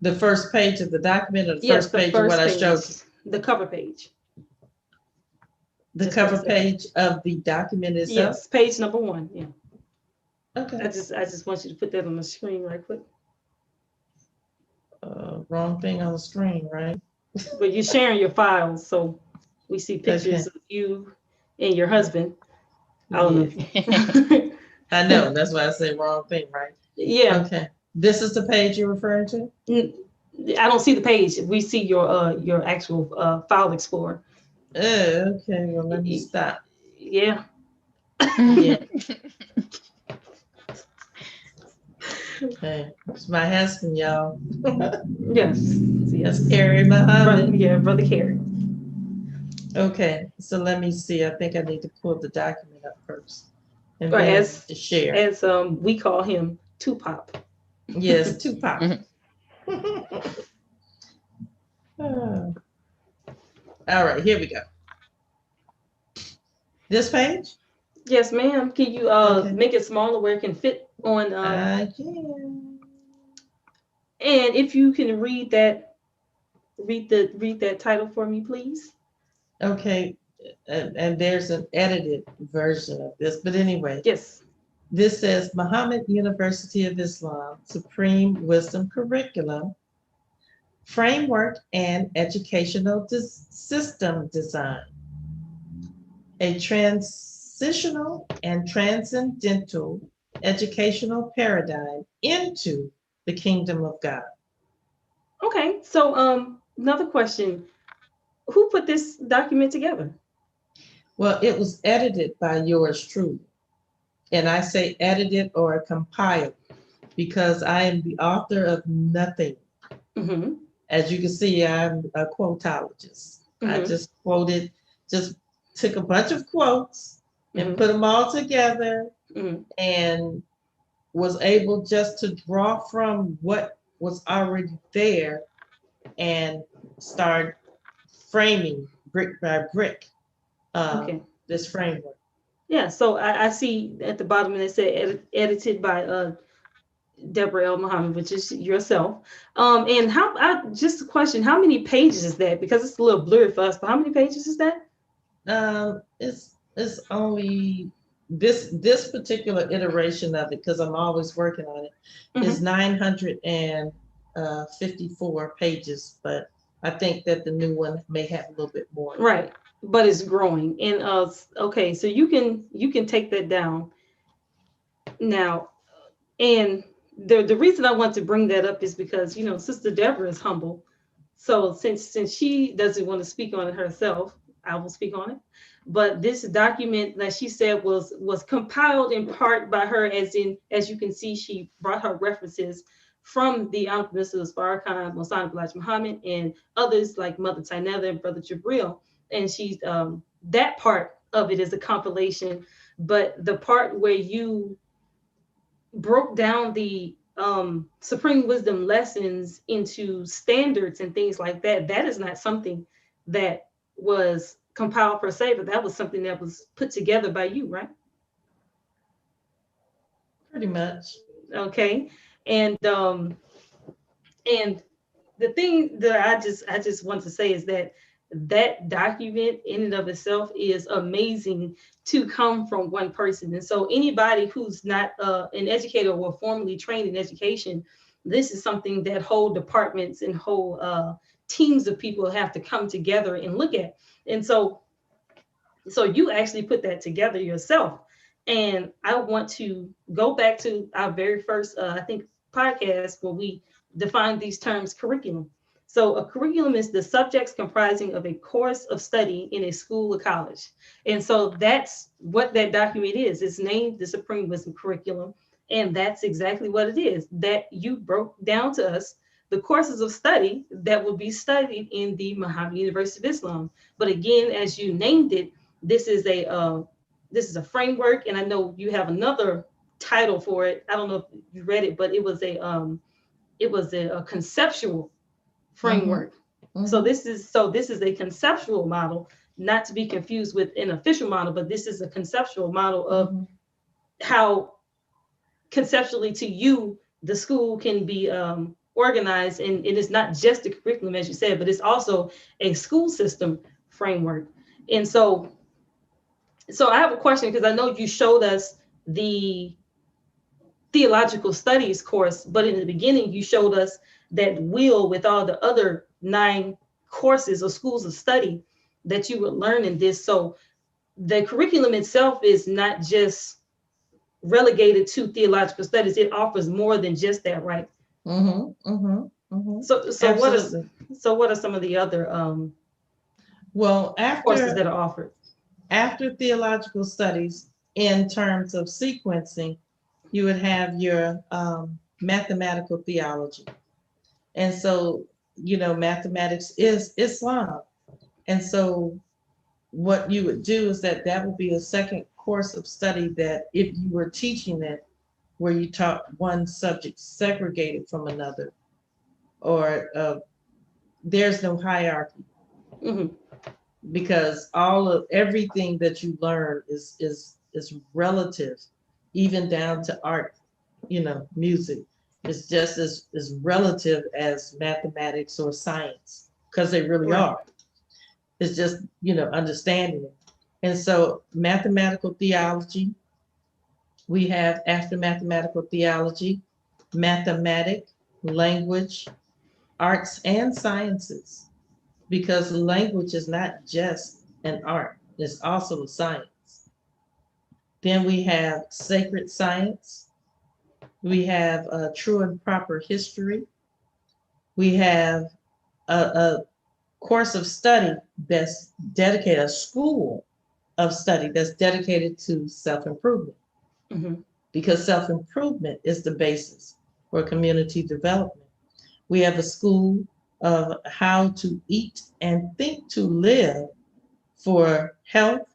The first page of the document, or the first page of what I showed you? The cover page. The cover page of the document itself? Yes, page number 1. Yeah. Okay. I just want you to put that on the screen right quick. Wrong thing on the screen, right? But you're sharing your files, so we see pictures of you and your husband. I don't know. I know, that's why I say wrong thing, right? Yeah. Okay. This is the page you're referring to? I don't see the page. We see your actual file explorer. Okay, well, let me stop. Yeah. Yeah. Okay, it's my husband, y'all. Yes. That's Carrie Muhammad. Brother Carrie. Okay, so let me see. I think I need to pull the document up first. And or then as to share. As we call him, Tupac. Yes, Tupac. All right, here we go. This page? Yes, ma'am. Can you make it smaller where it can fit on? I can. And if you can read that title for me, please. Okay, and there's an edited version of this, but anyway. Yes. This says Muhammad University of Islam, Supreme Wisdom Curriculum, Framework and Educational System Design. A transitional and transcendental educational paradigm into the kingdom of God. Okay, so another question. Who put this document together? Well, it was edited by yours truly. And I say edited or compiled because I am the author of nothing. Mm-hmm. As you can see, I'm a quotologist. Mm-hmm. I just took a bunch of quotes and put them all together and was able just to draw from what was already there and start framing brick by brick this framework. Yeah, so I see at the bottom they say edited by Deborah L. Muhammad, which is yourself. And just a question, how many pages is that? Because it's a little blurry for us, but how many pages is that? It's only this particular iteration of it, because I'm always working on it, is 954 pages, but I think that the new one may have a little bit more. Right. But it's growing. And okay, so you can take that down. Now, And the reason I want to bring that up is because, you know, Sister Deborah is humble. So since she doesn't want to speak on it herself, I will speak on it. But this document that she said was compiled in part by her, as you can see, she brought her references from the Honorable Minister Louis Farrakhan, Honorable Elijah Muhammad, and others like Mother Tainetta and Brother Jabril. And she's that part of it is a compilation, but the part where you broke down the supreme wisdom lessons into standards and things like that, that is not something that was compiled per se, but that was something that was put together by you, right? Pretty much. Okay. And the thing that I just want to say is that that document in and of itself is amazing to come from one person. And so anybody who's not an educator or formally trained in education, this is something that whole departments and whole teams of people have to come together and look at. And so you actually put that together yourself. And I want to go back to our very first, I think, podcast where we defined these terms curriculum. So a curriculum is the subjects comprising of a course of study in a school or college. And so that's what that document is. It's named the Supreme Wisdom Curriculum. And that's exactly what it is, that you broke down to us the courses of study that will be studied in the Muhammad University of Islam. But again, as you named it, this is a framework, and I know you have another title for it. I don't know if you read it, but it was a conceptual framework. Mm-hmm. So this is a conceptual model, not to be confused with an official model, but this is a conceptual model of how conceptually to you the school can be organized, and it is not just a curriculum, as you said, but it's also a school system framework. And so I have a question, because I know you showed us the Theological Studies course, but in the beginning you showed us that wheel with all the other 9 courses or schools of study that you would learn in this. So the curriculum itself is not just relegated to Theological Studies. It offers more than just that, right? Mm-hmm, mm-hmm, mm-hmm. So what are some of the other courses that are offered? After Theological Studies, in terms of sequencing, you would have your mathematical theology. And so, you know, mathematics is Islam. And so what you would do is that would be a second course of study, that if you were teaching it, where you taught one subject segregated from another, or there's no hierarchy. Mm-hmm. Because everything that you learn is relative, even down to art, you know, music. It's just as relative as mathematics or science, because they really are. It's just, you know, understanding it. And so mathematical theology, we have after mathematical theology, mathematic, language, arts, and sciences. Because language is not just an art, it's also a science. Then we have sacred science. We have a true and proper history. We have a course of study that's dedicated, a school of study that's dedicated to self-improvement. Mm-hmm. Because self-improvement is the basis for community development. We have a school of how to eat and think to live for health,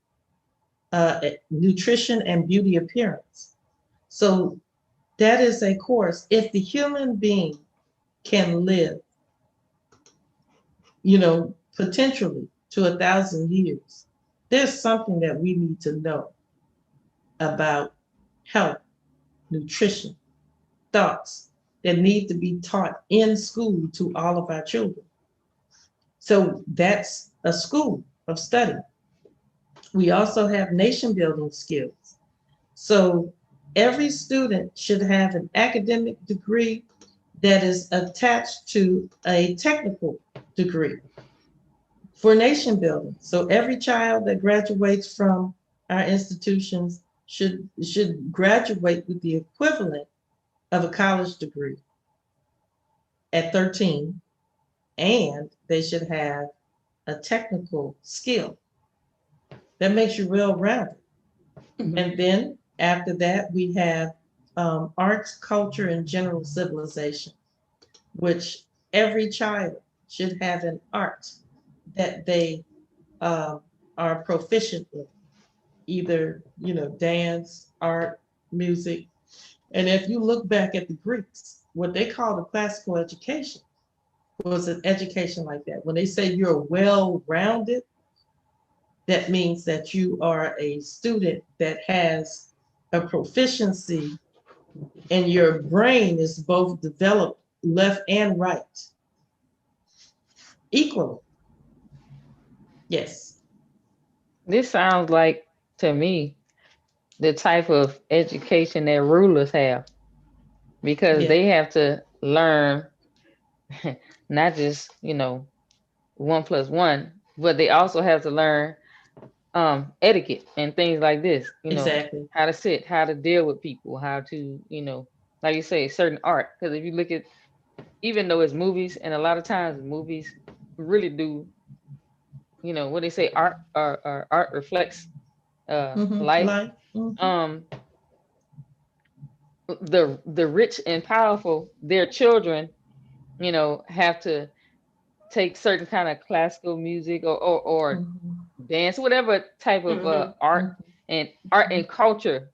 nutrition, and beauty appearance. So that is a course. If the human being can live, you know, potentially to 1,000 years, there's something that we need to know about health, nutrition, thoughts that need to be taught in school to all of our children. So that's a school of study. We also have nation building skills. So every student should have an academic degree that is attached to a technical degree for nation building. So every child that graduates from our institutions should graduate with the equivalent of a college degree at 13, and they should have a technical skill that makes you well-rounded. And then after that, we have arts, culture, and general civilization, which every child should have an art that they are proficient in, either, dance, art, music. And if you look back at the Greeks, what they called a classical education was an education like that. When they say you're well-rounded, that means that you are a student that has a proficiency and your brain is both developed left and right equally. Yes. This sounds like, to me, the type of education that rulers have, because Yeah. they have to learn not just, 1+1, but they also have to learn etiquette and things like this, Exactly. how to sit, how to deal with people, how to, like you say, certain art. Because if you look at, even though it's movies, and a lot of times movies really do, what they say, art or art reflects life. Life. Um, the rich and powerful, their children, have to take certain kind of classical music or dance, whatever type of art and culture,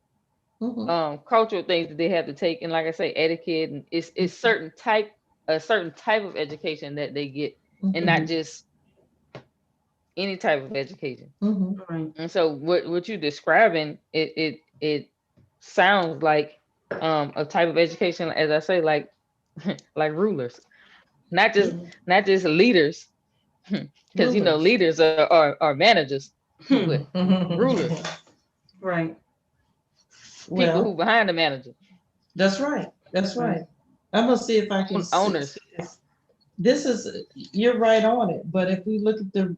cultural things that they have to take. And like I say, etiquette, and it's a certain type of education that they get, and not just any type of education. Right. And so what you're describing, it sounds like a type of education, as I say, like like rulers, not just leaders, because leaders are managers, but rulers, Right. people who behind the manager. That's right. That's right. I'm gonna see if I can Owners. This is, you're right on it. But if we look at the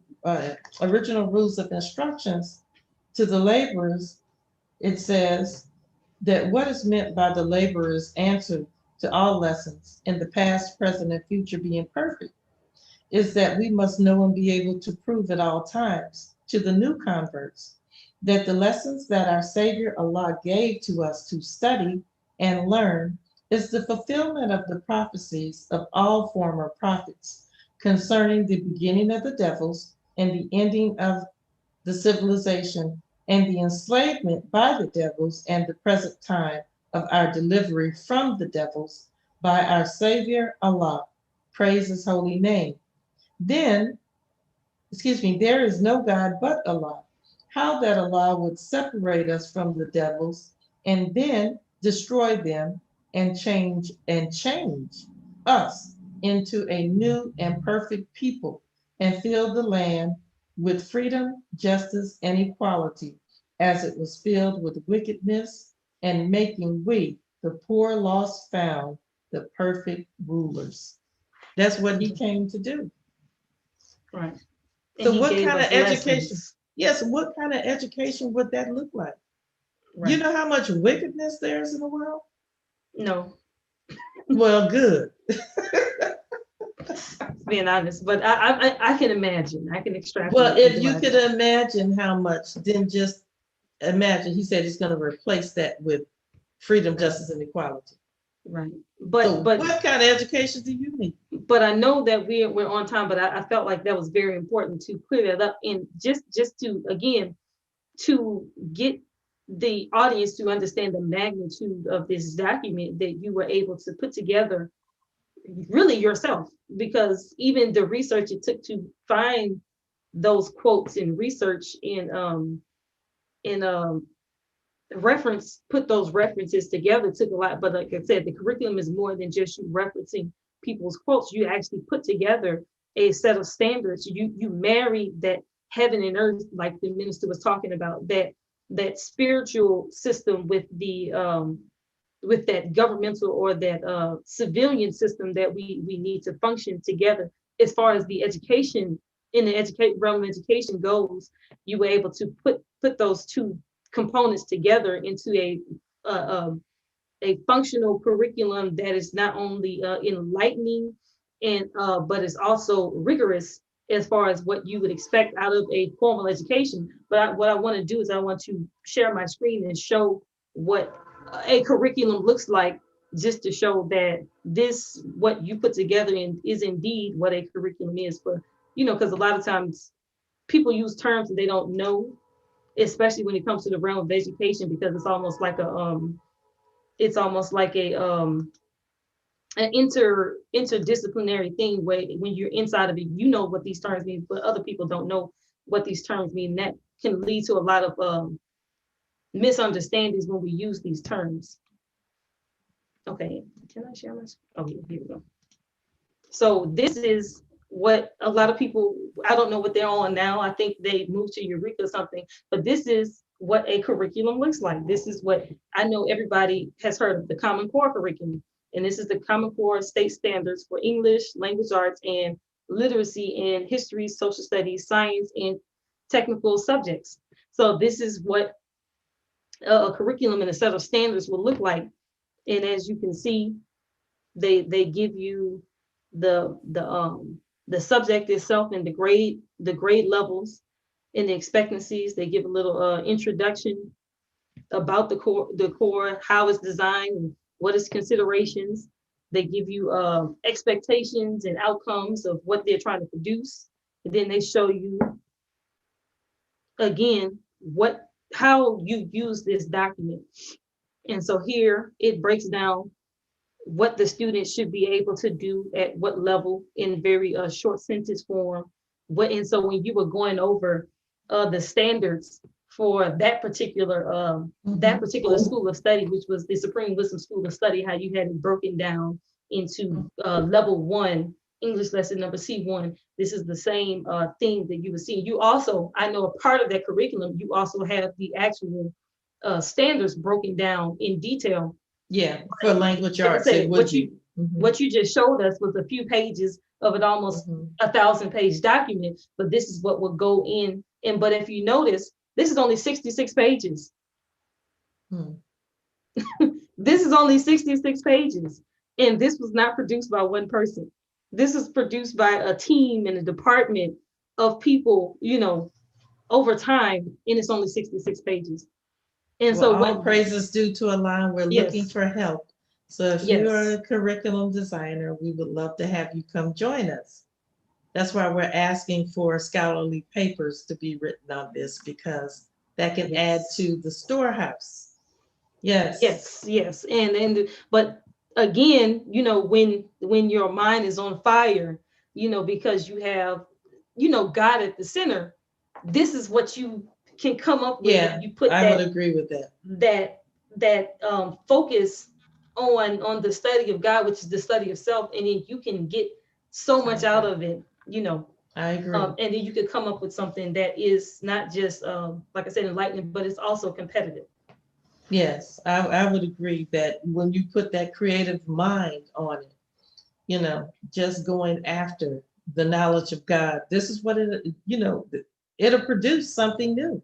original rules of instructions to the laborers, it says that what is meant by the laborer's answer to all lessons in the past, present, and future being perfect is that we must know and be able to prove at all times to the new converts that the lessons that our Savior Allah gave to us to study and learn is the fulfillment of the prophecies of all former prophets concerning the beginning of the devils and the ending of the civilization and the enslavement by the devils and the present time of our delivery from the devils by our Savior Allah. Praise his holy name. There is no God but Allah. How that Allah would separate us from the devils and then destroy them and change us into a new and perfect people and fill the land with freedom, justice, and equality, as it was filled with wickedness, and making we, the poor lost found, the perfect rulers. That's what he came to do. Right. So what kind of education? Yes, what kind of education would that look like? Right. You know how much wickedness there is in the world? No. Well, good. Being honest, but I can imagine. I can extrapolate. Well, if you could imagine how much, then just imagine. He said he's going to replace that with freedom, justice, and equality. Right. But what kind of education do you need? But I know that we're on time, but I felt like that was very important to clear that up, and just to, again, to get the audience to understand the magnitude of this document that you were able to put together really yourself, because even the research it took to find those quotes and research and put those references together took a lot. But like I said, the curriculum is more than just you referencing people's quotes. You actually put together a set of standards. You marry that heaven and earth, like the minister was talking about, that spiritual system with that governmental or that civilian system that we need to function together. As far as the education in the realm of education goes, you were able to put those two components together into functional curriculum that is not only enlightening and but is also rigorous as far as what you would expect out of a formal education. But what I want to do is I want to share my screen and show what a curriculum looks like, just to show that this, what you put together is indeed what a curriculum is. For, because a lot of times people use terms that they don't know, especially when it comes to the realm of education, because it's almost like an interdisciplinary thing, where when you're inside of it, you know what these terms mean, but other people don't know what these terms mean. That can lead to a lot of misunderstandings when we use these terms. Okay, can I share my screen? Oh, here we go. So this is what a lot of people, I don't know what they're on now. I think they moved to Eureka or something, but this is what a curriculum looks like. This is what I know everybody has heard of, the Common Core curriculum. And this is the Common Core state standards for English, language arts, and literacy in history, social studies, science, and technical subjects. So this is what a curriculum and a set of standards will look like. And as you can see, they give you the subject itself and the grade levels and the expectancies. They give a little introduction about the core, how it's designed, and what its considerations. They give you expectations and outcomes of what they're trying to produce. And then they show you again how you use this document. And so here it breaks down what the student should be able to do at what level in very short sentence form. And so when you were going over the standards for that particular school of study, which was the Supreme Wisdom School of Study, how you had it broken down into level 1, English lesson number C1. This is the same thing that you were seeing. You also, I know, a part of that curriculum, you also have the actual standards broken down in detail. Yeah, for language arts, what you just showed us was a few pages of an almost 1,000-page document, but this is what would go in. But if you notice, this is only 66 pages. This is only 66 pages, and this was not produced by one person. This is produced by a team and a department of people, over time, and it's only 66 pages. And well, so all praises due to Align. We're looking for help. So if you're a curriculum designer, we would love to have you come join us. That's why we're asking for scholarly papers to be written on this, because that can add to the storehouse. Yes. But again, when your mind is on fire, because you have, God at the center, this is what you can come up with. Yeah, you put I would agree with that. That focus on the study of God, which is the study of self, and then you can get so much out of it. I agree. And then you could come up with something that is not just like I said, enlightening, but it's also competitive. Yes, I would agree that when you put that creative mind on it, just going after the knowledge of God, this is what it'll produce something new.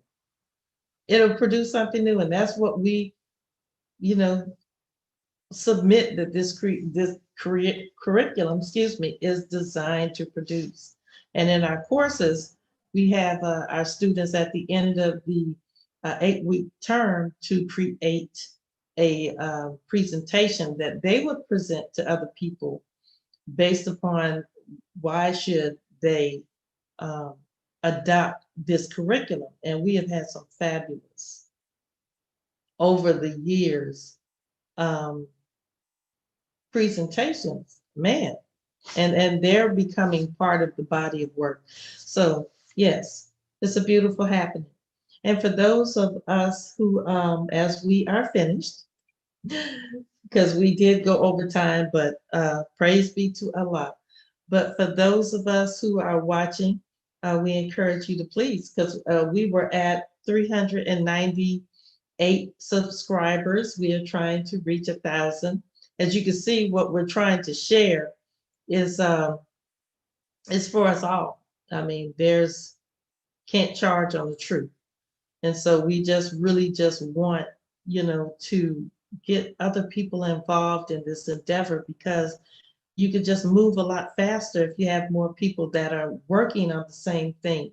It'll produce something new, and that's what we, submit that this curriculum, is designed to produce. And in our courses, we have our students at the end of the 8-week term to create a presentation that they would present to other people based upon why should they adopt this curriculum. And we have had some fabulous, over the years, presentations, man, and they're becoming part of the body of work. So yes, it's a beautiful happening. And for those of us who, as we are finished, because we did go over time, but praise be to Allah. But for those of us who are watching, we encourage you to please, because we were at 398 subscribers. We are trying to reach 1,000. As you can see, what we're trying to share is for us all. I mean, can't charge on the truth. And so we just really just want, to get other people involved in this endeavor, because you could just move a lot faster if you have more people that are working on the same thing.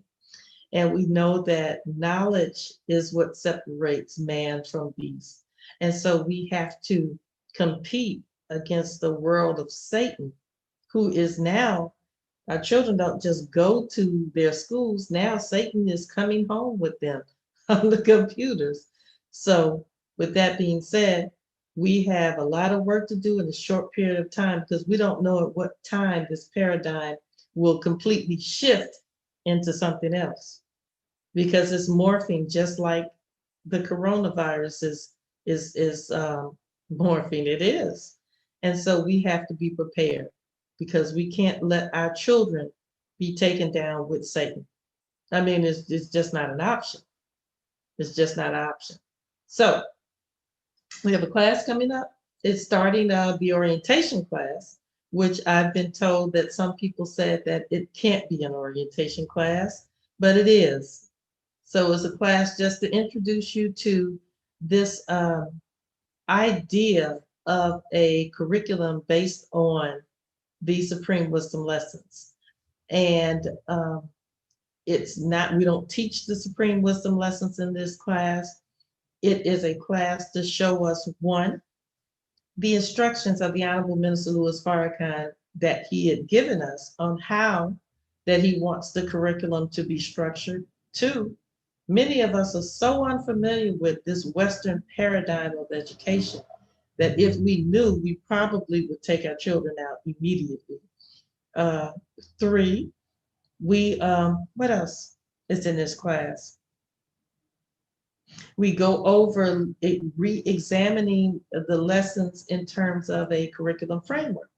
And we know that knowledge is what separates man from beast. And so we have to compete against the world of Satan, who is now, our children don't just go to their schools. Now Satan is coming home with them on the computers. So with that being said, we have a lot of work to do in a short period of time, because we don't know at what time this paradigm will completely shift into something else, because it's morphing just like the coronavirus is morphing. It is. And so we have to be prepared, because we can't let our children be taken down with Satan. I mean, it's just not an option. It's just not an option. So we have a class coming up. It's starting the orientation class, which I've been told that some people said that it can't be an orientation class, but it is. So it's a class just to introduce you to this idea of a curriculum based on the Supreme Wisdom lessons. And it's not, we don't teach the Supreme Wisdom lessons in this class. It is a class to show us, one, the instructions of the Honorable Minister Louis Farrakhan that he had given us on how that he wants the curriculum to be structured. Two, many of us are so unfamiliar with this Western paradigm of education that if we knew, we probably would take our children out immediately. Three, we, what else is in this class? We go over re-examining the lessons in terms of a curriculum framework.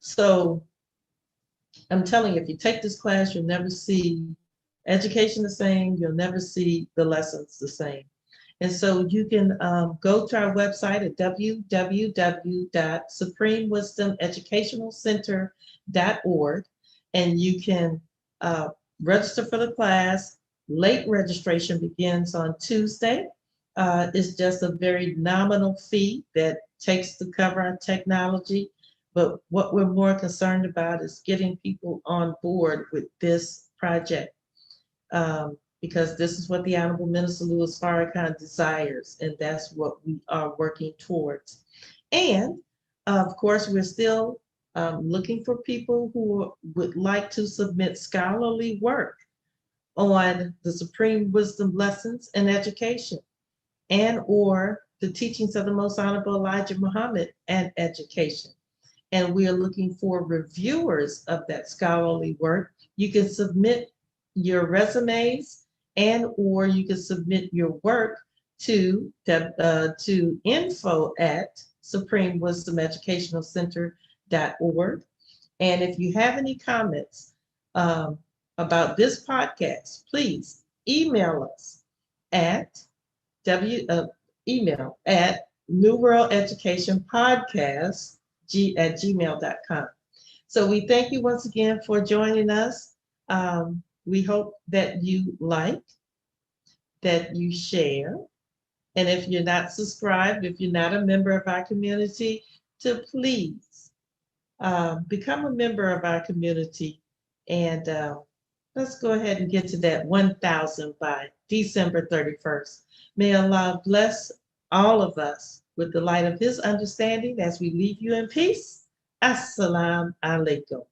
So I'm telling you, if you take this class, you'll never see education the same. You'll never see the lessons the same. And so you can go to our website at www.supremewisdomeducationalcenter.org, and you can register for the class. Late registration begins on Tuesday. It's just a very nominal fee that takes to cover our technology. But what we're more concerned about is getting people on board with this project, because this is what the Honorable Minister Louis Farrakhan desires, and that's what we are working towards. And of course, we're still looking for people who would like to submit scholarly work on the Supreme Wisdom lessons in education, and or the teachings of the Most Honorable Elijah Muhammad and education. And we are looking for reviewers of that scholarly work. You can submit your resumes, and or you can submit your work to info@supremewisdomeducationalcenter.org. And if you have any comments about this podcast, please email us at newworldeducationpodcast@gmail.com. So we thank you once again for joining us. We hope that you like, that you share, and if you're not subscribed, if you're not a member of our community, to please become a member of our community. And let's go ahead and get to that 1,000 by December 31st. May Allah bless all of us with the light of his understanding as we leave you in peace. Assalamu alaikum.